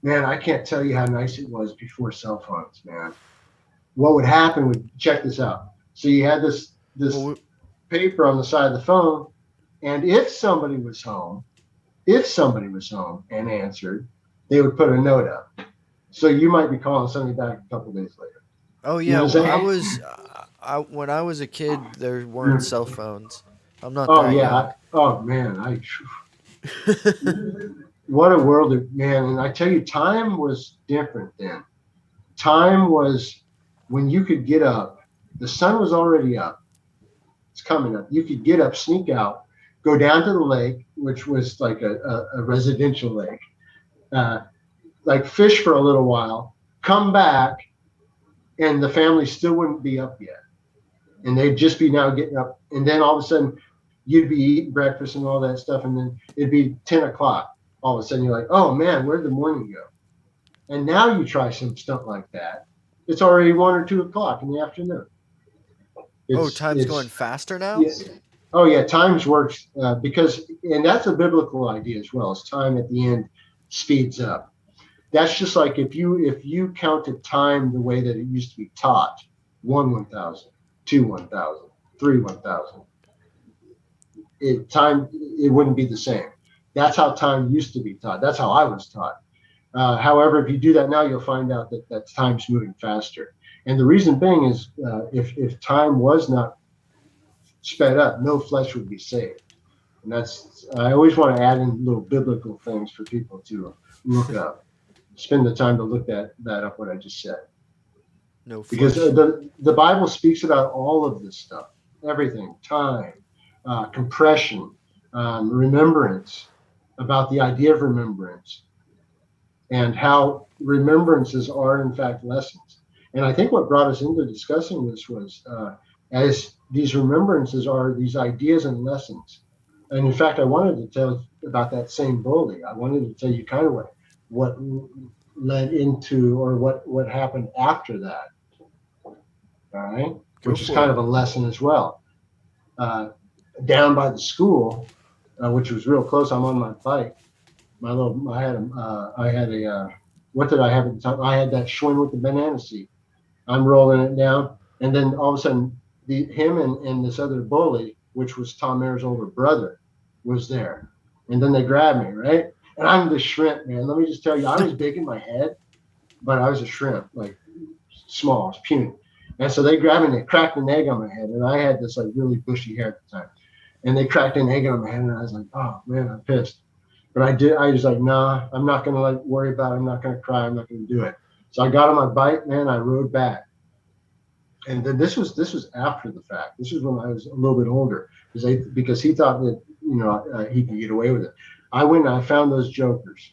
Man, I can't tell you how nice it was before cell phones, man. What would happen would, check this out. So you had this paper on the side of the phone, and if somebody was home and answered, they would put a note up. So you might be calling somebody back a couple days later. Oh yeah, you know when I was a kid, there weren't cell phones. I'm not. Oh yeah. Man, what a world, man! And I tell you, time was different then. Time was when you could get up. The sun was already up. It's coming up. You could get up, sneak out, go down to the lake, which was like a residential lake, like fish for a little while, come back, and the family still wouldn't be up yet. And they'd just be now getting up. And then all of a sudden, you'd be eating breakfast and all that stuff. And then it'd be 10 o'clock. All of a sudden, you're like, oh, man, where'd the morning go? And now you try some stuff like that. It's already 1 or 2 o'clock in the afternoon. Time's going faster now? Yeah. Oh, yeah, times works because, and that's a biblical idea as well, as time at the end speeds up. That's just like if you counted time the way that it used to be taught, 1 1,000, 2 1,000, 3 1,000. It wouldn't be the same. That's how time used to be taught. That's how I was taught. However, if you do that now, you'll find out that time's moving faster. And the reason being is if time was not sped up, no flesh would be saved. And I always want to add in little biblical things for people to look up. Spend the time to look that up, what I just said. No flesh. Because the Bible speaks about all of this stuff, everything, time, compression, remembrance, about the idea of remembrance, and how remembrances are in fact lessons. And I think what brought us into discussing this was as these remembrances are these ideas and lessons. And in fact, I wanted to tell about that same bully. I wanted to tell you kind of what led into, or what happened after that. All right, which is kind of a lesson as well. Down by the school, which was real close. I'm on my bike. I had a what did I have at the time? I had that Schwinn with the banana seat. I'm rolling it down, and then all of a sudden, him and this other bully, which was Tom Ayer's older brother, was there, and then they grabbed me, right? And I'm the shrimp, man. Let me just tell you, I was big in my head, but I was a shrimp, like small, puny. And so they grabbed me and they cracked an egg on my head, and I had this like really bushy hair at the time, and they cracked an egg on my head, and I was like, oh man, I'm pissed. But I was like, nah, I'm not gonna like worry about it. I'm not gonna cry. I'm not gonna do it. So I got on my bike, man. I rode back, and then this was after the fact. This was when I was a little bit older, because he thought that he could get away with it. I went and I found those jokers.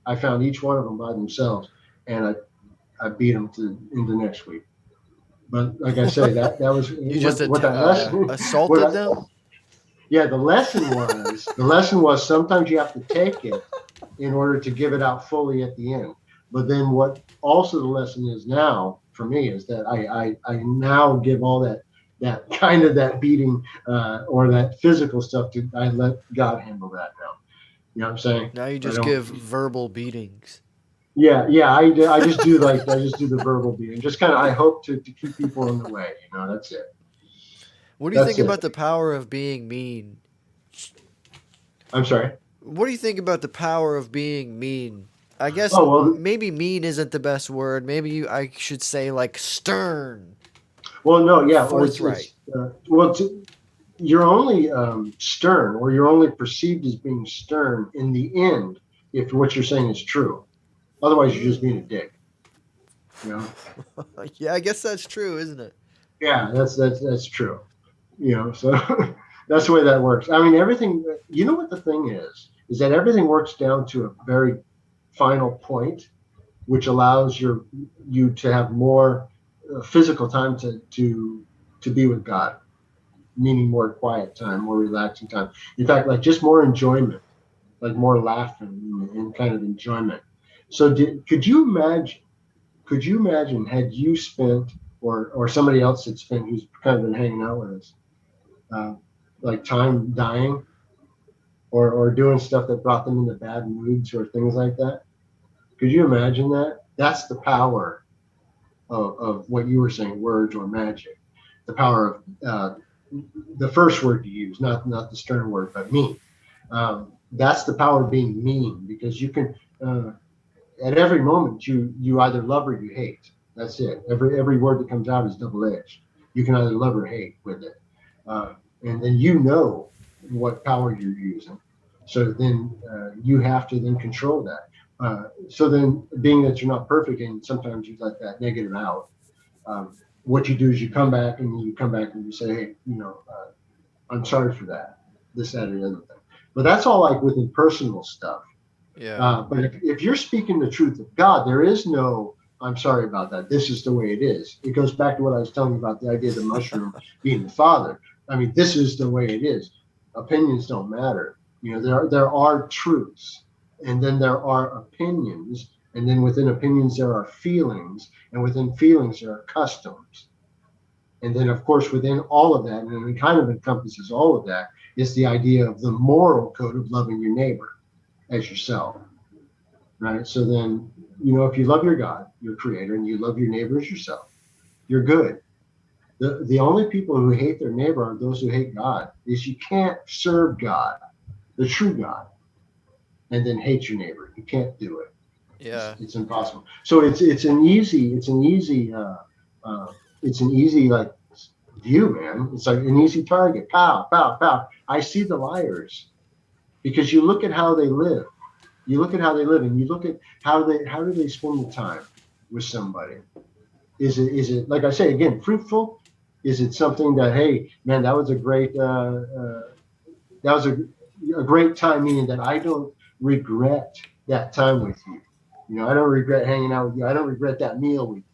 I found each one of them by themselves, and I beat them into next week. But like I say, that was You just assaulted them? Yeah, the lesson was sometimes you have to take it in order to give it out fully at the end. But then what also the lesson is now for me is that I now give all that kind of that beating or that physical stuff I let God handle that now. You know what I'm saying? Now you just give verbal beatings. Yeah, I just do the verbal beating. Just kind of I hope to keep people in the way. That's it. What do you think about the power of being mean? I'm sorry? What do you think about the power of being mean? I guess maybe mean isn't the best word. Maybe I should say like stern. Well, no, yeah. Forthright. You're only stern, or you're only perceived as being stern in the end if what you're saying is true. Otherwise, you're just being a dick. Yeah, I guess that's true, isn't it? Yeah, that's true. So that's the way that works. I mean, everything. You know what the thing is that everything works down to a very final point, which allows you to have more physical time to be with God, meaning more quiet time, more relaxing time. In fact, like just more enjoyment, like more laughing and kind of enjoyment. So could you imagine had you spent or somebody else had spent who's kind of been hanging out with us, like time dying or doing stuff that brought them into bad moods or things like that? Could you imagine that? That's the power of what you were saying, words or magic. The power of the first word you use, not the stern word, but mean. That's the power of being mean, because you can at every moment you either love or you hate. That's it. Every word that comes out is double-edged. You can either love or hate with it, and then what power you're using. So then you have to then control that. So then, being that you're not perfect and sometimes you let that negative out, what you do is you come back and you say, hey, I'm sorry for that, this, that, or the other thing. But that's all like within personal stuff. Yeah. But if you're speaking the truth of God, there is no, I'm sorry about that. This is the way it is. It goes back to what I was telling you about the idea of the mushroom being the father. I mean, this is the way it is. Opinions don't matter. There are truths, and then there are opinions, and then within opinions there are feelings, and within feelings there are customs. And then, of course, within all of that, and it kind of encompasses all of that, is the idea of the moral code of loving your neighbor as yourself, right? So then, if you love your God, your creator, and you love your neighbor as yourself, you're good. The only people who hate their neighbor are those who hate God. Is you can't serve God, the true God, and then hate your neighbor. You can't do it. Yeah, it's impossible. So it's an easy like view, man. It's like an easy target. Pow, pow, pow. I see the liars, because you look at how they live. You look at how they live, and you look at how do they spend the time with somebody. Is it like I say again, fruitful? Is it something that, hey, man, that was a great great time, meaning that I don't regret that time with you. I don't regret hanging out with you. I don't regret that meal with you,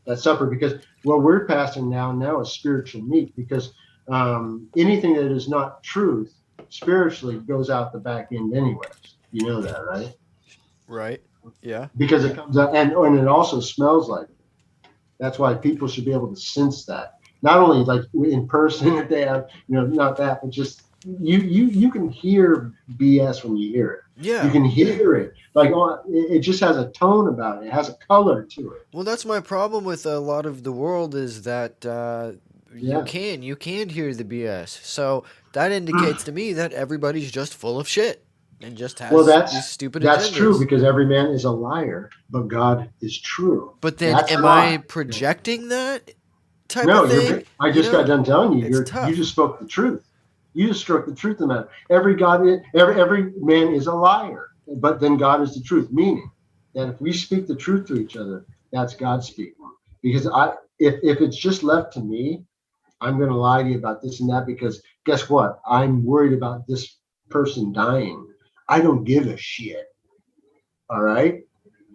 that supper, because what we're passing now is spiritual meat, because anything that is not truth spiritually goes out the back end anyways. You know that, right? Right. Yeah. because it comes out, and it also smells like it. That's why people should be able to sense that. Not only like in person if they have, not that, but just you can hear BS when you hear it. Yeah. You can hear it. Like it just has a tone about it. It has a color to it. Well, that's my problem with a lot of the world is that you can hear the BS. So that indicates to me that everybody's just full of shit and just has these stupid that's agendas. true, because every man is a liar, but God is true. But then, That's am why. I projecting that type No, of thing? I just got done telling you. It's tough. You just spoke the truth. You just struck the truth of the matter. Every man is a liar, but then God is the truth. Meaning that if we speak the truth to each other, that's God speaking. Because if it's just left to me, I'm going to lie to you about this and that, because guess what? I'm worried about this person dying. I don't give a shit. All right?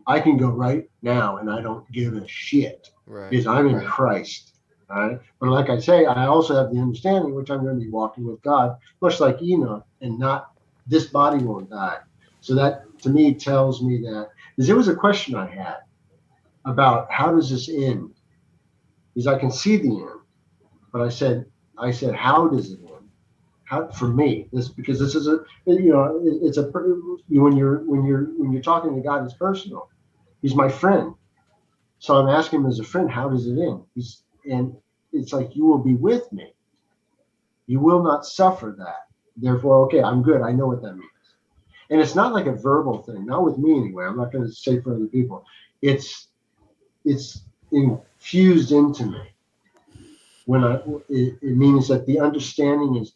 I can go right now and I don't give a shit, because I'm in Christ. All right. But like I say, I also have the understanding, which I'm going to be walking with God, much like Enoch, and not this body won't die. So that to me tells me that, because there was a question I had about how does this end? Because I can see the end, but I said, how does it end? How, for me, because this is it's a when you're talking to God, it's personal. He's my friend, so I'm asking him as a friend, how does it end? And it's like, you will be with me. You will not suffer that. Therefore, okay, I'm good. I know what that means. And it's not like a verbal thing, not with me anyway. I'm not going to say for other people. It's infused into me. It means that the understanding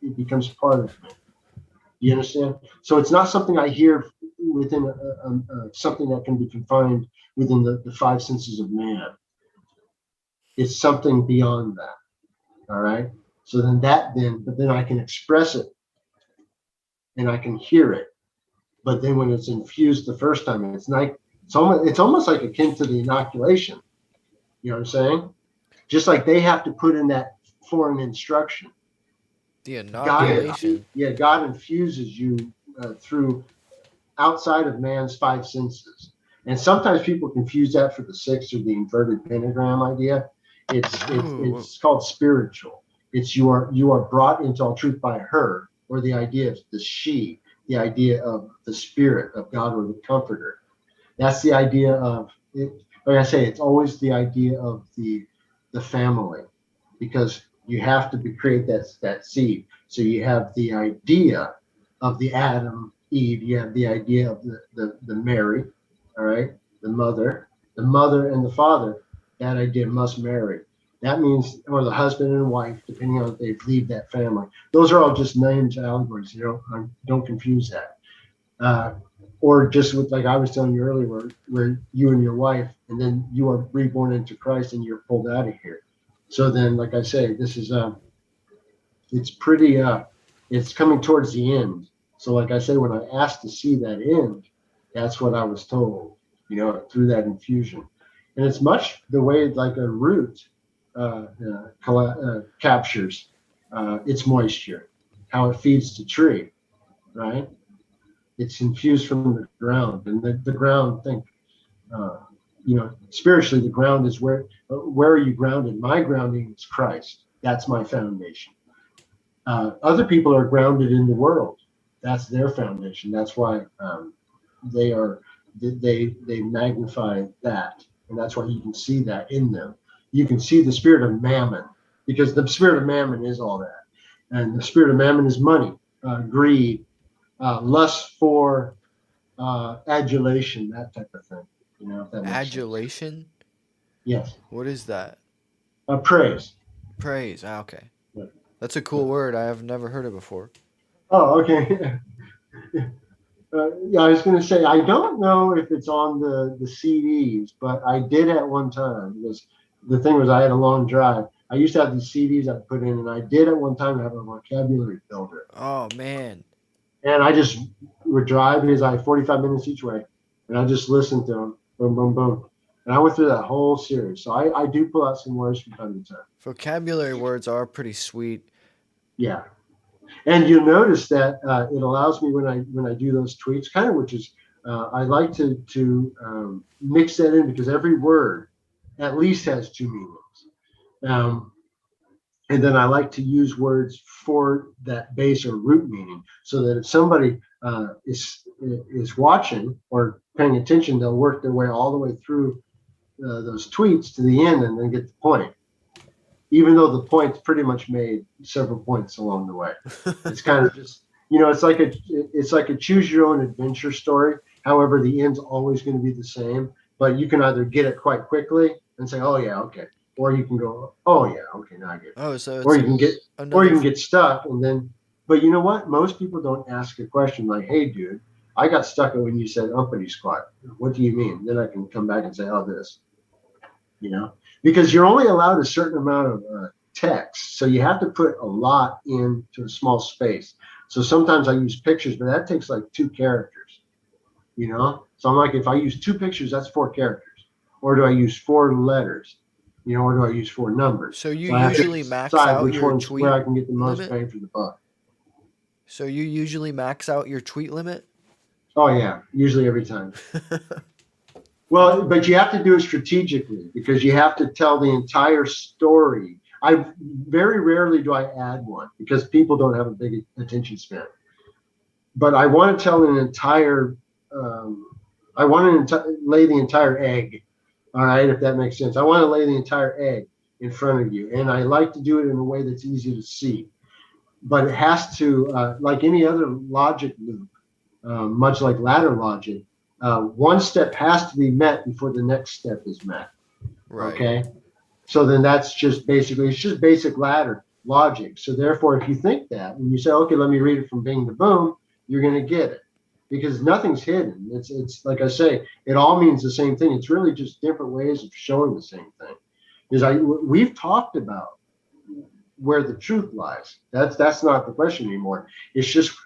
it becomes part of me. You understand? So it's not something I hear within something that can be confined within the five senses of man. It's something beyond that. All right. So but then I can express it and I can hear it. But then when it's infused the first time, it's almost like akin to the inoculation. You know what I'm saying? Just like they have to put in that foreign instruction. The inoculation. God infuses you through outside of man's five senses. And sometimes people confuse that for the sixth or the inverted pentagram idea. It's called spiritual. It's you are brought into all truth by her, or the idea of the she, the idea of the spirit of God, or the comforter. That's the idea of it. Like I say, it's always the idea of the family, because you have to create that seed. So you have the idea of the Adam, Eve. You have the idea of the Mary, all right, the mother and the father. That idea must marry. That means, or the husband and wife, depending on if they leave that family. Those are all just names, allegories. Don't confuse that. Or just with, like I was telling you earlier, where you and your wife, and then you are reborn into Christ and you're pulled out of here. So then, like I say, this is it's pretty it's coming towards the end. So like I say, when I asked to see that end, that's what I was told, through that infusion. And it's much the way like a root captures its moisture, how it feeds the tree, right? It's infused from the ground, and the ground, spiritually, the ground is where are you grounded? My grounding is Christ. That's my foundation. Other people are grounded in the world. That's their foundation. That's why they magnify that. And that's why you can see that in them. You can see the spirit of mammon, because the spirit of mammon is all that. And the spirit of mammon is money, greed, lust for adulation, that type of thing. If that makes Adulation? sense. Yes. What is that? Praise. Praise. Okay. Yeah. That's a cool word. I have never heard it before. Oh, okay. I was going to say, I don't know if it's on the CDs, but I did at one time, because the thing was I had a long drive. I used to have these CDs I put in, and I did at one time have a vocabulary builder. Oh, man. And I just would drive, because I had 45 minutes each way, and I just listened to them, boom, boom, boom. And I went through that whole series. So I do pull out some words from time to time. Vocabulary words are pretty sweet. Yeah. And you'll notice that it allows me when I do those tweets, kind of which is I like to mix that in because every word at least has two meanings. And then I like to use words for that base or root meaning, so that if somebody is watching or paying attention, they'll work their way all the way through those tweets to the end and then get the point. Even though the point's pretty much made several points along the way. It's kind of just, it's like a choose your own adventure story. However, the end's always going to be the same, but you can either get it quite quickly and say, oh yeah, okay. Or you can go, oh yeah, okay, now I get it. Oh, so or you can get stuck, and then, but you know what? Most people don't ask a question like, hey dude, I got stuck when you said umpity squat. What do you mean? Then I can come back and say, oh, this, because you're only allowed a certain amount of text. So you have to put a lot into a small space. So sometimes I use pictures, but that takes like 2 characters, So I'm like, if I use 2 pictures, that's 4 characters. Or do I use 4 letters? Or do I use 4 numbers? So you usually max out your tweet where I can get the most limit? bang for the buck. So you usually max out your tweet limit? Oh yeah, usually every time. Well, but you have to do it strategically because you have to tell the entire story. I very rarely do I add one because people don't have a big attention span. But I want to tell an entire. I want to lay the entire egg. All right, if that makes sense. I want to lay the entire egg in front of you, and I like to do it in a way that's easy to see. But it has to, like any other logic loop, much like ladder logic, one step has to be met before the next step is met. Right. Okay. So then that's just basically, it's just basic ladder logic. So therefore, if you think that, when you say, okay, let me read it from bing to boom, you're going to get it. Because nothing's hidden. It's like I say, it all means the same thing. It's really just different ways of showing the same thing. Because we've talked about where the truth lies. That's not the question anymore. It's just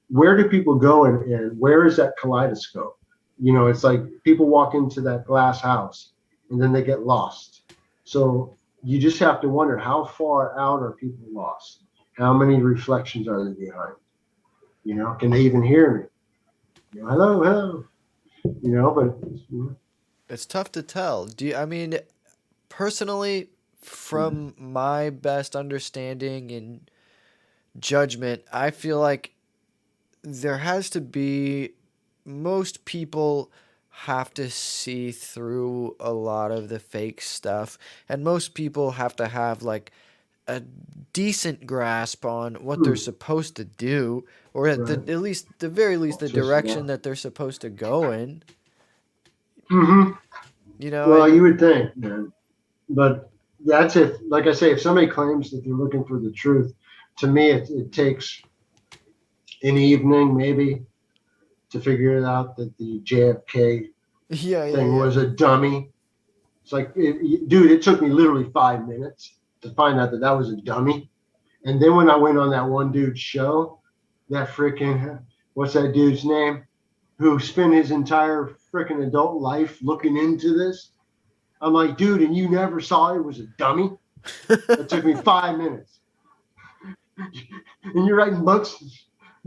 where do people go and where is that kaleidoscope? It's like people walk into that glass house and then they get lost. So you just have to wonder, how far out are people lost? How many reflections are they behind? Can they even hear me? Hello. But it's tough to tell. Personally, from my best understanding and judgment, I feel like there has to be, most people have to see through a lot of the fake stuff, and most people have to have like a decent grasp on what they're supposed to do, or at the very least the direction that they're supposed to go in. Well, you would think, man, but that's if, like I say, if somebody claims that they're looking for the truth, to me it takes an evening maybe to figure it out that the JFK thing was a dummy. It's like, dude, it took me literally 5 minutes to find out that was a dummy. And then when I went on that one dude's show, that freaking, what's that dude's name, who spent his entire freaking adult life looking into this, I'm like, dude, and you never saw it was a dummy? It took me 5 minutes. And you're writing books,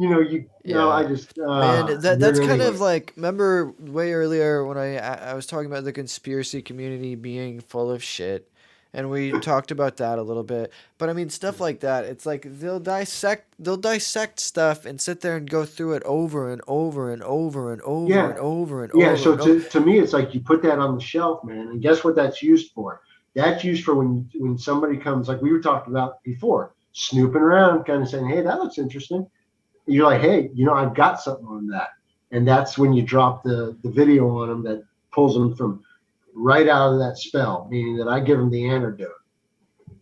I just... Man, that's kind of like, remember way earlier when I was talking about the conspiracy community being full of shit, and we talked about that a little bit. But stuff like that, it's like they'll dissect stuff and sit there and go through it over and over and over and over and over and over. Yeah, so to me, it's like you put that on the shelf, man, and guess what that's used for? That's used for when somebody comes, like we were talking about before, snooping around, kind of saying, hey, that looks interesting. And you're like, hey, I've got something on that. And that's when you drop the video on them that pulls them from right out of that spell, meaning that I give them the antidote.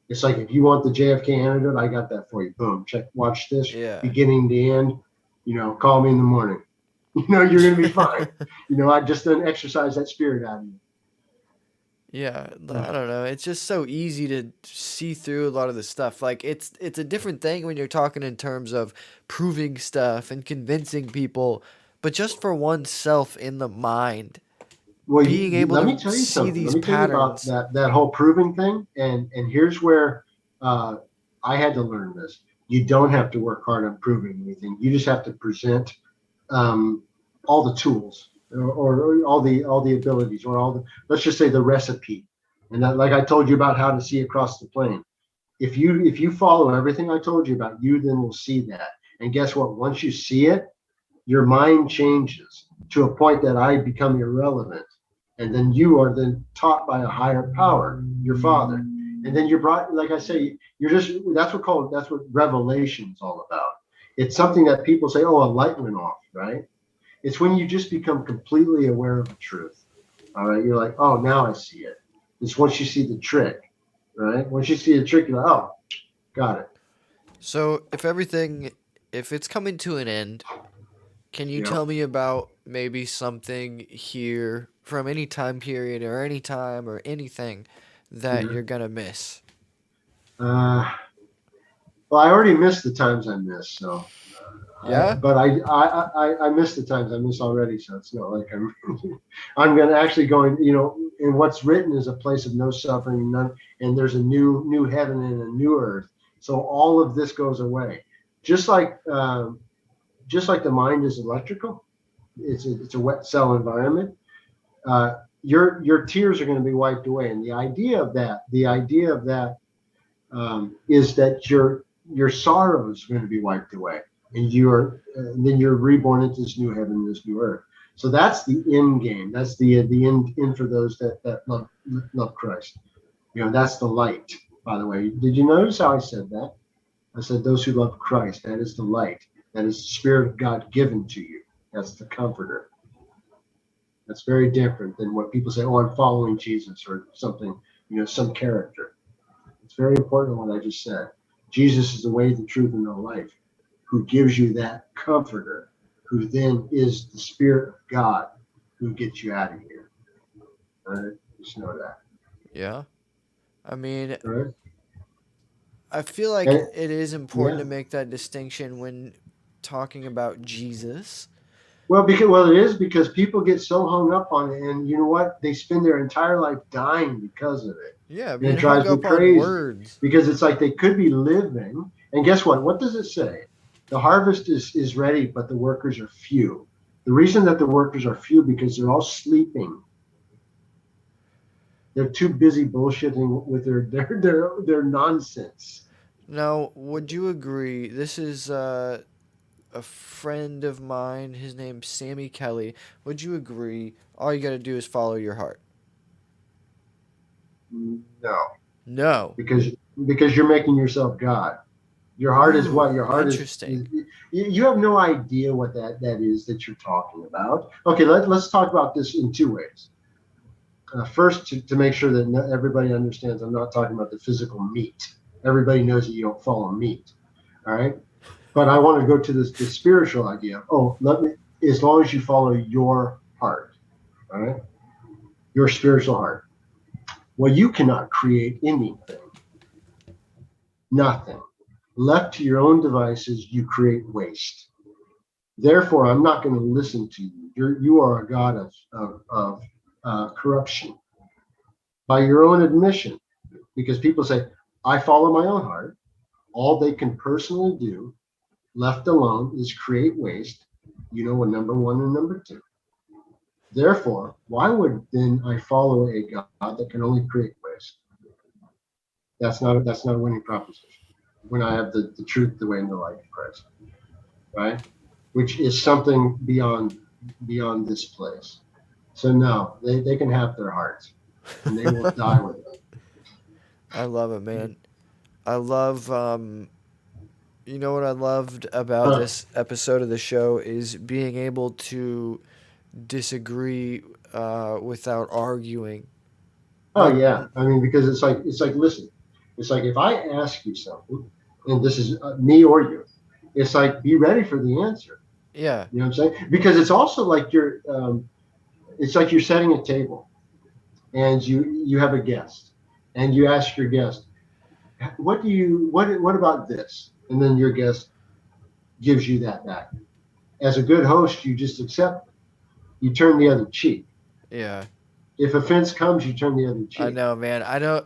It's like, if you want the JFK antidote, I got that for you. Boom, watch this, beginning to end. Call me in the morning. You're going to be fine. I just done exercise that spirit out of you. Yeah, I don't know. It's just so easy to see through a lot of the stuff. Like, it's a different thing when you're talking in terms of proving stuff and convincing people, but just for oneself in the mind. Well, being able to see these patterns. About that whole proving thing, and here's where I had to learn this. You don't have to work hard on proving anything. You just have to present all the tools or all the abilities or let's just say the recipe. And that, like I told you about how to see across the plane. If you follow everything I told you about, you then will see that. And guess what? Once you see it, your mind changes to a point that I become irrelevant. And then you are then taught by a higher power, your Father. And then you're brought, like I say, that's what revelation is all about. It's something that people say, oh, a light went off, right? It's when you just become completely aware of the truth. All right. You're like, oh, now I see it. It's once you see the trick, right? Once you see the trick, you're like, oh, got it. So if it's coming to an end, can you tell me about maybe something here from any time period or any time or anything that you're going to miss? Well, I already missed the times I missed, so. Yeah. But I missed the times I missed already, so it's not like I'm going to actually going, and what's written is a place of no suffering, none, and there's a new heaven and a new earth. So all of this goes away. Just like the mind is electrical, it's a wet cell environment. Your tears are going to be wiped away, and the idea of that is that your sorrow is going to be wiped away, and then you're reborn into this new heaven, this new earth. So that's the end game. That's the end for those that love Christ. That's the light. By the way, did you notice how I said that? I said those who love Christ. That is the light. That is the Spirit of God given to you. That's the Comforter. That's very different than what people say, oh, I'm following Jesus or something, some character. It's very important what I just said. Jesus is the way, the truth, and the life, who gives you that Comforter, who then is the Spirit of God who gets you out of here. All right? Just know that. Yeah. I mean, All right? I feel like it is important to make that distinction when talking about Jesus. Well, it is because people get so hung up on it, and you know what? They spend their entire life dying because of it. Yeah, and it drives me crazy because it's like they could be living, and guess what? What does it say? The harvest is ready, but the workers are few. The reason that the workers are few because they're all sleeping. They're too busy bullshitting with their nonsense. Now, would you agree? This is a friend of mine. His name's Sammy Kelly. Would you agree? All you got to do is follow your heart. No. Because you're making yourself God. Your heart is what? Your heart interesting. is. You have no idea what that is that you're talking about. Okay, let's talk about this in two ways. First, to make sure that everybody understands, I'm not talking about the physical meat. Everybody knows that you don't follow meat. All right. But I want to go to the spiritual idea. As long as you follow your heart, all right, your spiritual heart. Well, you cannot create anything. Nothing. Left to your own devices, you create waste. Therefore, I'm not going to listen to you. You are a god of corruption. By your own admission, because people say, I follow my own heart. All they can personally do, left alone, is create waste. What number one and number two. Therefore, why would then I follow a God that can only create waste? That's not a winning proposition. When I have the truth, the way, and the light of Christ, right? Which is something beyond this place. So no, they can have their hearts, and they will die with it. I love it, man. I love, you know what I loved about this episode of the show is being able to disagree without arguing. Oh yeah, I mean, because it's like listen, it's like if I ask you something, and this is me or you, it's like be ready for the answer. Yeah, you know what I'm saying? Because it's also like it's like you're setting a table, and you have a guest, and you ask your guest, what about this? And then your guest gives you that back. As a good host, you just accept it. You turn the other cheek. Yeah. If offense comes, you turn the other cheek. I know, man. I know.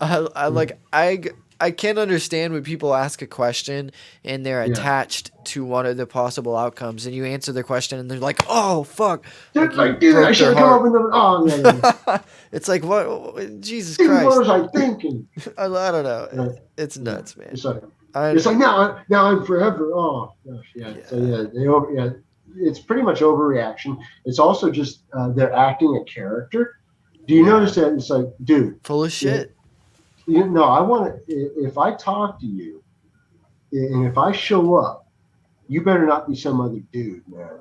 I can't understand when people ask a question and they're attached to one of the possible outcomes, and you answer their question and they're like, "Oh fuck!" Dude, Like, dude, I broke should their have come up heart. with the. Oh, yeah. It's like, what? Jesus What Christ! was I thinking? I don't know. Right. It's nuts, man. It's like, I- it's like now I'm forever. Oh gosh, yeah. So it's pretty much overreaction. It's also just they're acting a character. Do you notice that? It's like, dude, full of shit. I want to. If I talk to you, and if I show up, you better not be some other dude, man.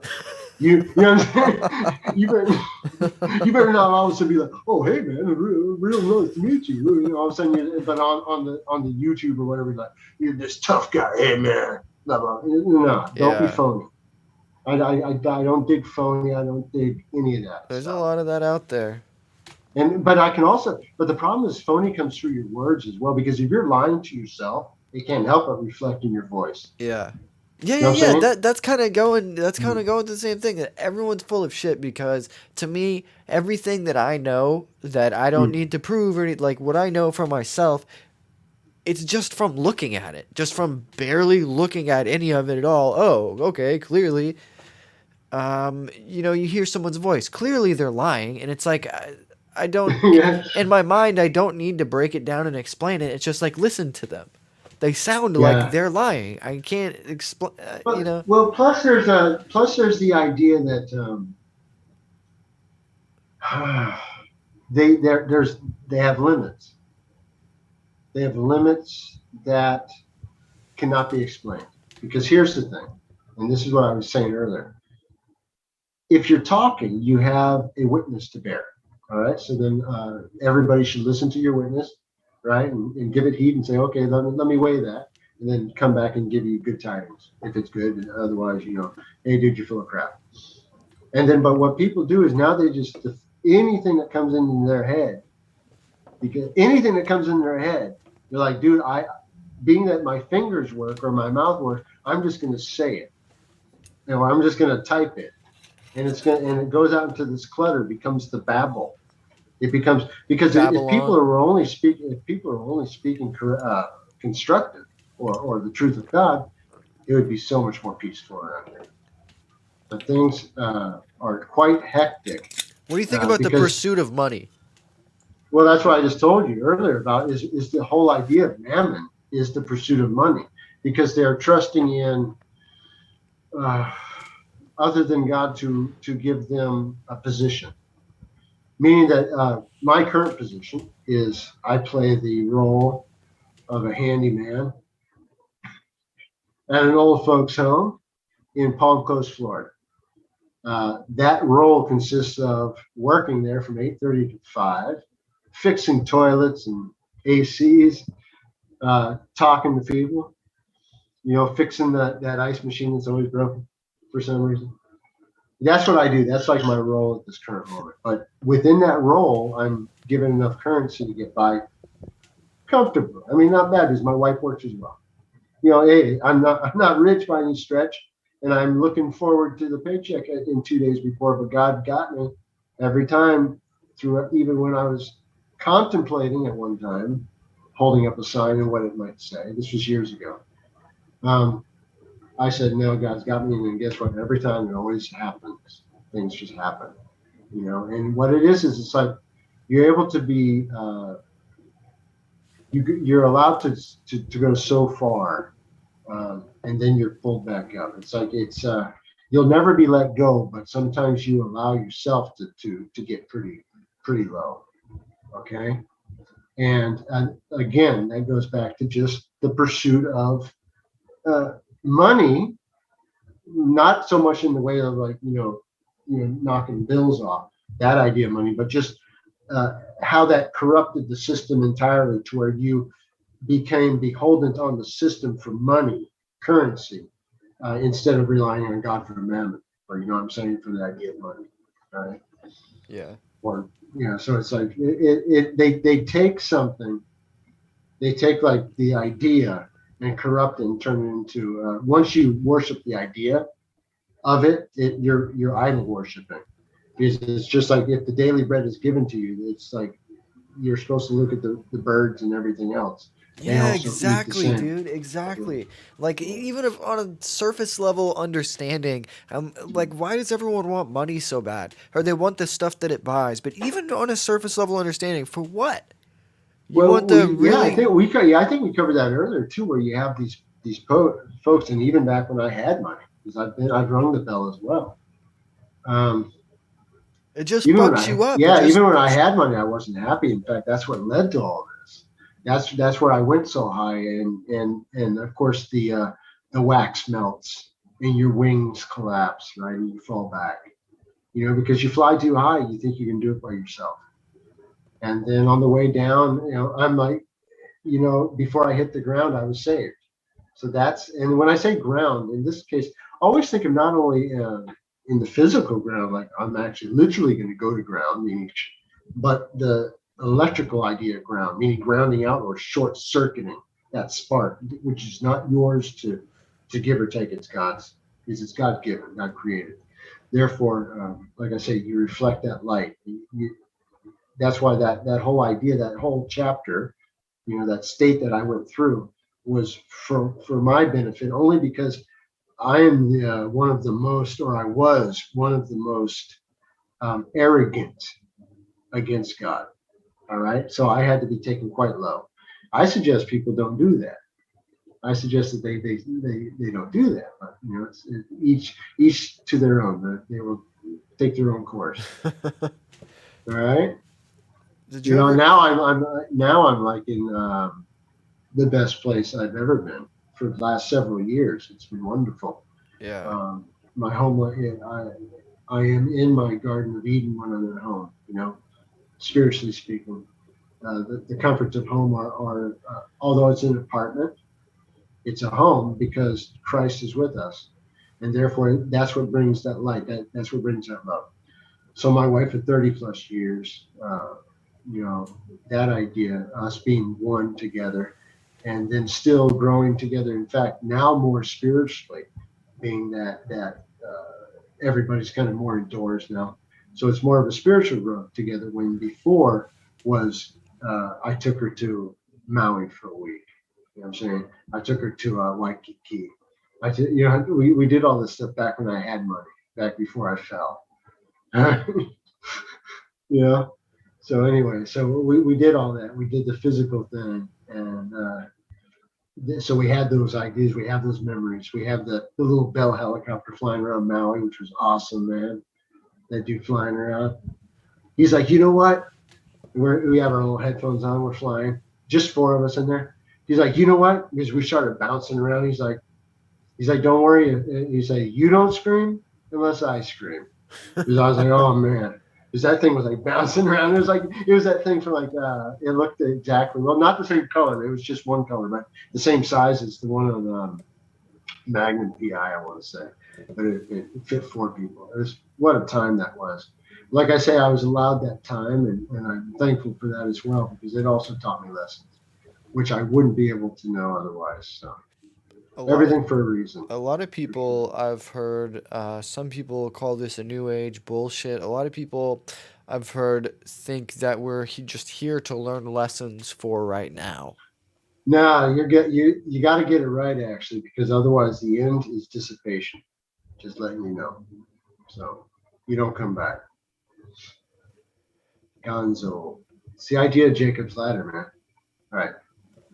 You know what I'm saying? You better not all of a sudden be like, oh hey man, real nice to meet you. You know, all of a sudden, but on the YouTube or whatever, like you're this tough guy. Hey man, blah, blah. No, don't be phony. I don't dig phony. I don't dig any of that. There's a lot of that out there. But the problem is phony comes through your words as well, because if you're lying to yourself, it can't help but reflect in your voice. Yeah. You know what I'm saying? That's kind of going to the same thing. That everyone's full of shit, because to me, everything that I know that I don't need to prove, or like what I know for myself, it's just from looking at it, just from barely looking at any of it at all. Oh, okay, clearly, you hear someone's voice. Clearly, they're lying, and it's like I don't. In my mind, I don't need to break it down and explain it. It's just like, listen to them. They sound like they're lying. I can't explain. Well, plus there's the idea that they have limits. They have limits that cannot be explained. Because here's the thing, and this is what I was saying earlier. If you're talking, you have a witness to bear. All right. So then everybody should listen to your witness. Right, and give it heed and say, okay, let me weigh that, and then come back and give you good tidings if it's good. And otherwise, hey, dude, you're full of crap. And then, but what people do is now they just anything that comes in their head, because anything that comes in their head, they're like, dude, being that my fingers work or my mouth works, I'm just going to say it, or I'm just going to type it, and it goes out into this clutter, becomes the babble. It becomes, because if people are only speaking constructive or the truth of God, it would be so much more peaceful around here. But things are quite hectic. What do you think about the pursuit of money? Well, that's what I just told you earlier about is the whole idea of mammon is the pursuit of money, because they're trusting in other than God to give them a position. Meaning that my current position is I play the role of a handyman at an old folks' home in Palm Coast, Florida. That role consists of working there from 8:30 to 5, fixing toilets and ACs, talking to people, fixing that ice machine that's always broken for some reason. That's what I do. That's like my role at this current moment. But within that role, I'm given enough currency to get by comfortably. I mean, not bad, because my wife works as well. Hey, I'm not rich by any stretch, and I'm looking forward to the paycheck in 2 days before. But God got me every time through, even when I was contemplating at one time, holding up a sign and what it might say. This was years ago. I said, no, God's got me. And guess what? Every time it always happens. Things just happen, and what it is it's like you're able to be, you're allowed to go so far, and then you're pulled back up. It's like, you'll never be let go, but sometimes you allow yourself to get pretty low. Okay. And again, that goes back to just the pursuit of, money, not so much in the way of like, knocking bills off, that idea of money, but just how that corrupted the system entirely to where you became beholden on the system for money, currency, instead of relying on God for mammon, or, what I'm saying, for the idea of money, right? Yeah. Or, so it's like, they take something, they take like the idea and corrupt it and turn it into, once you worship the idea of it, you're idol worshiping. Because it's just like, if the daily bread is given to you, it's like you're supposed to look at the birds and everything else. They Yeah, also eat the exactly, same. dude. Exactly. Like even if on a surface level understanding, like why does everyone want money so bad? Or they want the stuff that it buys, but even on a surface level understanding, for what? You Well, want the yeah, really I think we covered that earlier too, where you have these folks, and even back when I had money, because I've rung the bell as well. it just Even when fucks you up. It yeah, just even when I had money, I wasn't happy. In fact, that's what led to all this. That's where I went so high, and of course the wax melts and your wings collapse, right, and you fall back. Because you fly too high, you think you can do it by yourself, and then on the way down, I'm like, before I hit the ground, I was saved. So and when I say ground, in this case, always think of not only in the physical ground, like I'm actually literally going to go to ground, meaning, but the electrical idea of ground, meaning grounding out or short circuiting that spark, which is not yours to give or take. It's God's, because it's God given, God created. Therefore, like I say, you reflect that light. That's why that whole idea, that whole chapter, that state that I went through was for my benefit, only because I am one of the most, or I was one of the most arrogant against God. All right. So I had to be taken quite low. I suggest people don't do that. I suggest that they don't do that. But, it's each to their own. They will take their own course. All right. Did you ever... Now I'm like in the best place I've ever been for the last several years. It's been wonderful. Yeah. My home, I am in my Garden of Eden when I'm at home. Spiritually speaking, the comforts of home are although it's an apartment, it's a home because Christ is with us, and therefore that's what brings that light. That's what brings that love. So my wife of 30 plus years, that idea, us being one together, and then still growing together. In fact, now more spiritually, being that everybody's kind of more indoors now. So it's more of a spiritual growth together, when before was I took her to Maui for a week. You know what I'm saying? I took her to Waikiki. We did all this stuff back when I had money, back before I fell. So anyway, so we did all that. We did the physical thing, and so we had those ideas. We have those memories. We have the little Bell helicopter flying around Maui, which was awesome, man. That dude flying around. He's like, you know what? We have our little headphones on. We're flying, just four of us in there. He's like, you know what? Because we started bouncing around. He's like, don't worry. He's like, you don't scream unless I scream. Because I was like, oh man, because that thing was like bouncing around. It was that thing from it looked exactly, well, not the same color. It was just one color, but the same size as the one on Magnum PI, I want to say. But it fit four people. What a time that was. Like I say, I was allowed that time, and I'm thankful for that as well, because it also taught me lessons, which I wouldn't be able to know otherwise. So everything for a reason. A lot of people I've heard, some people call this a new age bullshit. A lot of people I've heard think that we're just here to learn lessons for right now. No, you got to get it right, actually, because otherwise the end is dissipation. Just letting you know. So you don't come back. Gonzo. It's the idea of Jacob's ladder, man. All right.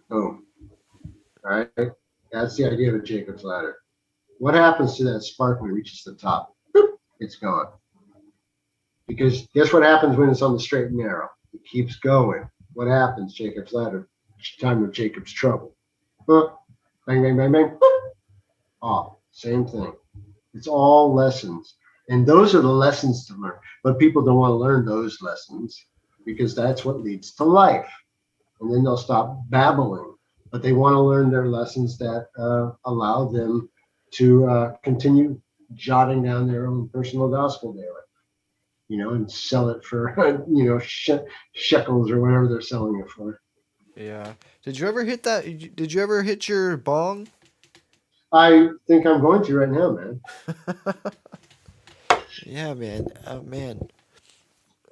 Boom. All right. That's the idea of a Jacob's ladder. What happens to that spark when it reaches the top? Boop, it's gone. Because guess what happens when it's on the straight and narrow? It keeps going. What happens, Jacob's ladder? Time of Jacob's trouble. Bang, bang, bang, bang. Boop. Off. Same thing. It's all lessons. And those are the lessons to learn. But people don't want to learn those lessons because that's what leads to life. And then they'll stop babbling. But they want to learn their lessons that allow them to continue jotting down their own personal gospel daily, and sell it for, shekels or whatever they're selling it for. Yeah. Did you ever hit that? Did you ever hit your bong? I think I'm going to right now, man. Yeah, man. Oh, man.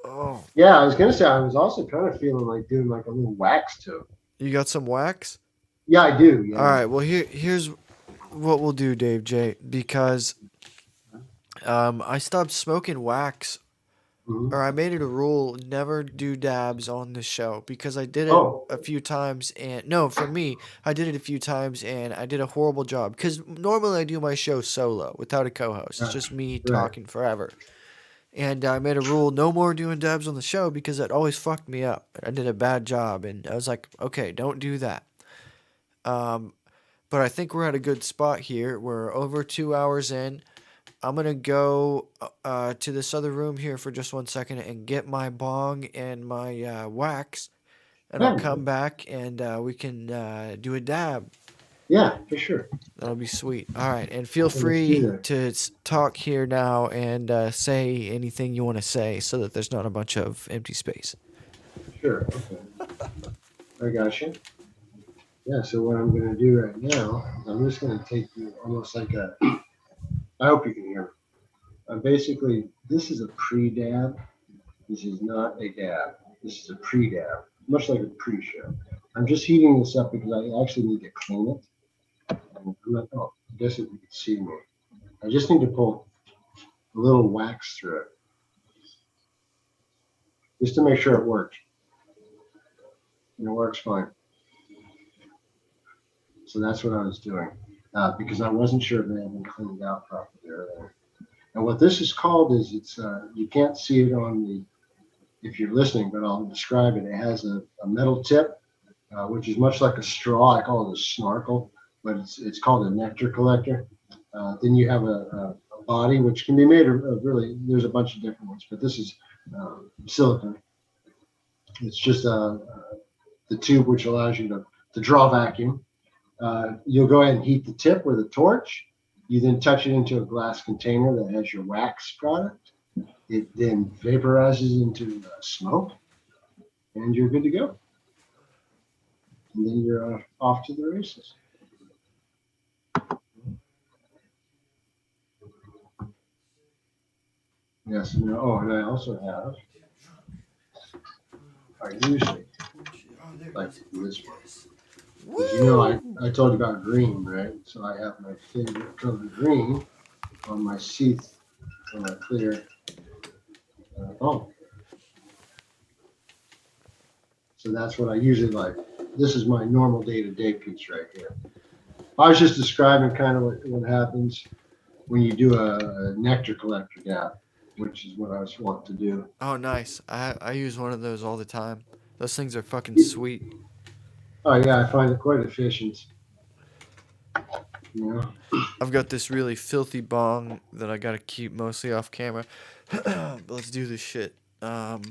Oh. Yeah, I was going to say, I was also kind of feeling like doing like a little wax tube. You got some wax? Yeah, I do. Yeah. All right. Well, here's what we'll do, Dave J. Because I stopped smoking wax, Mhm. or I made it a rule never do dabs on the show because I did it Oh. a few times and no, for me, I did it a few times and I did a horrible job because normally I do my show solo without a co-host. It's just me talking forever. And I made a rule no more doing dabs on the show because that always fucked me up. I did a bad job and I was like, okay, don't do that. But I think we're at a good spot here. We're over 2 hours in. I'm going to go to this other room here for just 1 second and get my bong and my wax. And I'll come back and we can do a dab. Yeah, for sure. That'll be sweet. All right. And feel Let's do free that. to talk here now and say anything you want to say so that there's not a bunch of empty space. Sure. Okay. I got you. Yeah, so what I'm going to do right now, I'm just going to take you almost like a, I hope you can hear me. Basically, this is a pre-dab. This is not a dab. This is a pre-dab, much like a pre-show. I'm just heating this up because I actually need to clean it. And I'm not, oh, I guess if you can see me. I just need to pull a little wax through it. Just to make sure it works. And it works fine. So that's what I was doing because I wasn't sure if they had been cleaned out properly earlier. And what this is called is it's you can't see it on the if you're listening, but I'll describe it. It has a metal tip, which is much like a straw. I call it a snorkel, but it's called a nectar collector. Then you have a body, which can be made of really. There's a bunch of different ones, but this is silicone. It's just the tube which allows you to draw vacuum. You'll go ahead and heat the tip with a torch. You then touch it into a glass container that has your wax product. It then vaporizes into smoke, and you're good to go. And then you're off to the races. Yes, and and I also have, I usually like to do this one. Because you know, I told you about green, right? So I have my favorite color green on my sheath on my clear bone. So that's what I usually like. This is my normal day-to-day piece right here. I was just describing kind of what happens when you do a nectar collector dab, which is what I was wanting to do. Oh, nice. I use one of those all the time. Those things are fucking sweet. Oh yeah, I find it quite efficient. You know? I've got this really filthy bong that I gotta keep mostly off camera. But let's do this shit. What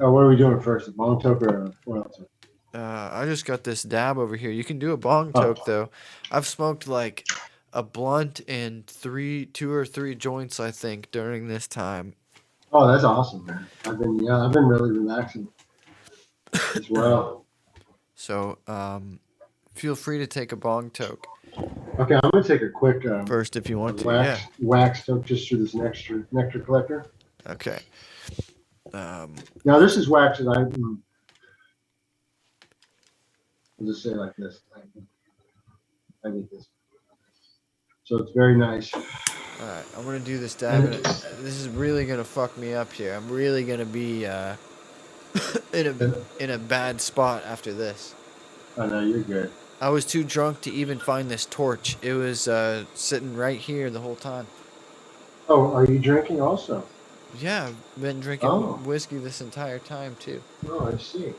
are we doing first? A bong toke or a oil toke? I just got this dab over here. You can do a bong toke though. I've smoked like a blunt and two or three joints, I think, during this time. Oh, that's awesome, man. I've been really relaxing as well. So, feel free to take a bong toke. Okay, I'm gonna take a quick first if you want to. wax toke just through this nectar collector. Okay. Now this is wax that I'll just say like this. I did this. So it's very nice. All right, I'm gonna do this dab. This is really gonna fuck me up here. I'm really gonna be in a bad spot after this. Oh no, you're good. I was too drunk to even find this torch. It was sitting right here the whole time. Oh, are you drinking also? Yeah, I've been drinking whiskey this entire time too. Oh, I see.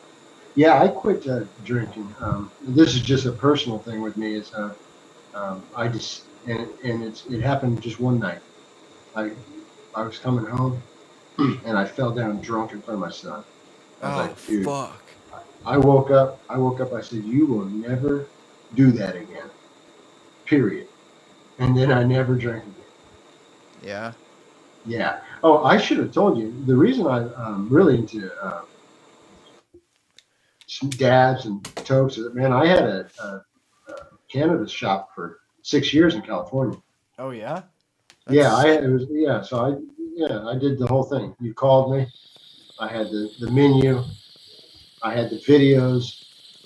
Yeah, I quit drinking. This is just a personal thing with me. Is I just it happened just one night. I was coming home and I fell down drunk in front of my son. I was like, dude, fuck. I woke up. I said, you will never do that again. Period. And then I never drank again. Yeah. Yeah. Oh, I should have told you. The reason I'm really into dabs and tokes is, man, I had a cannabis shop for 6 years in California. Oh yeah. So I did the whole thing. You called me. I had the menu. I had the videos.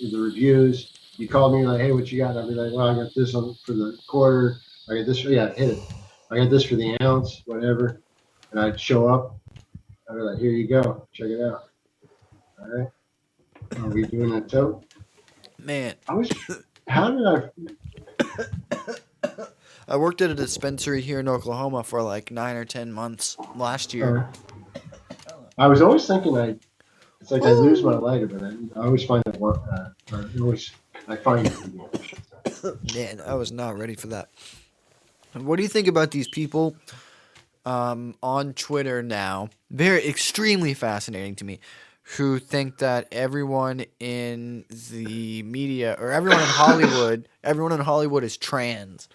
the reviews. You called me like, hey, what you got? I'd be like, well, I got this on for the quarter. I got this. Yeah, hit it. I got this for the ounce, whatever. And I'd show up. I'd be like, here you go. Check it out. All right. Are we doing a tote? Man, How did I? I worked at a dispensary here in Oklahoma for like 9 or 10 months last year. I was always thinking it's like I lose my lighter, but I always find it work. I find it. Man, I was not ready for that. And what do you think about these people on Twitter now? Very extremely fascinating to me, who think that everyone in the media or everyone in Hollywood is trans.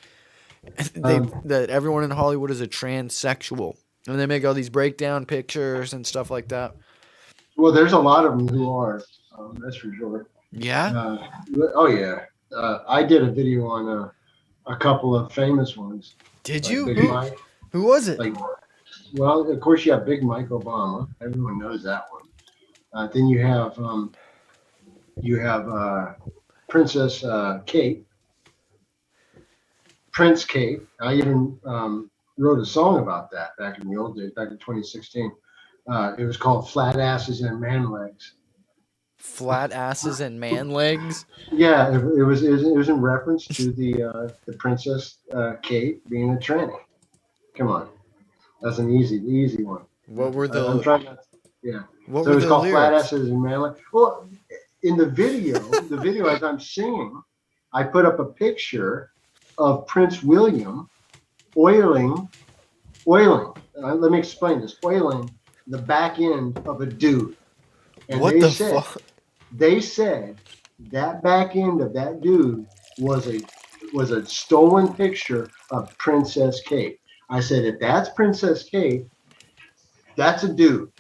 That everyone in Hollywood is a transsexual, and they make all these breakdown pictures and stuff like that. Well, there's a lot of them who are. That's for sure. Yeah. Oh yeah. I did a video on a couple of famous ones. Did like you? Big Mike. Who was it? Well, of course you have Big Mike Obama. Everyone knows that one. Then you have Princess Kate, Prince Kate. I even wrote a song about that back in the old days, back in 2016. It was called "Flat Asses and Man Legs." Flat asses and man legs. Yeah, it was in reference to the Princess Kate being a tranny. Come on, that's an easy one. What were the? I'm trying not. Yeah. What So were it's the called lyrics? Flat Asses and Man Legs. Well, in the video as I'm singing, I put up a picture of Prince William oiling. Let me explain this. Oiling the back end of a dude. And What the fuck? They said that back end of that dude was a stolen picture of Princess Kate. I said, if that's Princess Kate, that's a dude.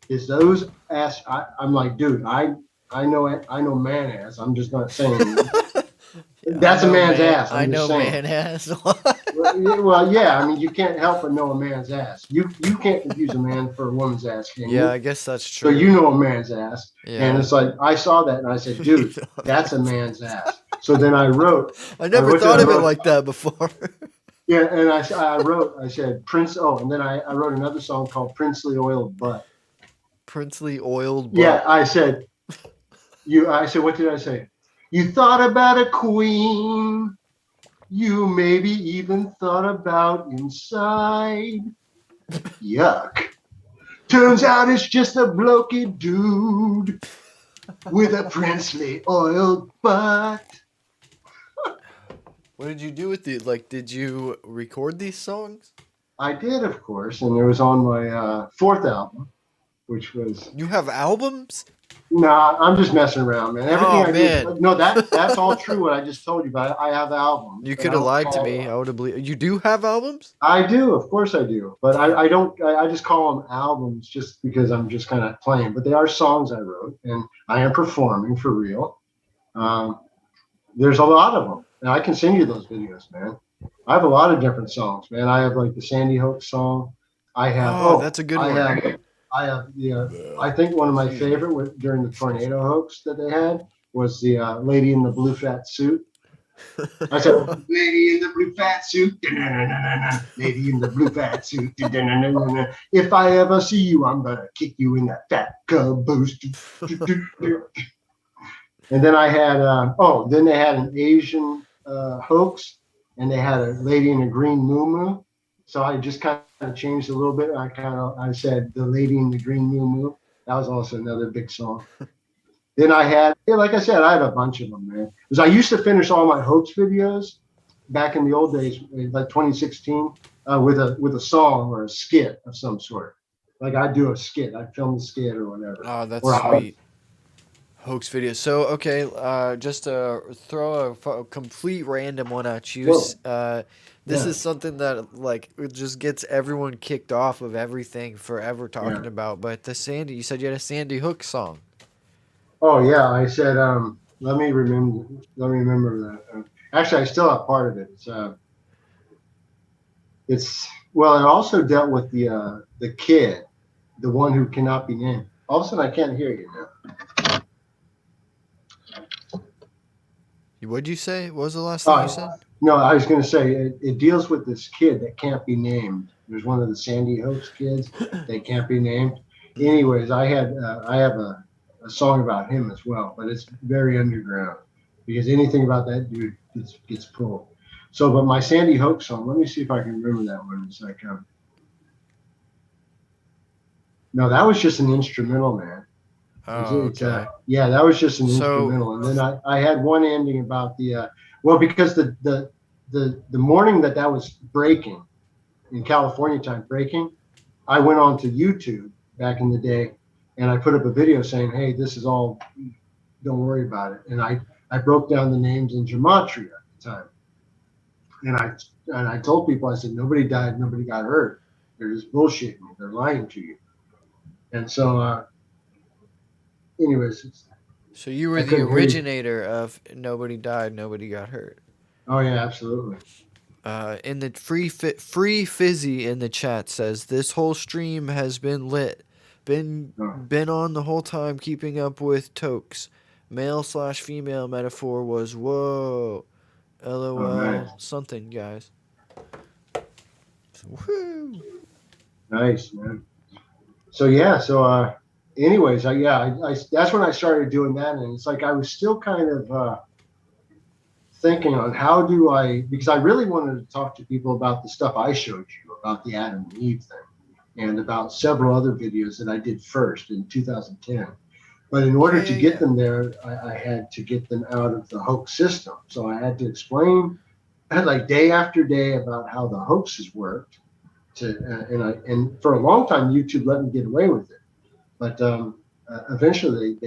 Is those ass? I'm like, dude, I know man ass. I'm just not saying. That's a man's ass. I know man ass. Well, yeah. I mean, you can't help but know a man's ass. You can't confuse a man for a woman's ass, can you? Yeah, I guess that's true. So you know a man's ass, Yeah. and it's like I saw that and I said, dude, that's a man's ass. So then I wrote. I never thought of it like that before. Yeah, and I said Prince. Oh, and then I wrote another song called Princely Oiled Butt. Princely oiled butt. Yeah, I said, what did I say? You thought about a queen. You maybe even thought about inside. Yuck. Turns out it's just a blokey dude with a princely oiled butt. What did you do with it? Like, did you record these songs? I did, of course, and it was on my fourth album, which was. You have albums? Nah, I'm just messing around, man. Everything I man. do. No, that's all true. What I just told you, but I have albums. You could have lied to me. I would have believed. You do have albums? I do, of course I do, but I don't. I just call them albums just because I'm just kind of playing. But they are songs I wrote, and I am performing for real. There's a lot of them, and I can send you those videos, man. I have a lot of different songs, man. I have like the Sandy Hook song. I have. Oh, that's a good one. I have I think one of my favorite during the tornado hoax that they had was the lady in the blue fat suit. I said, lady in the blue fat suit, lady in the blue fat suit. If I ever see you, I'm gonna kick you in that fat caboose. And then I had, then they had an Asian hoax, and they had a lady in a green moo. So I just kind of changed a little bit. I said the lady in the green moo. That was also another big song. Then I had, like I said, I had a bunch of them, man. Because I used to finish all my hoax videos back in the old days, like 2016, with a song or a skit of some sort. Like I'd do a skit, I'd film a skit or whatever. Oh, that's sweet. Hoax videos. So, okay, just to throw a complete random one at you. This is something that like it just gets everyone kicked off of everything forever talking about. But the Sandy, you said you had a Sandy Hook song. Oh yeah, I said let me remember that. Actually, I still have part of it. It also dealt with the kid, the one who cannot be named. All of a sudden, I can't hear you now. What'd you say? What was the last thing you said? No, I was going to say it deals with this kid that can't be named. There's one of the Sandy Hook's kids that can't be named. Anyways, I have a song about him as well, but it's very underground because anything about that dude gets pulled. So, but my Sandy Hook song, let me see if I can remember that one. It's like, no, that was just an instrumental, man. Oh, okay. Yeah, that was just an instrumental. And then I had one ending about the, well, because the morning that was breaking in California time breaking, I went on to YouTube back in the day and I put up a video saying, hey, this is all, don't worry about it. And I broke down the names in gematria at the time. And I told people, I said, nobody died, nobody got hurt. They're just bullshitting me. They're lying to you. And so, anyways. So you were the originator of Nobody Died, Nobody Got Hurt. Oh, yeah, absolutely. In the free fizzy in the chat says, this whole stream has been lit. Been on the whole time keeping up with Tokes. Male/female metaphor was whoa. LOL. Oh, nice. Something, guys. Woo. Nice, man. So yeah, anyways, I that's when I started doing that, and it's like I was still kind of thinking on how do I, because I really wanted to talk to people about the stuff I showed you about the Adam and Eve thing, and about several other videos that I did first in 2010. But in order to get them there, I had to get them out of the hoax system. So I had to explain, like day after day, about how the hoaxes worked. And for a long time, YouTube let me get away with it. But eventually,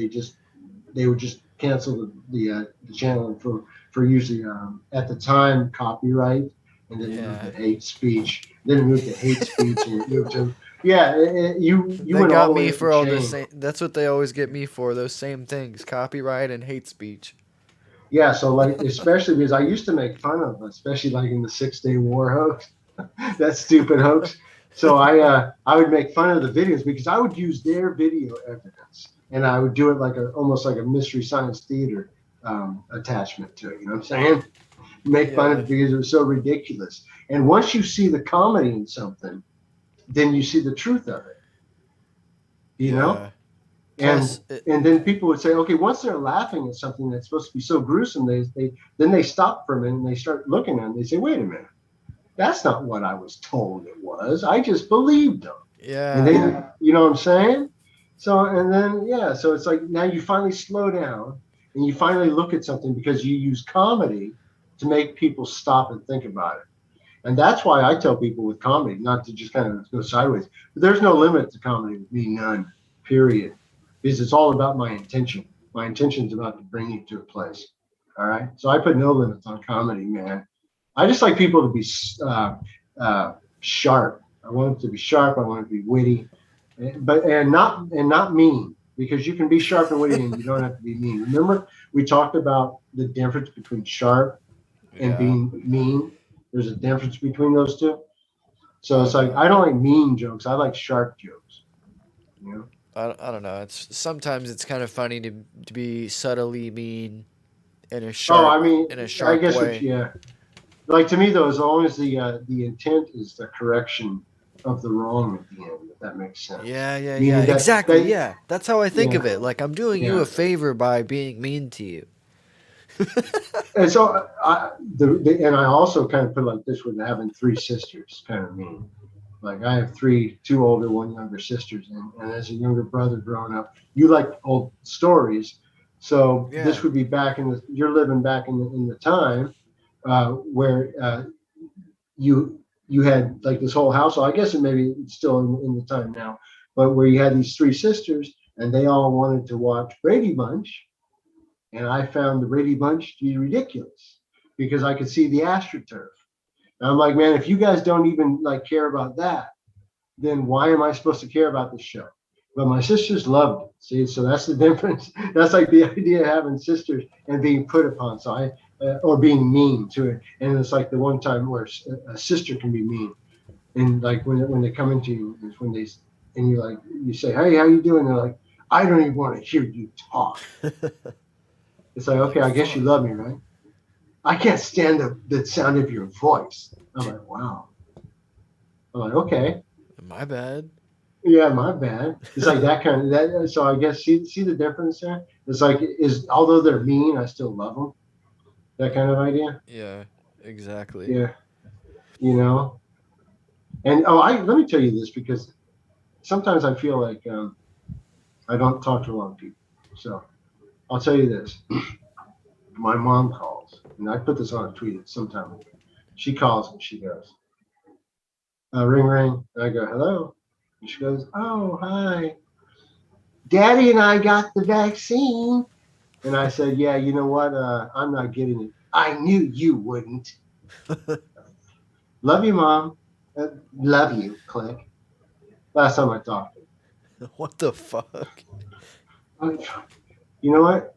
they would just cancel the channel for usually at the time copyright, and then it moved to hate speech. Then it moved to hate speech, and it moved to you They went got all the me way for up all the the chain. same. That's what they always get me for. Those same things: copyright and hate speech. Yeah, so like especially because I used to make fun of, especially like in the 6 Day War hoax, that stupid hoax. So I would make fun of the videos because I would use their video evidence, and I would do it like almost like a Mystery Science Theater attachment to it. You know what I'm saying? Make fun of it because it was so ridiculous. And once you see the comedy in something, then you see the truth of it. You know? And then people would say, okay, once they're laughing at something that's supposed to be so gruesome, they stop for a minute and they start looking at it and they say, wait a minute, that's not what I was told it was. I just believed them. Yeah. And then, you know what I'm saying? So, and then, so it's like now you finally slow down and you finally look at something because you use comedy to make people stop and think about it. And that's why I tell people with comedy, not to just kind of go sideways, but there's no limit to comedy with me, none, period. Because it's all about my intention. My intention is about to bring you to a place. All right. So I put no limits on comedy, man. I just like people to be sharp. I want them to be sharp. I want them to be witty, but not mean, because you can be sharp and witty and you don't have to be mean. Remember, we talked about the difference between sharp and being mean. There's a difference between those two. So it's like I don't like mean jokes. I like sharp jokes. You know. I don't know. Sometimes it's kind of funny to be subtly mean in a sharp in a sharp I guess way. Like to me though, as long as the intent is the correction of the wrong at the end, if that makes sense. Yeah. Meaning Exactly. That's how I think of Yeah. it. Like I'm doing you a favor by being mean to you. And so and I also kind of put it like this with having 3 sisters, kind of mean. Like I have 2 older, 1 younger sisters, and as a younger brother growing up, you like old stories. So this would be you're living back in the time where you had like this whole household. I guess it maybe it's still in the time now, but where you had these 3 sisters and they all wanted to watch Brady Bunch, and I found the Brady Bunch to be ridiculous because I could see the AstroTurf. And I'm like, man, if you guys don't even like care about that, then why am I supposed to care about this show? But my sisters loved it. See, so that's the difference. That's like the idea of having sisters and being put upon. So or being mean to it. And it's like the one time where a sister can be mean. And like when they come into you, is when and you say, hey, how you doing? They're like, I don't even want to hear you talk. It's like, okay, I guess you love me, right? I can't stand the sound of your voice. I'm like, wow. I'm like, okay. My bad. Yeah, my bad. It's like that kind of that. So I guess see the difference there. It's like although they're mean, I still love them. That kind of idea. Yeah, exactly. Yeah, you know. And let me tell you this because sometimes I feel like I don't talk to a lot of people. So I'll tell you this. My mom calls, and I put this on a tweet at some time. She calls and she goes, ring, ring. And I go, hello. And she goes, oh, hi. Daddy and I got the vaccine. And I said, yeah, you know what? I'm not getting it. I knew you wouldn't. Love you, Mom. Love you. Click. Last time I talked to her. What the fuck? You know what?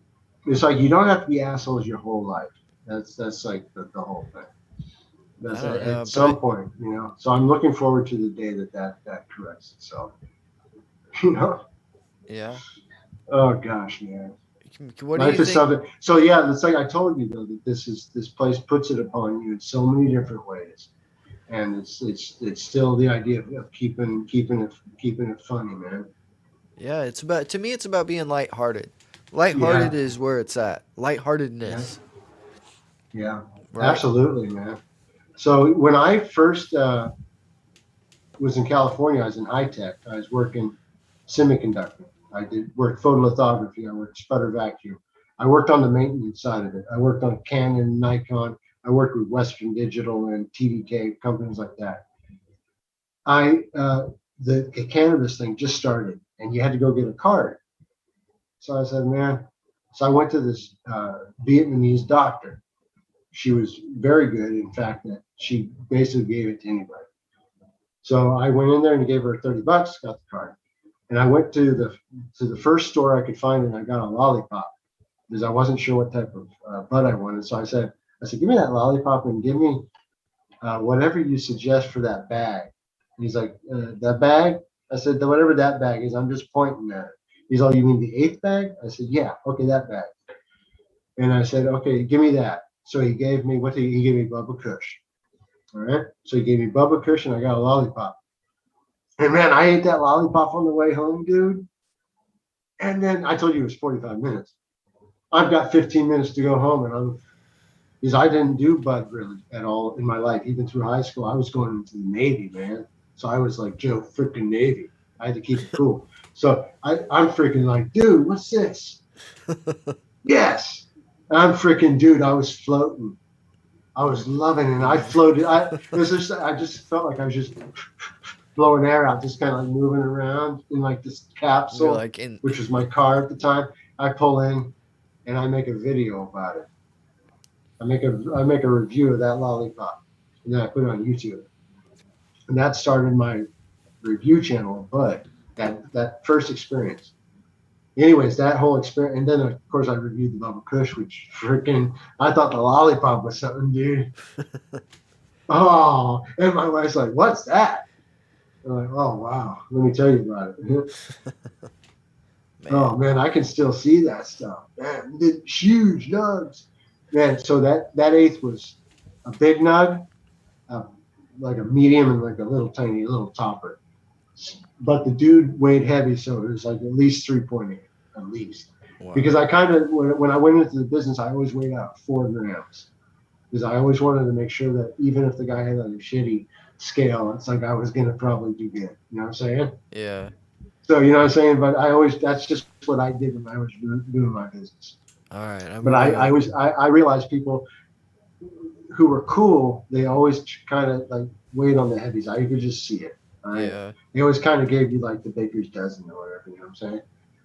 It's like you don't have to be assholes your whole life. That's like the whole thing. That's at some point, you know. So I'm looking forward to the day that corrects itself. You know. Yeah. Oh gosh, man. What do Life you is think? something. So yeah, it's like I told you though that this place puts it upon you in so many different ways, and it's still the idea of keeping it funny, man. Yeah, it's about being lighthearted. Lighthearted is where it's at. Lightheartedness. Yeah, Right. absolutely, man. So when I first was in California, I was in high tech. I was working semiconductor. I did work photolithography. I worked sputter vacuum. I worked on the maintenance side of it. I worked on Canon, Nikon. I worked with Western Digital and TDK companies like that. The cannabis thing just started, and you had to go get a card. So I said, man. So I went to this Vietnamese doctor. She was very good. In fact, that she basically gave it to anybody. So I went in there and gave her $30, got the card. And I went to the first store I could find, and I got a lollipop because I wasn't sure what type of bud I wanted. So I said, give me that lollipop and give me whatever you suggest for that bag. And he's like, that bag? I said, whatever that bag is, I'm just pointing at it. He's like, you mean the 8th bag? I said, yeah, okay, that bag. And I said, okay, give me that. So he gave me he gave me Bubba Kush. All right. So he gave me Bubba Kush and I got a lollipop. And man, I ate that lollipop on the way home, dude. And then I told you it was 45 minutes. I've got 15 minutes to go home, and because I didn't do bud really at all in my life, even through high school. I was going into the Navy, man. So I was like Joe freaking Navy. I had to keep it cool. So I'm freaking like, dude, what's this? Yes. I'm freaking, dude, I was floating. I was loving it. And I floated. I just felt like I was just blowing air out, just kind of like moving around in like this capsule, which was my car at the time. I pull in and I make a video about it. I make a review of that lollipop, and then I put it on YouTube. And that started my review channel, but that first experience. Anyways, that whole experience, and then of course I reviewed the Bubba Kush, which freaking, I thought the lollipop was something, dude. Oh, and my wife's like, what's that? I'm like, oh wow, let me tell you about it. Oh man, I can still see that stuff. Man, huge nugs. Man, so that 8th was a big nug, like a medium, and like a little topper. But the dude weighed heavy, so it was like at least 3.8, at least. Wow. Because I kind of, when I went into the business, I always weighed out 4 grams. Because I always wanted to make sure that even if the guy had like a shitty scale, it's like I was going to probably do good. You know what I'm saying? Yeah. So, you know what I'm saying? But that's just what I did when I was doing my business. All right. But I realized people who were cool, they always kind of like weighed on the heavies. I could just see it. Right? Yeah. They always kind of gave you like the baker's dozen or whatever, you know what I'm saying?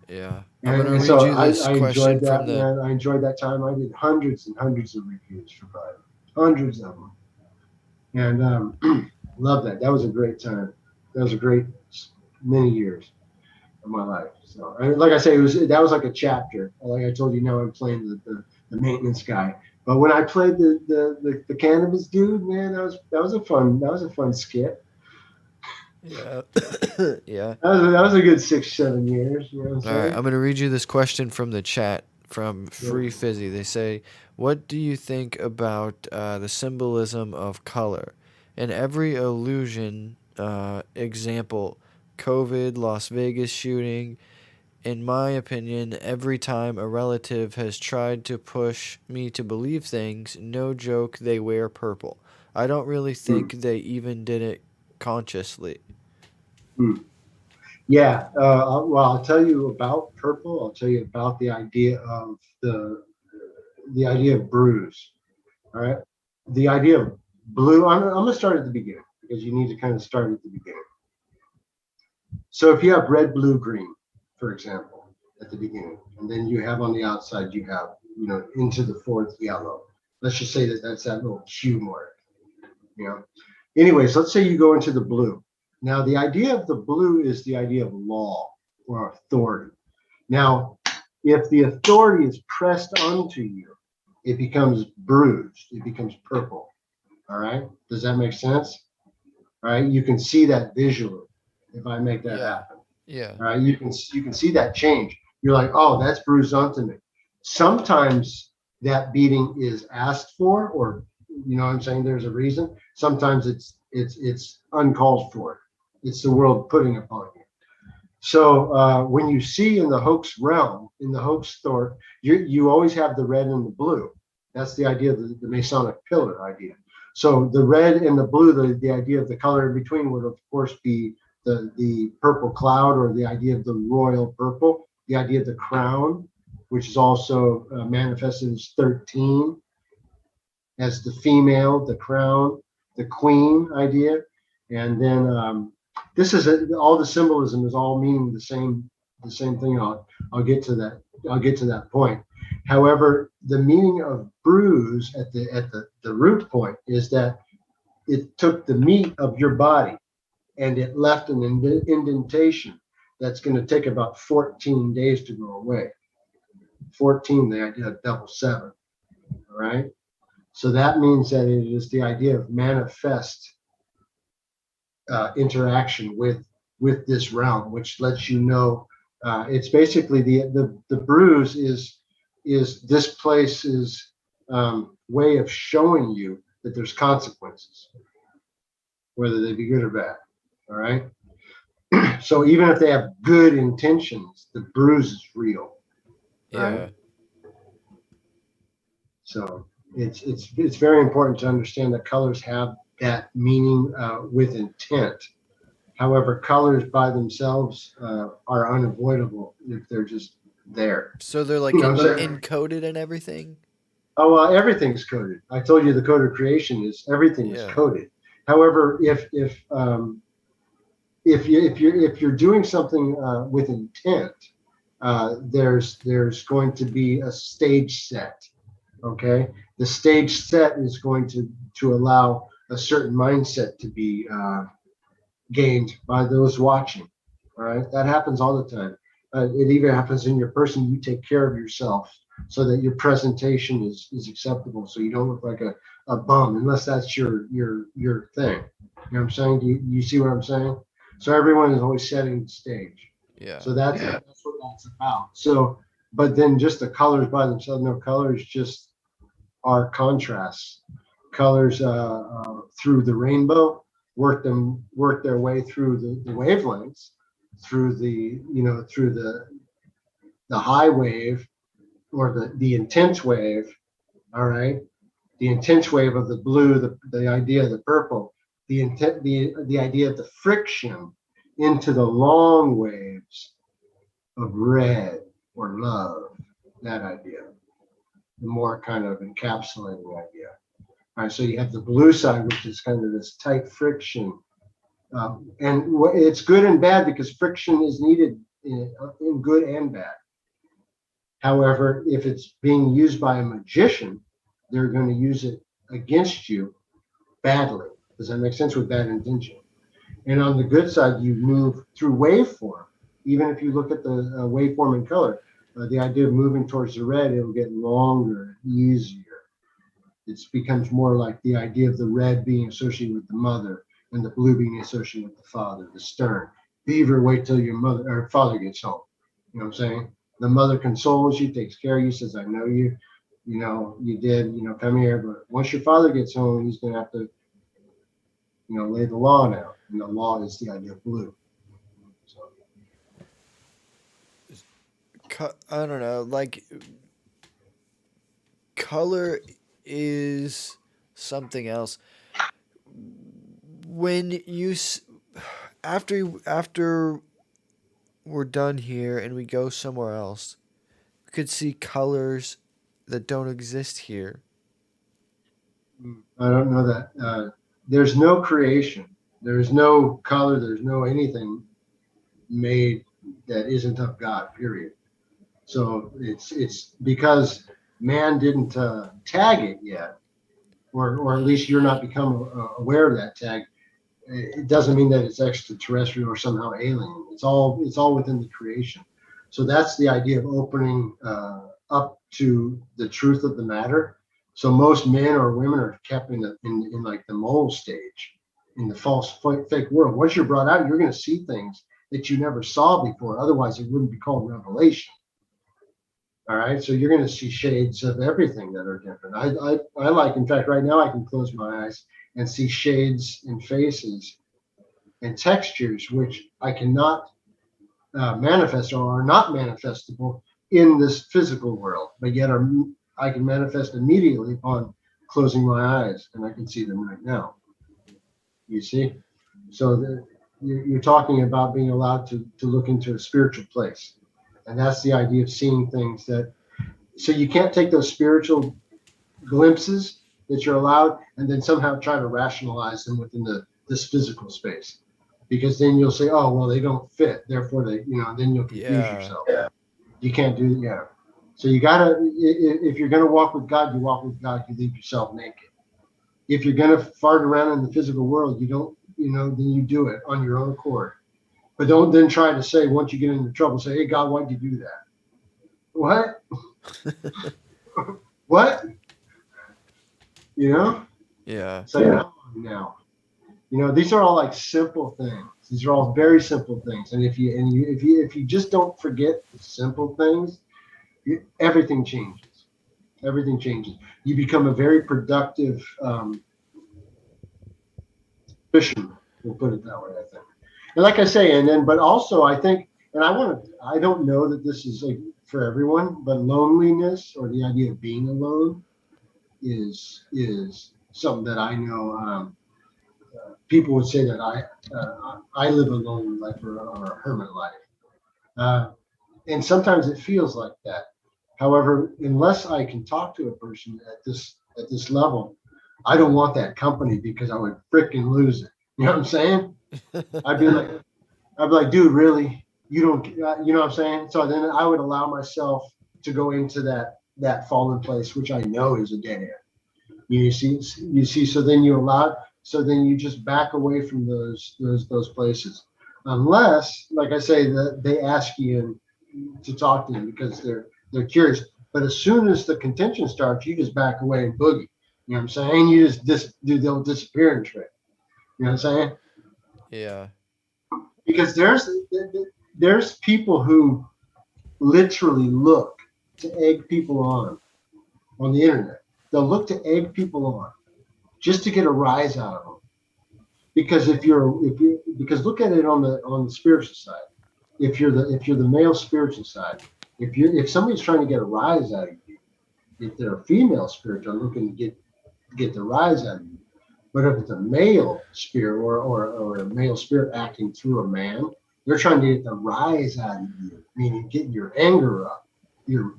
Yeah. And so I enjoyed that, man. I enjoyed that time. I did hundreds and hundreds of reviews for Bud. Hundreds of them. And love that. That was a great time. That was a great many years of my life. So like I say, that was like a chapter. Like I told you, now I'm playing the maintenance guy. But when I played the cannabis dude, man, that was a fun skit. Yeah. Yeah. That was a good 6-7 years. You know what I'm saying? All right, I'm gonna read you this question from the chat from Free Fizzy. They say, what do you think about the symbolism of color? In every illusion, example, COVID, Las Vegas shooting, in my opinion, every time a relative has tried to push me to believe things, no joke, they wear purple. I don't really think they even did it consciously. Yeah. Well, I'll tell you about purple. I'll tell you about the idea of the idea of bruise. All right. The idea of blue. I'm going to start at the beginning because you need to kind of start at the beginning. So if you have red, blue, green, for example, at the beginning, and then you have on the outside, you have, into the fourth yellow. Let's just say that that's that little Q mark. Anyways, let's say you go into the blue. Now, the idea of the blue is the idea of law or authority. Now, if the authority is pressed onto you, it becomes bruised. It becomes purple. All right. Does that make sense? All right. You can see that visually if I make that happen. Yeah. All right. You can see that change. You're like, oh, that's bruised onto me. Sometimes that beating is asked for, or what I'm saying, there's a reason. Sometimes it's uncalled for. It's the world putting upon you. So when you see in the hoax realm, in the hoax store, you always have the red and the blue. That's the idea of the Masonic pillar idea. So the red and the blue, the idea of the color in between would of course be the purple cloud, or the idea of the royal purple, the idea of the crown, which is also manifested as 13, as the female, the crown, the queen idea. And then this is all the symbolism is all meaning the same thing. I'll get to that. I'll get to that point. However, the meaning of bruise at the root point is that it took the meat of your body and it left an indentation that's going to take about 14 days to go away. 14, the idea of double 7. All right. So that means that it is the idea of manifest interaction with this realm, which lets you know it's basically the bruise is this place's way of showing you that there's consequences, whether they be good or bad. All right. So even if they have good intentions, the bruise is real. Right? Yeah. So it's very important to understand that colors have that meaning with intent. However, colors by themselves are unavoidable if they're just there. So they're like encoded and everything? Oh, well, everything's coded. I told you the code of creation is everything is coded. However, if you're doing something with intent, there's going to be a stage set. Okay, the stage set is going to allow a certain mindset to be gained by those watching. All right, that happens all the time. It even happens in your person. You take care of yourself so that your presentation is acceptable, so you don't look like a bum, unless that's your thing. You know what I'm saying? Do you see what I'm saying? So everyone is always setting the stage. Yeah. So that's what that's about. So, but then just the colors by themselves, no, colors just are contrasts. Colors through the rainbow work their way through the wavelengths, through the high wave or the intense wave. All right, the intense wave of the blue, the idea of the purple, the idea of the friction into the long waves of red or love. That idea, the more kind of encapsulating idea. All right, so you have the blue side, which is kind of this tight friction. And it's good and bad because friction is needed in good and bad. However, if it's being used by a magician, they're going to use it against you badly. Does that make sense? With bad intention. And on the good side, you move through waveform. Even if you look at the waveform in color, the idea of moving towards the red, it'll get longer, easier. It becomes more like the idea of the red being associated with the mother and the blue being associated with the father, the stern. Beaver, wait till your mother or father gets home. You know what I'm saying? The mother consoles you, takes care of you, says, I know you, you did, come here. But once your father gets home, he's going to have to, lay the law down. And the law is the idea of blue. So. I don't know, like color is something else. When you after we're done here and we go somewhere else, we could see colors that don't exist here. I don't know that. There's no creation. There's no color. There's no anything made that isn't of God, period. So it's because man didn't tag it yet, or at least you're not become aware of that tag. It doesn't mean that it's extraterrestrial or somehow alien. It's all within the creation. So that's the idea of opening up to the truth of the matter. So most men or women are kept in like the mole stage, in the false fake world. Once you're brought out, you're going to see things that you never saw before. Otherwise, it wouldn't be called revelation. All right. So you're going to see shades of everything that are different. I like, in fact, right now I can close my eyes and see shades and faces and textures, which I cannot manifest or are not manifestable in this physical world, but yet I can manifest immediately upon closing my eyes, and I can see them right now. You see? So you're talking about being allowed to look into a spiritual place. And that's the idea of seeing things so you can't take those spiritual glimpses that you're allowed and then somehow try to rationalize them within this physical space, because then you'll say, oh, well, they don't fit. Therefore then you'll confuse yourself. Yeah. You can't do that. Yeah. So you gotta, if you're gonna walk with God, you walk with God, you leave yourself naked. If you're gonna fart around in the physical world, you don't, then you do it on your own accord. But don't then try to say, once you get into trouble, say, hey, God, why'd you do that? What? What? Yeah. It's like, now. These are all like simple things. These are all very simple things. And if you just don't forget the simple things, everything changes. Everything changes. You become a very productive fisherman. We'll put it that way, I think. And like I say, but also I think, and I don't know that this is like for everyone, but loneliness or the idea of being alone is something that I know people would say that I live a lonely life or a hermit life. And sometimes it feels like that. However, unless I can talk to a person at this level, I don't want that company because I would freaking lose it. You know what I'm saying? I'd be like, dude, really? You don't, you know what I'm saying? So then I would allow myself to go into that fallen place, which I know is a dead end. You see. So then you just back away from those places, unless, like I say, that they ask you to talk to them because they're curious. But as soon as the contention starts, you just back away and boogie. You know what I'm saying? You just do the old disappearing trick. You know what I'm saying? Yeah. Because there's people who literally look to egg people on the internet. They'll look to egg people on just to get a rise out of them. Because because look at it on the spiritual side. If you're the male spiritual side, if somebody's trying to get a rise out of you, if they're a female spirit, they're looking to get the rise out of you. But if it's a male spirit or a male spirit acting through a man, they're trying to get the rise out of you, meaning getting your anger up. You're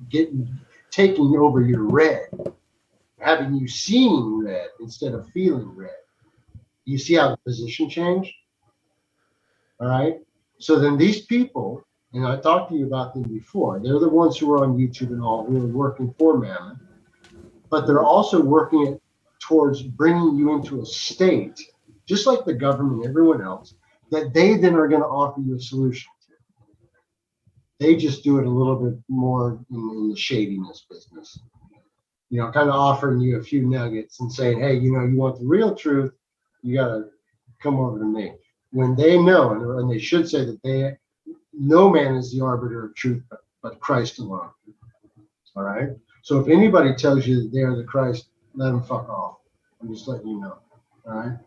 taking over your red, having you seeing red instead of feeling red. You see how the position changed? All right. So then these people, and I talked to you about them before, they're the ones who are on YouTube and all who are working for Mammon, but they're also working towards bringing you into a state, just like the government, everyone else, that they then are going to offer you a solution to. They just do it a little bit more in the shadiness business, kind of offering you a few nuggets and saying, hey, you want the real truth, you got to come over to me. When they know, and they should say that no man is the arbiter of truth but Christ alone. All right. So if anybody tells you that they are the Christ, let them fuck off. I'm just letting you know. All right.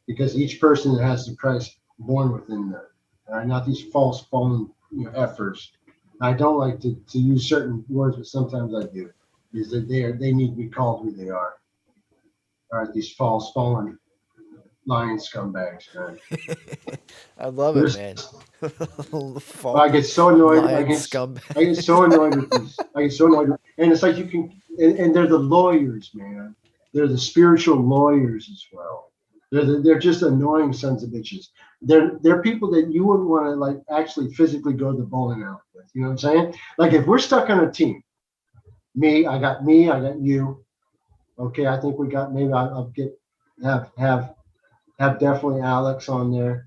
Because each person that has the Christ born within them. All right. Not these false, fallen efforts. I don't like to use certain words, but sometimes I do. Is that they need to be called who they are. All right. These false, fallen, lying scumbags, man. I love it, man. I get so annoyed. I get scumbag. so annoyed with these. I get so annoyed. And it's like you can, and they're the lawyers, man. They're the spiritual lawyers as well. They're just annoying sons of bitches. They're people that you wouldn't want to like actually physically go to the bowling alley with. You know what I'm saying? Like if we're stuck on a team, I got you. Okay, I think we got maybe I'll get have definitely Alex on there.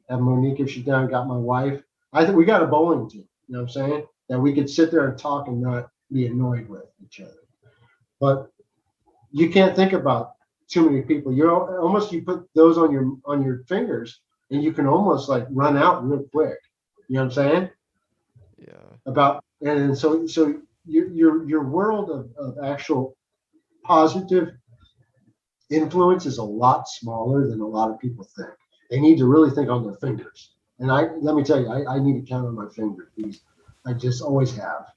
Have Monique if she's down. Got my wife. I think we got a bowling team. You know what I'm saying? That we could sit there and talk and not be annoyed with each other. But you can't think about too many people. You're almost you put those on your fingers and you can almost like run out real quick. You know what I'm saying? Yeah. And so your world of actual positive influence is a lot smaller than a lot of people think. They need to really think on their fingers. And let me tell you, I need to count on my fingers because I just always have.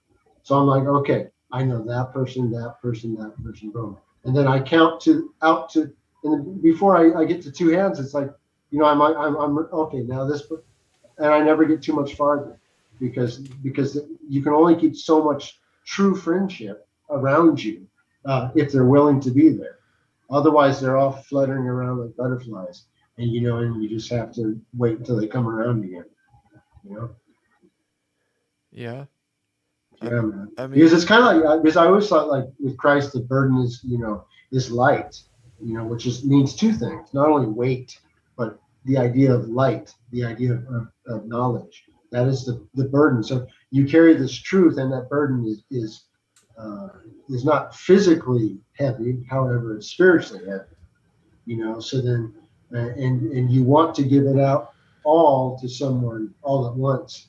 So I'm like, okay, I know that person, boom. And then I count out to, and then before I get to two hands, it's like, I'm okay, now this, and I never get too much farther because you can only keep so much true friendship around you if they're willing to be there. Otherwise, they're all fluttering around like butterflies. And and you just have to wait until they come around again. Yeah. Yeah, man. I mean, because it's kind of like because I always thought like with Christ the burden is is light, which means two things: not only weight, but the idea of light, the idea of knowledge. That is the burden. So you carry this truth, and that burden is not physically heavy, however, it's spiritually heavy. So then. And you want to give it out all to someone all at once.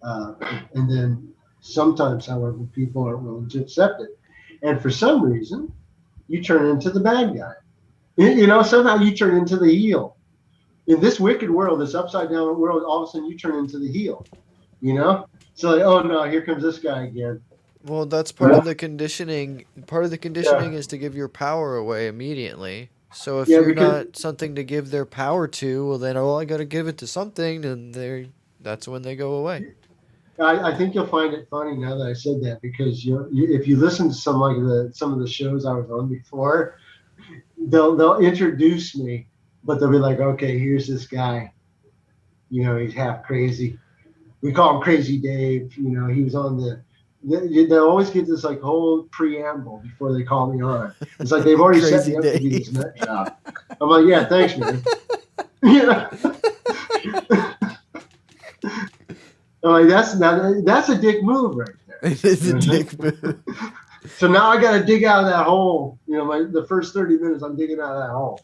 And then sometimes, however, people aren't willing to accept it. And for some reason, you turn into the bad guy. Somehow you turn into the heel. In this wicked world, this upside down world, all of a sudden you turn into the heel. So like, oh no, here comes this guy again. Well, that's part of the conditioning. Part of the conditioning is to give your power away immediately. So if you're not something to give their power to, well then, I got to give it to something, and that's when they go away. I think you'll find it funny now that I said that because if you listen to some of the shows I was on before, they'll introduce me, but they'll be like, okay, here's this guy, he's half crazy. We call him Crazy Dave. He was on they always get this like whole preamble before they call me on. It's like they've already set me up to be this nut job. I'm like, yeah, thanks, man. I'm like, that's a dick move right there. It is a dick move. So now I got to dig out of that hole. The first 30 minutes I'm digging out of that hole.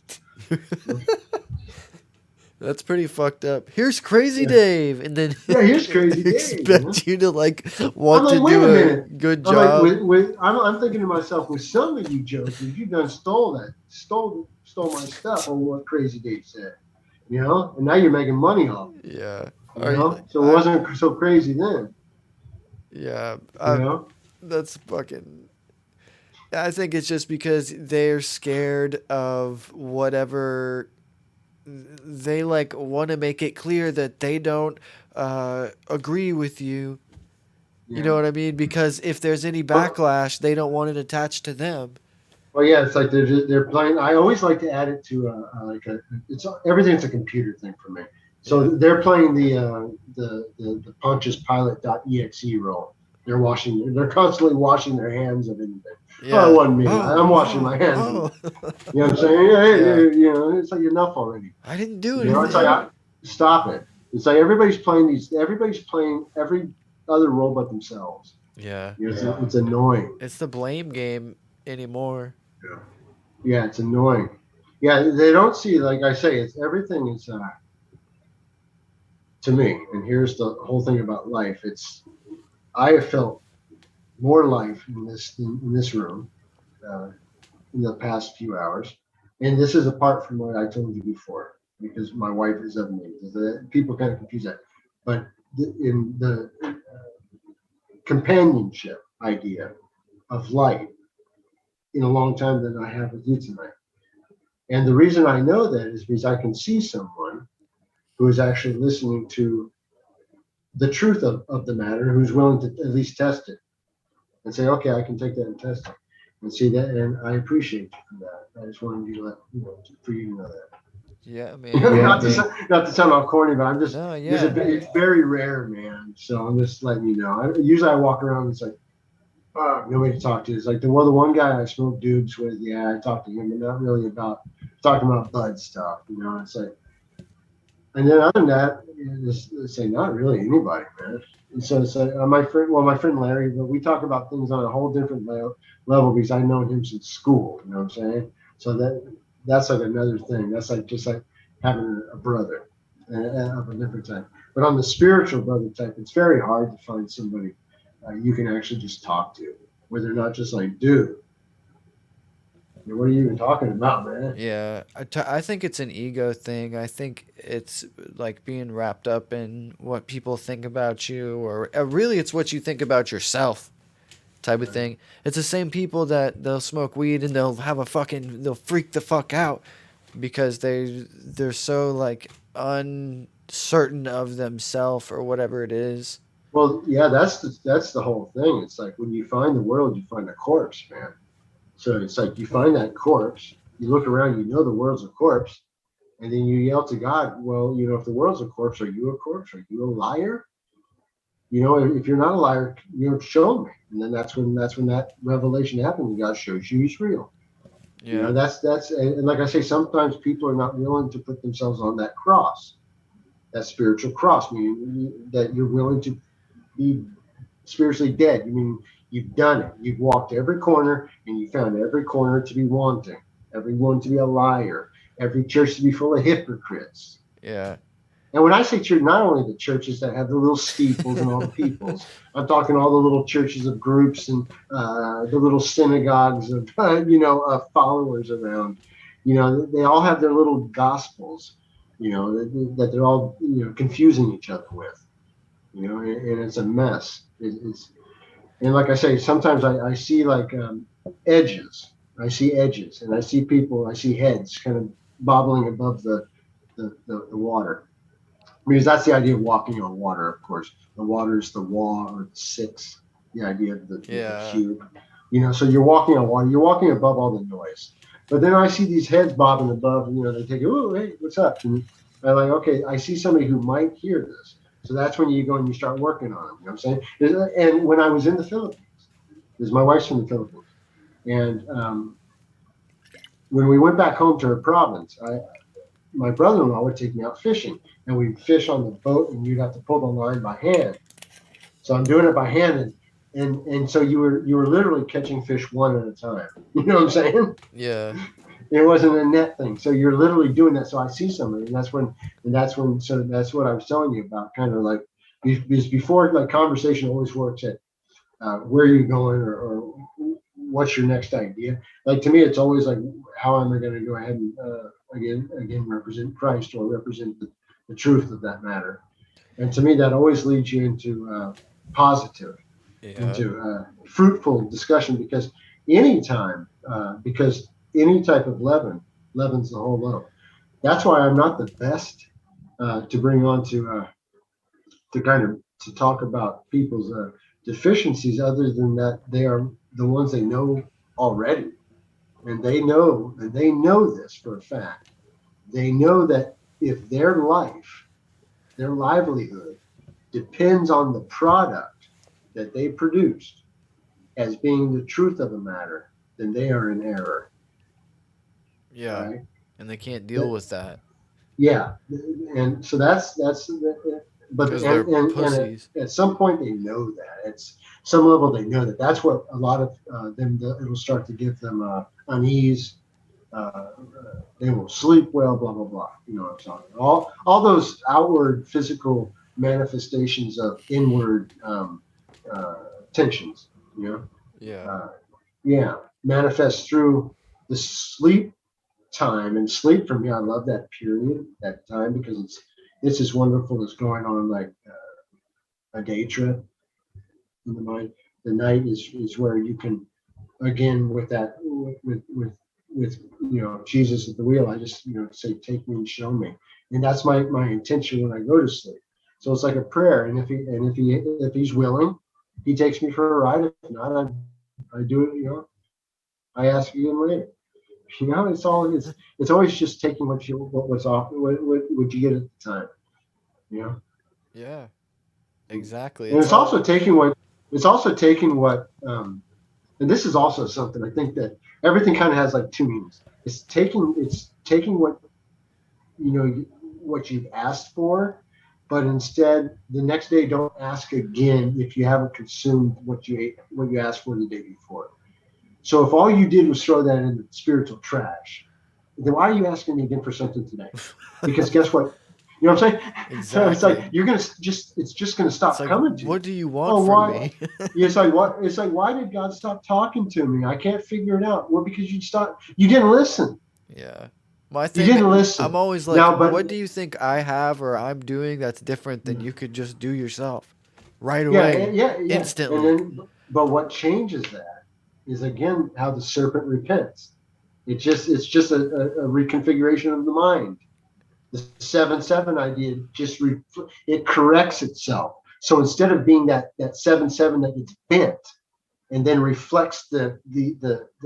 That's pretty fucked up. Here's Crazy Dave, and then here's Crazy Dave. Expect you to want to do a good job. I'm thinking to myself, with some of you jokers, you done stole my stuff on what Crazy Dave said, and now you're making money off it. Yeah. So it wasn't so crazy then. Yeah. That's fucking. I think it's just because they're scared of whatever. They want to make it clear that they don't agree with you. Yeah. You know what I mean? Because if there's any backlash, they don't want it attached to them. Well, yeah, it's like they're playing. I always like to add it to everything's a computer thing for me. So they're playing the Pontius Pilate.exe role. They're constantly washing their hands of anything. Yeah. Oh, it wasn't me. I'm washing my hands. You know what I'm saying? It's like enough already. I didn't do anything. It's like stop it. It's like everybody's playing every other role but themselves. Yeah. It's annoying. It's the blame game anymore. Yeah, it's annoying. Yeah, they don't see, like I say, everything is to me, and here's the whole thing about life. It's I have felt more life in this room in the past few hours, and this is apart from what I told you before, because my wife is of me. People kind of confuse that, but in the companionship idea of light in a long time than I have with you tonight. And the reason I know that is because I can see someone who is actually listening to the truth of the matter, who's willing to at least test it and say, okay, I can take that and test it and see that. And I appreciate you for that. I just wanted you to for you to know that. Yeah, man. not to sound all corny, but I'm just, No, yeah. it's very rare, man. So I'm just letting you know. Usually I walk around and it's like, nobody to talk to. It's like the one guy I smoked dubs with, yeah, I talked to him, but not really about talking about bud stuff, It's like, and then other than that, it's like not really anybody, man. And so it's like my friend Larry, but we talk about things on a whole different level because I've known him since school. You know what I'm saying? So that's like another thing. That's like just like having a brother of a different type. But on the spiritual brother type, it's very hard to find somebody you can actually just talk to, where they're not just like, dude, what are you even talking about, man? Yeah, I think it's an ego thing. I think it's like being wrapped up in what people think about you, or really it's what you think about yourself type of thing. It's the same people that they'll smoke weed and they'll freak the fuck out because they're so like uncertain of themselves or whatever it is. Well, yeah, that's the whole thing. It's like when you find the world, you find a corpse, man. So it's like you find that corpse, you look around, the world's a corpse, and then you yell to God, well, if the world's a corpse, are you a corpse? Are you a liar? If you're not a liar, show me. And then that's when that revelation happens. God shows you He's real. Yeah. That's and like I say, sometimes people are not willing to put themselves on that cross, that spiritual cross, meaning that you're willing to be spiritually dead. You mean you've done it. You've walked every corner and you found every corner to be wanting, everyone to be a liar, every church to be full of hypocrites. Yeah. And when I say church, not only the churches that have the little steeples and all the peoples, I'm talking all the little churches of groups and the little synagogues of, followers around. They all have their little gospels, that they're all, confusing each other with, and it's a mess. And like I say, sometimes I see like edges. I see edges, and I see people. I see heads kind of bobbling above the water, because that's the idea of walking on water. Of course, the water is the wa or the six. The idea of the cube. So you're walking on water. You're walking above all the noise. But then I see these heads bobbing above, and they take, oh, hey, what's up? And I'm like, okay, I see somebody who might hear this. So that's when you go and you start working on them. You know what I'm saying? And when I was in the Philippines, because my wife's from the Philippines, and when we went back home to her province, my brother-in-law would take me out fishing, and we'd fish on the boat, and you'd have to pull the line by hand. So I'm doing it by hand, and so you were literally catching fish one at a time. You know what I'm saying? Yeah. It wasn't a net thing. So you're literally doing that. So I see somebody, so that's what I was telling you about, kind of like, because before, like, conversation always works at where are you going or what's your next idea. Like, to me, it's always like, how am I going to go ahead and again represent Christ or represent the truth of that matter. And to me, that always leads you into positive, into fruitful discussion, because any type of leavens the whole loaf. That's why I'm not the best to bring on to talk about people's deficiencies, other than that they are the ones they know already, and they know this for a fact. They know that if their livelihood depends on the product that they produced as being the truth of the matter, then they are in error. Yeah, right? And they can't deal with that. Yeah, and so that's but and at some point they know that. At some level they know that. That's what a lot of them, it'll start to give them unease. They won't sleep well, blah blah blah. You know what I'm talking about. All those outward physical manifestations of inward tensions, you know. Yeah. Yeah, manifest through the sleep time. And sleep for me, I love that period, that time, because it's as wonderful as going on like a day trip in the mind. The night is where you can, again, with that, with Jesus at the wheel. I just say, take me and show me, and that's my intention when I go to sleep. So it's like a prayer, and if he's willing, he takes me for a ride. If not, I do it. I ask again later. It's always just taking what's off, what you get at the time. Yeah. Exactly. And it's also taking what, and this is also something I think that everything kind of has like two meanings. It's taking what, what you've asked for, but instead the next day don't ask again if you haven't consumed what you asked for the day before. So if all you did was throw that in the spiritual trash, then why are you asking me again for something today? Because guess what? You know what I'm saying? Exactly. So it's like it's just gonna stop coming to you. What do you want from me? It's like what? It's like, why did God stop talking to me? I can't figure it out. Well, because you didn't listen. Yeah. My You thing, didn't listen. I'm always like, Now, but- what do you think I have or I'm doing that's different than you could just do yourself right away, Yeah. instantly? And then, but what changes that is, again, how the serpent repents. It's just a reconfiguration of the mind. The 7-7 idea it corrects itself. So instead of being that 7-7 that gets bent and then reflects the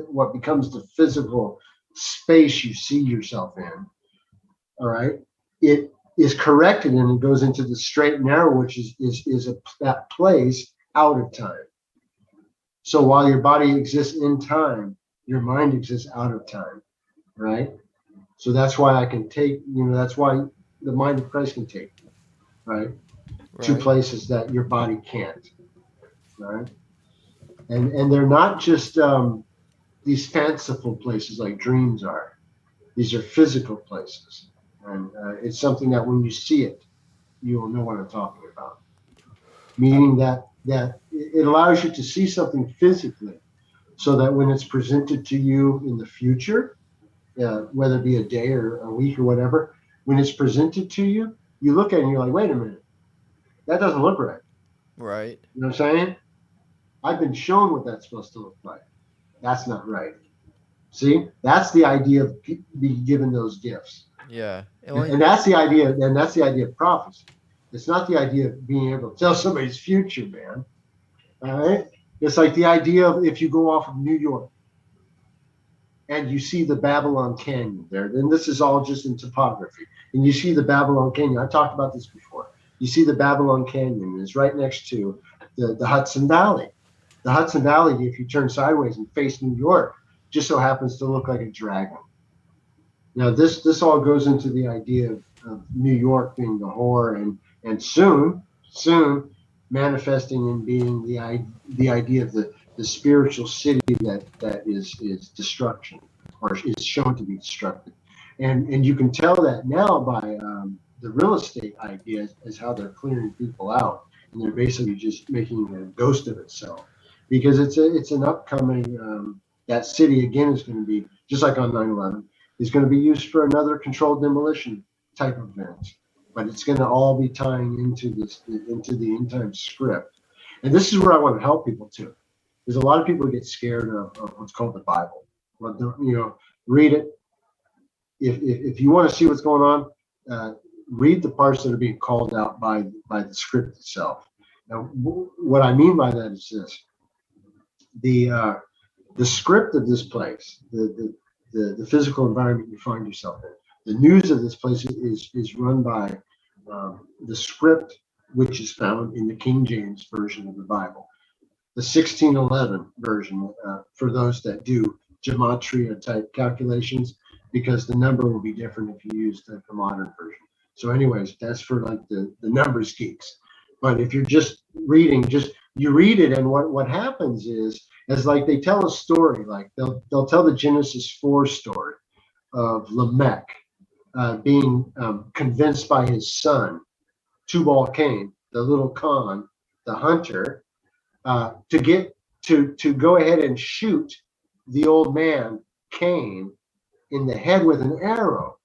what becomes the physical space you see yourself in, all right, it is corrected and it goes into the straight and narrow, which is that place out of time. So while your body exists in time, your mind exists out of time, right? So that's why I can take, that's why the mind of Christ can take, right? To places that your body can't, right? And they're not just these fanciful places like dreams are. These are physical places. And it's something that when you see it, you will know what I'm talking about. Meaning that it allows you to see something physically so that when it's presented to you in the future, whether it be a day or a week or whatever, when it's presented to you, you look at it and you're like, wait a minute, that doesn't look right. Right. You know what I'm saying? I've been shown what that's supposed to look like. That's not right. See, that's the idea of being given those gifts. Yeah. And that's the idea. And that's the idea of prophecy. It's not the idea of being able to tell somebody's future, man. All right. It's like the idea of if you go off of New York and you see the Babylon Canyon there, then this is all just in topography. And you see the Babylon Canyon. I talked about this before. You see the Babylon Canyon is right next to the Hudson Valley. The Hudson Valley, if you turn sideways and face New York, just so happens to look like a dragon. Now, this all goes into the idea of New York being the whore and soon manifesting and being the idea of the spiritual city that is destruction, or is shown to be destructive. And you can tell that now by the real estate idea is how they're clearing people out. And they're basically just making a ghost of itself. Because it's an upcoming, that city again is going to be, just like on 9/11, is going to be used for another controlled demolition type of event. But it's going to all be tying into the end time script. And this is where I want to help people too. There's a lot of people who get scared of what's called the Bible. But read it. If you want to see what's going on, read the parts that are being called out by the script itself. Now, what I mean by that is this: the script of this place, the physical environment you find yourself in, the news of this place is run by the script which is found in the King James version of the Bible, the 1611 version for those that do gematria type calculations, because the number will be different if you use the modern version. So anyways, that's for like the numbers geeks. But if you're just reading, you read it, and what happens is like they tell a story, like they'll tell the Genesis 4 story of Lamech being convinced by his son, Tubal-Cain, the little Khan, the hunter, to get to go ahead and shoot the old man Cain in the head with an arrow.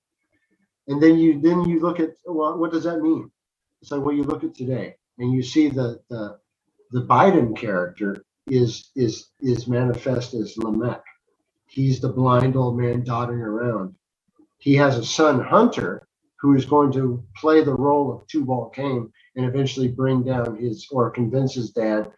And then you look at, well, what does that mean? It's like, well, you look at today and you see the Biden character is manifest as Lamech. He's the blind old man dotting around. He has a son, Hunter, who is going to play the role of Tubal Cain and eventually bring down or convince his dad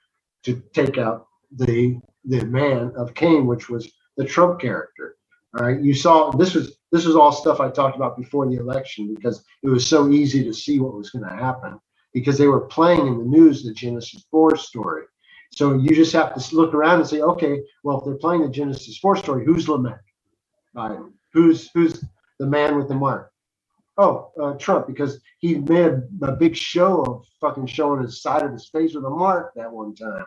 to take out the man of Cain, which was the Trump character. All right, you saw this was all stuff I talked about before the election because it was so easy to see what was going to happen because they were playing in the news the Genesis 4 story. So you just have to look around and say, okay, well, if they're playing the Genesis 4 story, who's Lamech? Biden. Who's the man with the mark? Oh, Trump, because he made a big show of fucking showing his side of his face with a mark that one time.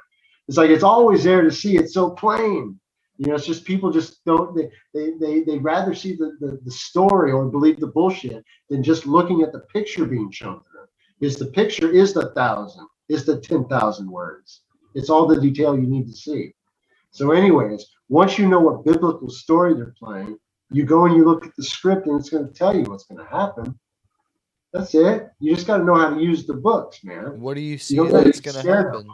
It's like it's always there to see. It's so plain. You know, it's just people just don't, they'd rather see the story or believe the bullshit than just looking at the picture being shown to them. Because the picture is the 10,000 words. It's all the detail you need to see. So anyways, once you know what biblical story they're playing, you go and you look at the script and it's going to tell you what's going to happen. That's it. You just got to know how to use the books, man. What do you see that's going to happen?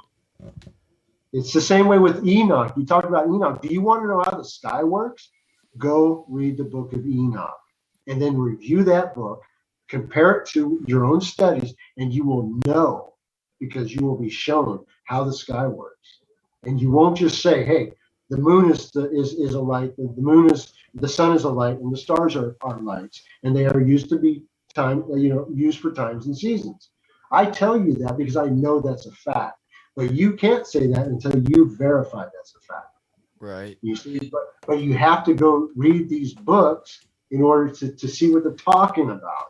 It's the same way with Enoch. You talked about Enoch. Do you want to know how the sky works? Go read the book of Enoch and then review that book, compare it to your own studies, and you will know because you will be shown how the sky works. And you won't just say, hey, the moon is a light, the sun is a light, and the stars are lights, and they are used to be used for times and seasons. I tell you that because I know that's a fact. But you can't say that until you verify that's a fact. Right. You see, but you have to go read these books in order to see what they're talking about.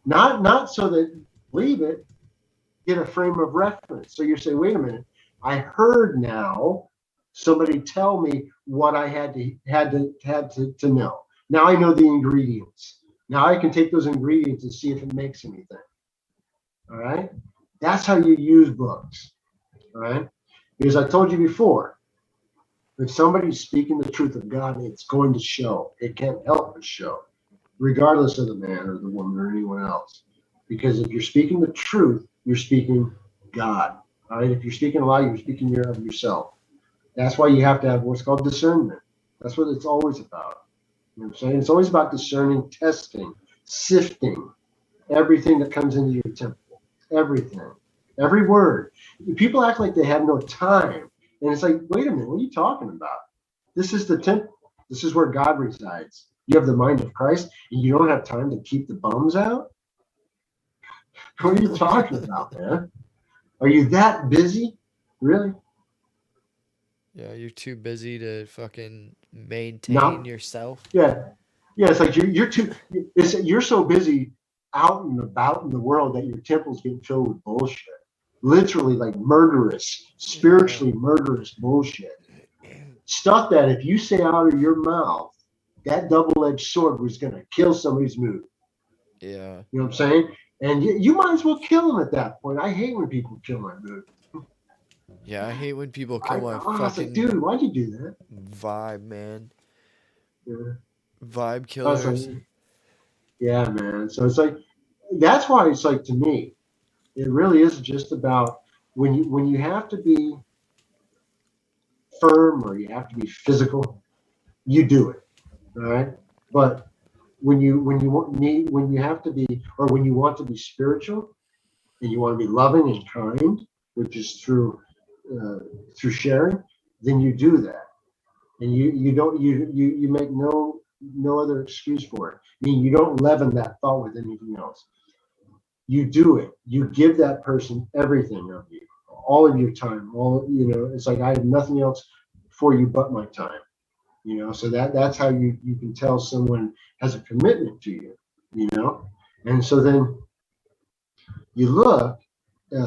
Not so that believe it, get a frame of reference. So you're saying, wait a minute, I heard now somebody tell me what I had to know. Now I know the ingredients. Now I can take those ingredients and see if it makes anything. All right? That's how you use books. All right, because I told you before, if somebody's speaking the truth of God, it's going to show. It can't help but show, regardless of the man or the woman or anyone else. Because if you're speaking the truth, you're speaking God. All right, if you're speaking a lie, you're speaking of yourself. That's why you have to have what's called discernment. That's what it's always about. You know what I'm saying? It's always about discerning, testing, sifting everything that comes into your temple. Everything. Every word. People act like they have no time. And it's like, wait a minute, what are you talking about? This is the temple. This is where God resides. You have the mind of Christ and you don't have time to keep the bums out? What are you talking about, man? Are you that busy? Really? Yeah, you're too busy to fucking maintain yourself. Yeah. Yeah, it's like you're so busy out and about in the world that your temple's getting filled with bullshit. Literally like murderous, spiritually murderous bullshit. Stuff that if you say out of your mouth, that double-edged sword was going to kill somebody's mood. Yeah. You know what I'm saying? And you might as well kill them at that point. I hate when people kill my mood. Yeah, I hate when people kill my fucking... Like, dude, why'd you do that? Vibe, man. Yeah. Vibe killers. Yeah, man. So it's like, that's why it's like, to me, it really is just about when you have to be firm or you have to be physical, you do it, all right? But when you have to be, or when you want to be spiritual and you want to be loving and kind, which is through sharing, then you do that, and you make no other excuse for it. I mean, you don't leaven that thought with anything else. You do it. You give that person everything of you, all of your time. It's like I have nothing else for you but my time. You know, so that's how you can tell someone has a commitment to you. You know, and so then you look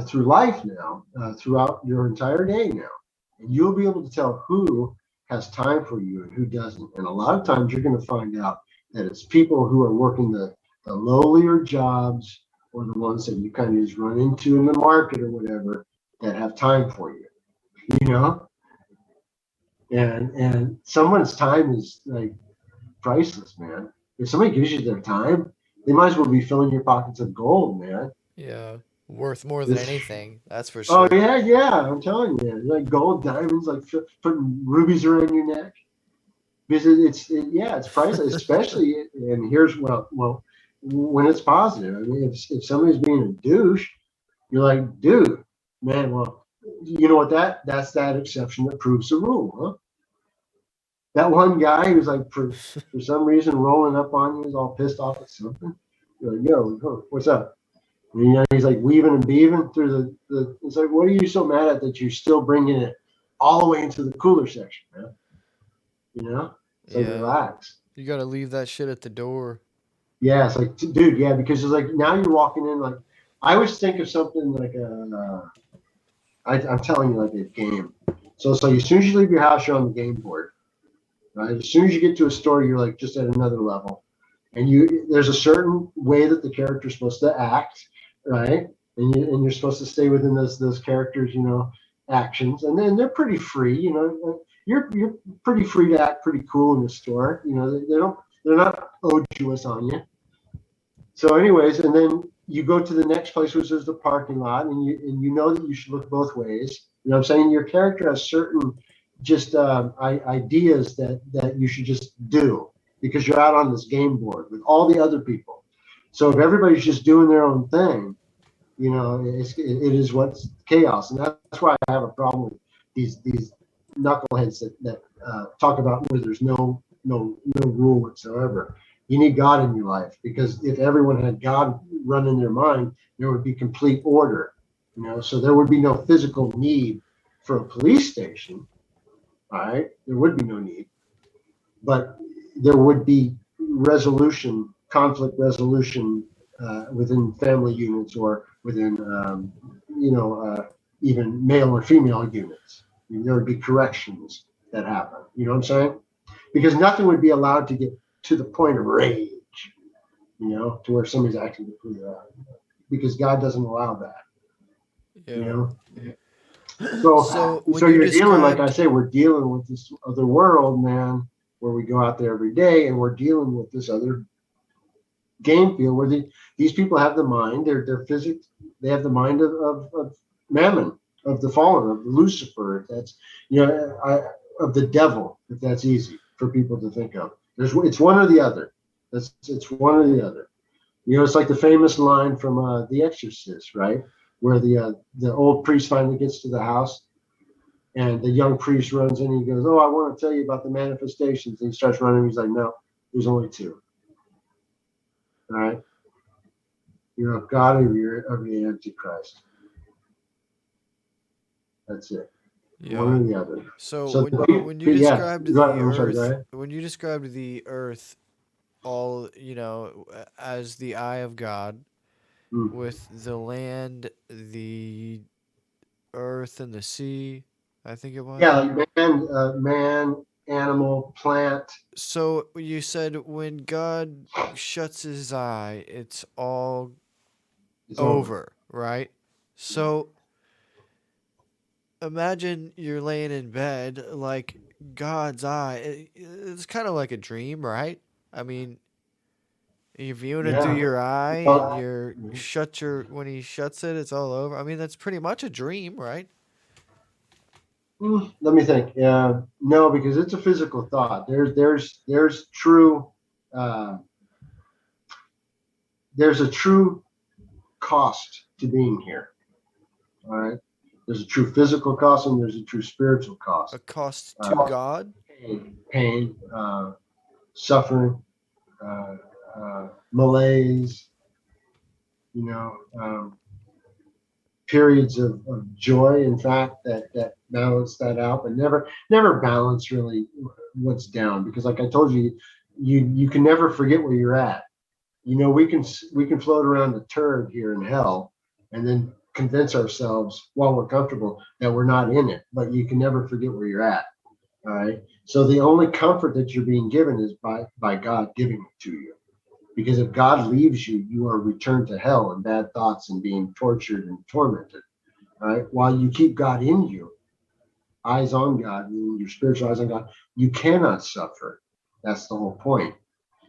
through life now, throughout your entire day now, and you'll be able to tell who has time for you and who doesn't. And a lot of times you're going to find out that it's people who are working the lowlier jobs, or the ones that you kind of just run into in the market or whatever, that have time for you. you know, and someone's time is like priceless, man. If somebody gives you their time, they might as well be filling your pockets of gold, man. Yeah, worth more than This- anything. That's for sure. Oh yeah, I'm telling you, like gold, diamonds, like putting rubies around your neck, because it's priceless, especially. And here's well, when it's positive. I mean, if somebody's being a douche, you're like, dude, man, well, you know what? That's that exception that proves the rule, huh? That one guy who's like, for some reason, rolling up on you, is all pissed off at something. You're like, yo, what's up? And, you know, he's like weaving and beaving through the. It's like, what are you so mad at that you're still bringing it all the way into the cooler section, man? You know, it's like, relax. You got to leave that shit at the door. Yeah, it's like, dude, yeah, because it's like now you're walking in like. I always think of something like I'm telling you, like a game. So it's like as soon as you leave your house, you're on the game board. Right? As soon as you get to a store, you're like just at another level, and there's a certain way that the character's supposed to act, right? And you're supposed to stay within those characters, you know, actions, and then they're pretty free, you know. You're pretty free to act pretty cool in the store, you know. They're not odious on you. So, anyways, and then you go to the next place, which is the parking lot, and you know that you should look both ways. You know what I'm saying? Your character has certain just ideas that you should just do because you're out on this game board with all the other people. So if everybody's just doing their own thing, you know, it is what's chaos, and that's why I have a problem with these knuckleheads that talk about where there's no rule whatsoever. You need God in your life, because if everyone had God running their mind, there would be complete order, you know. So there would be no physical need for a police station. All right, there would be no need, but there would be conflict resolution within family units or within, even male or female units. I mean, there would be corrections that happen. You know what I'm saying? Because nothing would be allowed to get to the point of rage, you know, to where somebody's acting completely out, because God doesn't allow that. Yeah. You know. So you're dealing, like I say, we're dealing with this other world, man, where we go out there every day, and we're dealing with this other game field where these people have the mind, their physics, they have the mind of Mammon, of the fallen, of Lucifer, if that's, you know, of the devil, if that's easy for people to think of. It's one or the other. It's one or the other. You know, it's like the famous line from The Exorcist, right? Where the old priest finally gets to the house, and the young priest runs in and he goes, "Oh, I want to tell you about the manifestations." And he starts running. He's like, "No, there's only two. All right, you're of God or you're of the Antichrist. That's it. Yeah. One or the other." So when you described the earth, when you described the earth, all, you know, as the eye of God, with the land, the earth, and the sea, I think it was. Yeah, like man, animal, plant. So you said when God shuts his eye, it's all over, right? So imagine you're laying in bed, like God's eye. It's kind of like a dream, right? I mean, you're viewing it through your eye, and when he shuts it, it's all over. I mean, that's pretty much a dream, right? Let me think. No, because it's a physical thought. There's true. There's a true cost to being here. All right. There's a true physical cost, and there's a true spiritual cost. A cost to God. Pain, suffering, malaise. You know. Periods of joy, in fact, that balance that out, but never balance really what's down, because like I told you, you can never forget where you're at. You know, we can float around the turd here in hell and then convince ourselves while we're comfortable that we're not in it, but you can never forget where you're at. All right. So the only comfort that you're being given is by God giving it to you. Because if God leaves you, you are returned to hell and bad thoughts and being tortured and tormented. All right. While you keep God in you, eyes on God, meaning your spiritual eyes on God, you cannot suffer. That's the whole point.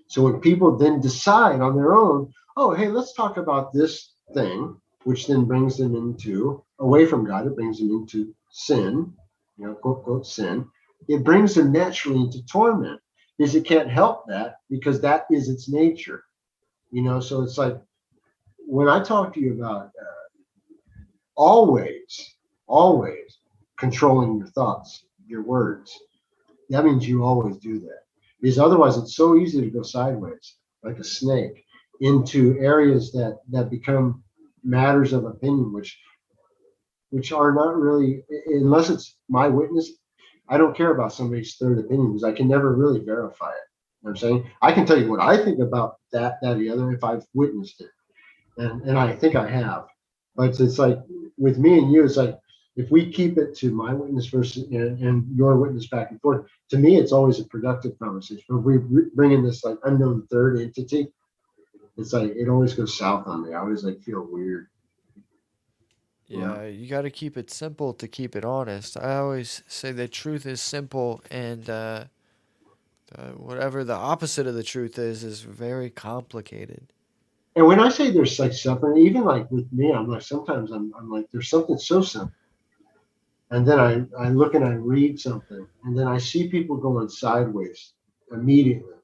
So when people then decide on their own, oh, hey, let's talk about this thing, which then brings them into, away from God, it brings them into sin, quote, quote, sin. It brings them naturally into torment, because it can't help that, because that is its nature. So it's like, when I talk to you about always controlling your thoughts, your words, that means you always do that. Because otherwise it's so easy to go sideways, like a snake, into areas that become matters of opinion, which are not really, unless it's my witness, I don't care about somebody's third opinion, because I can never really verify it. You know what I'm saying? I can tell you what I think about that, or the other, if I've witnessed it. And I think I have. But it's like, with me and you, it's like, if we keep it to my witness versus and your witness back and forth, to me, it's always a productive conversation. But if we bring in this like unknown third entity, it's like, it always goes south on me. I always like feel weird. Yeah, you got to keep it simple to keep it honest. I always say that truth is simple, and whatever the opposite of the truth is very complicated. And when I say there's like suffering, even like with me, I'm like, sometimes I'm like, there's something so simple. And then I look and I read something, and then I see people going sideways immediately.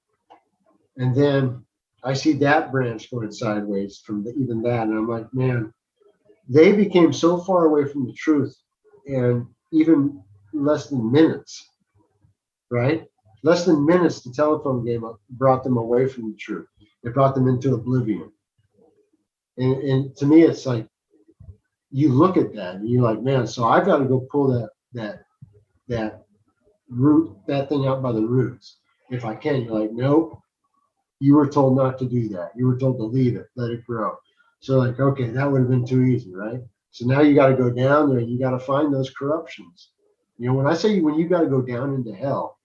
And then I see that branch going sideways from even that. And I'm like, man, they became so far away from the truth, and even less than minutes, right? Less than minutes, the telephone game brought them away from the truth. It brought them into oblivion. And to me, it's like, you look at that and you're like, man, so I've got to go pull that root, that thing out by the roots. If I can, you're like, nope, you were told not to do that. You were told to leave it, let it grow. So like, okay, that would have been too easy, right? So now you got to go down there and you got to find those corruptions. When I say when you got to go down into hell,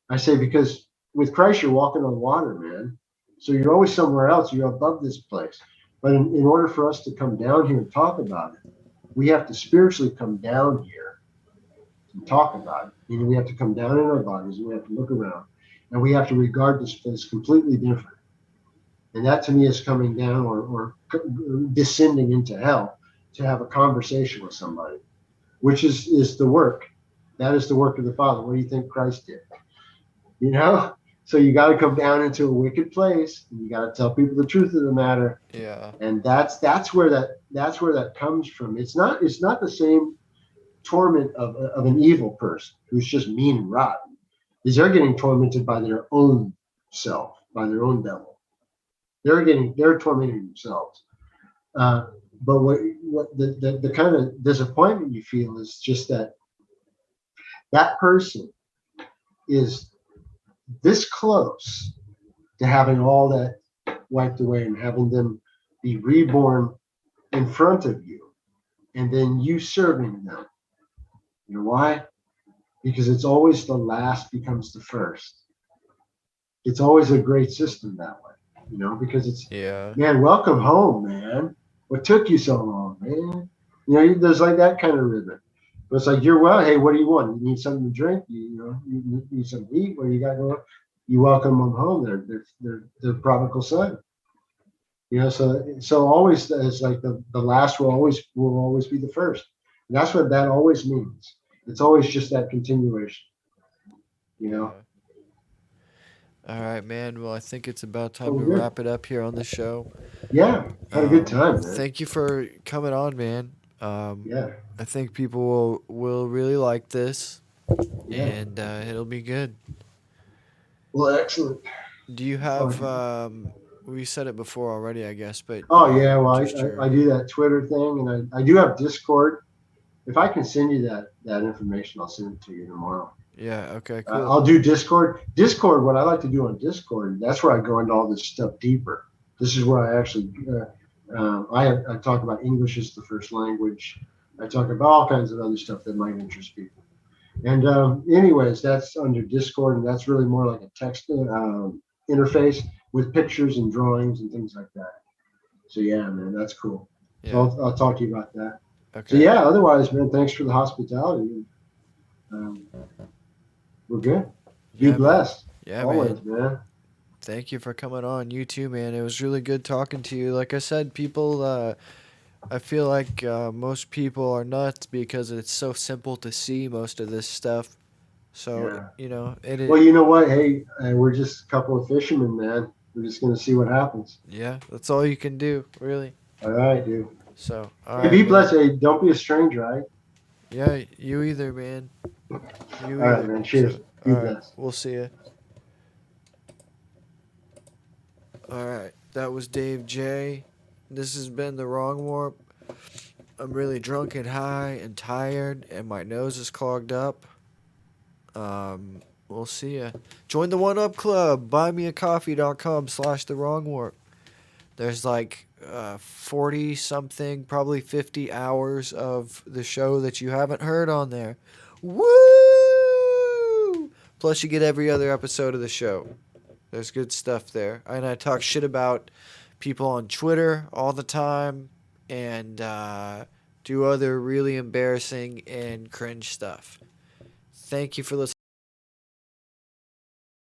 I say, because with Christ, you're walking on water, man. So you're always somewhere else. You're above this place. But in order for us to come down here and talk about it, we have to spiritually come down here and talk about it. Meaning we have to come down in our bodies, and we have to look around, and we have to regard this place completely different. And that to me is coming down or descending into hell to have a conversation with somebody, which is the work. That is the work of the Father. What do you think Christ did? So you got to come down into a wicked place, and you got to tell people the truth of the matter. Yeah. And that's where that comes from. It's not the same torment of an evil person who's just mean and rotten. Is they're getting tormented by their own self, by their own devil. They're tormenting themselves. But what the kind of disappointment you feel is just that person is this close to having all that wiped away and having them be reborn in front of you, and then you serving them. You know why? Because it's always the last becomes the first. It's always a great system that way, because it's, man, welcome home, man. What took you so long, man? There's like that kind of rhythm. But it's like, hey, what do you want? You need something to drink? You need something to eat? What do you got going on? You welcome them home. They're prodigal son. So always it's like the last will always be the first. And that's what that always means. It's always just that continuation. All right, man. Well, I think it's about time to wrap it up here on the show. Yeah, had a good time, man. Thank you for coming on, man. Yeah. I think people will really like this, and it'll be good. Well, excellent. Do you have? We said it before already, I guess, but. Oh yeah, well, I do that Twitter thing, and I do have Discord. If I can send you that information, I'll send it to you tomorrow. Yeah. Okay. Cool. I'll do Discord. Discord. What I like to do on Discord, that's where I go into all this stuff deeper. This is where I actually. I talk about English as the first language. I talk about all kinds of other stuff that might interest people. And anyways, that's under Discord, and that's really more like a text interface with pictures and drawings and things like that. So yeah, man, that's cool. Yeah. I'll talk to you about that. Okay. So yeah, otherwise, man, thanks for the hospitality. we're good. Be Yeah, man. blessed. Yeah, Always, man. Thank you for coming on. You too, man. It was really good talking to you. Like I said, people, I feel like most people are nuts because it's so simple to see most of this stuff. So, Yeah. you know, it is. Well, you know what? Hey, we're just a couple of fishermen, man. We're just gonna see what happens. Yeah, that's all you can do, really. All right, dude. So, all Hey, right, be man. blessed. Hey, don't be a stranger, all right? Yeah, you either, man. You All right, either. man. Cheers. So, Be all right, blessed. we'll see you. All right, that was Dave J. This has been The Wrong Warp. I'm really drunk and high and tired, and my nose is clogged up. We'll see ya. Join the One Up Club. buymeacoffee.com/thewrongwarp. There's like 40 something, probably 50 hours of the show that you haven't heard on there. Woo! Plus, you get every other episode of the show. There's good stuff there. And I talk shit about people on Twitter all the time and do other really embarrassing and cringe stuff. Thank you for listening.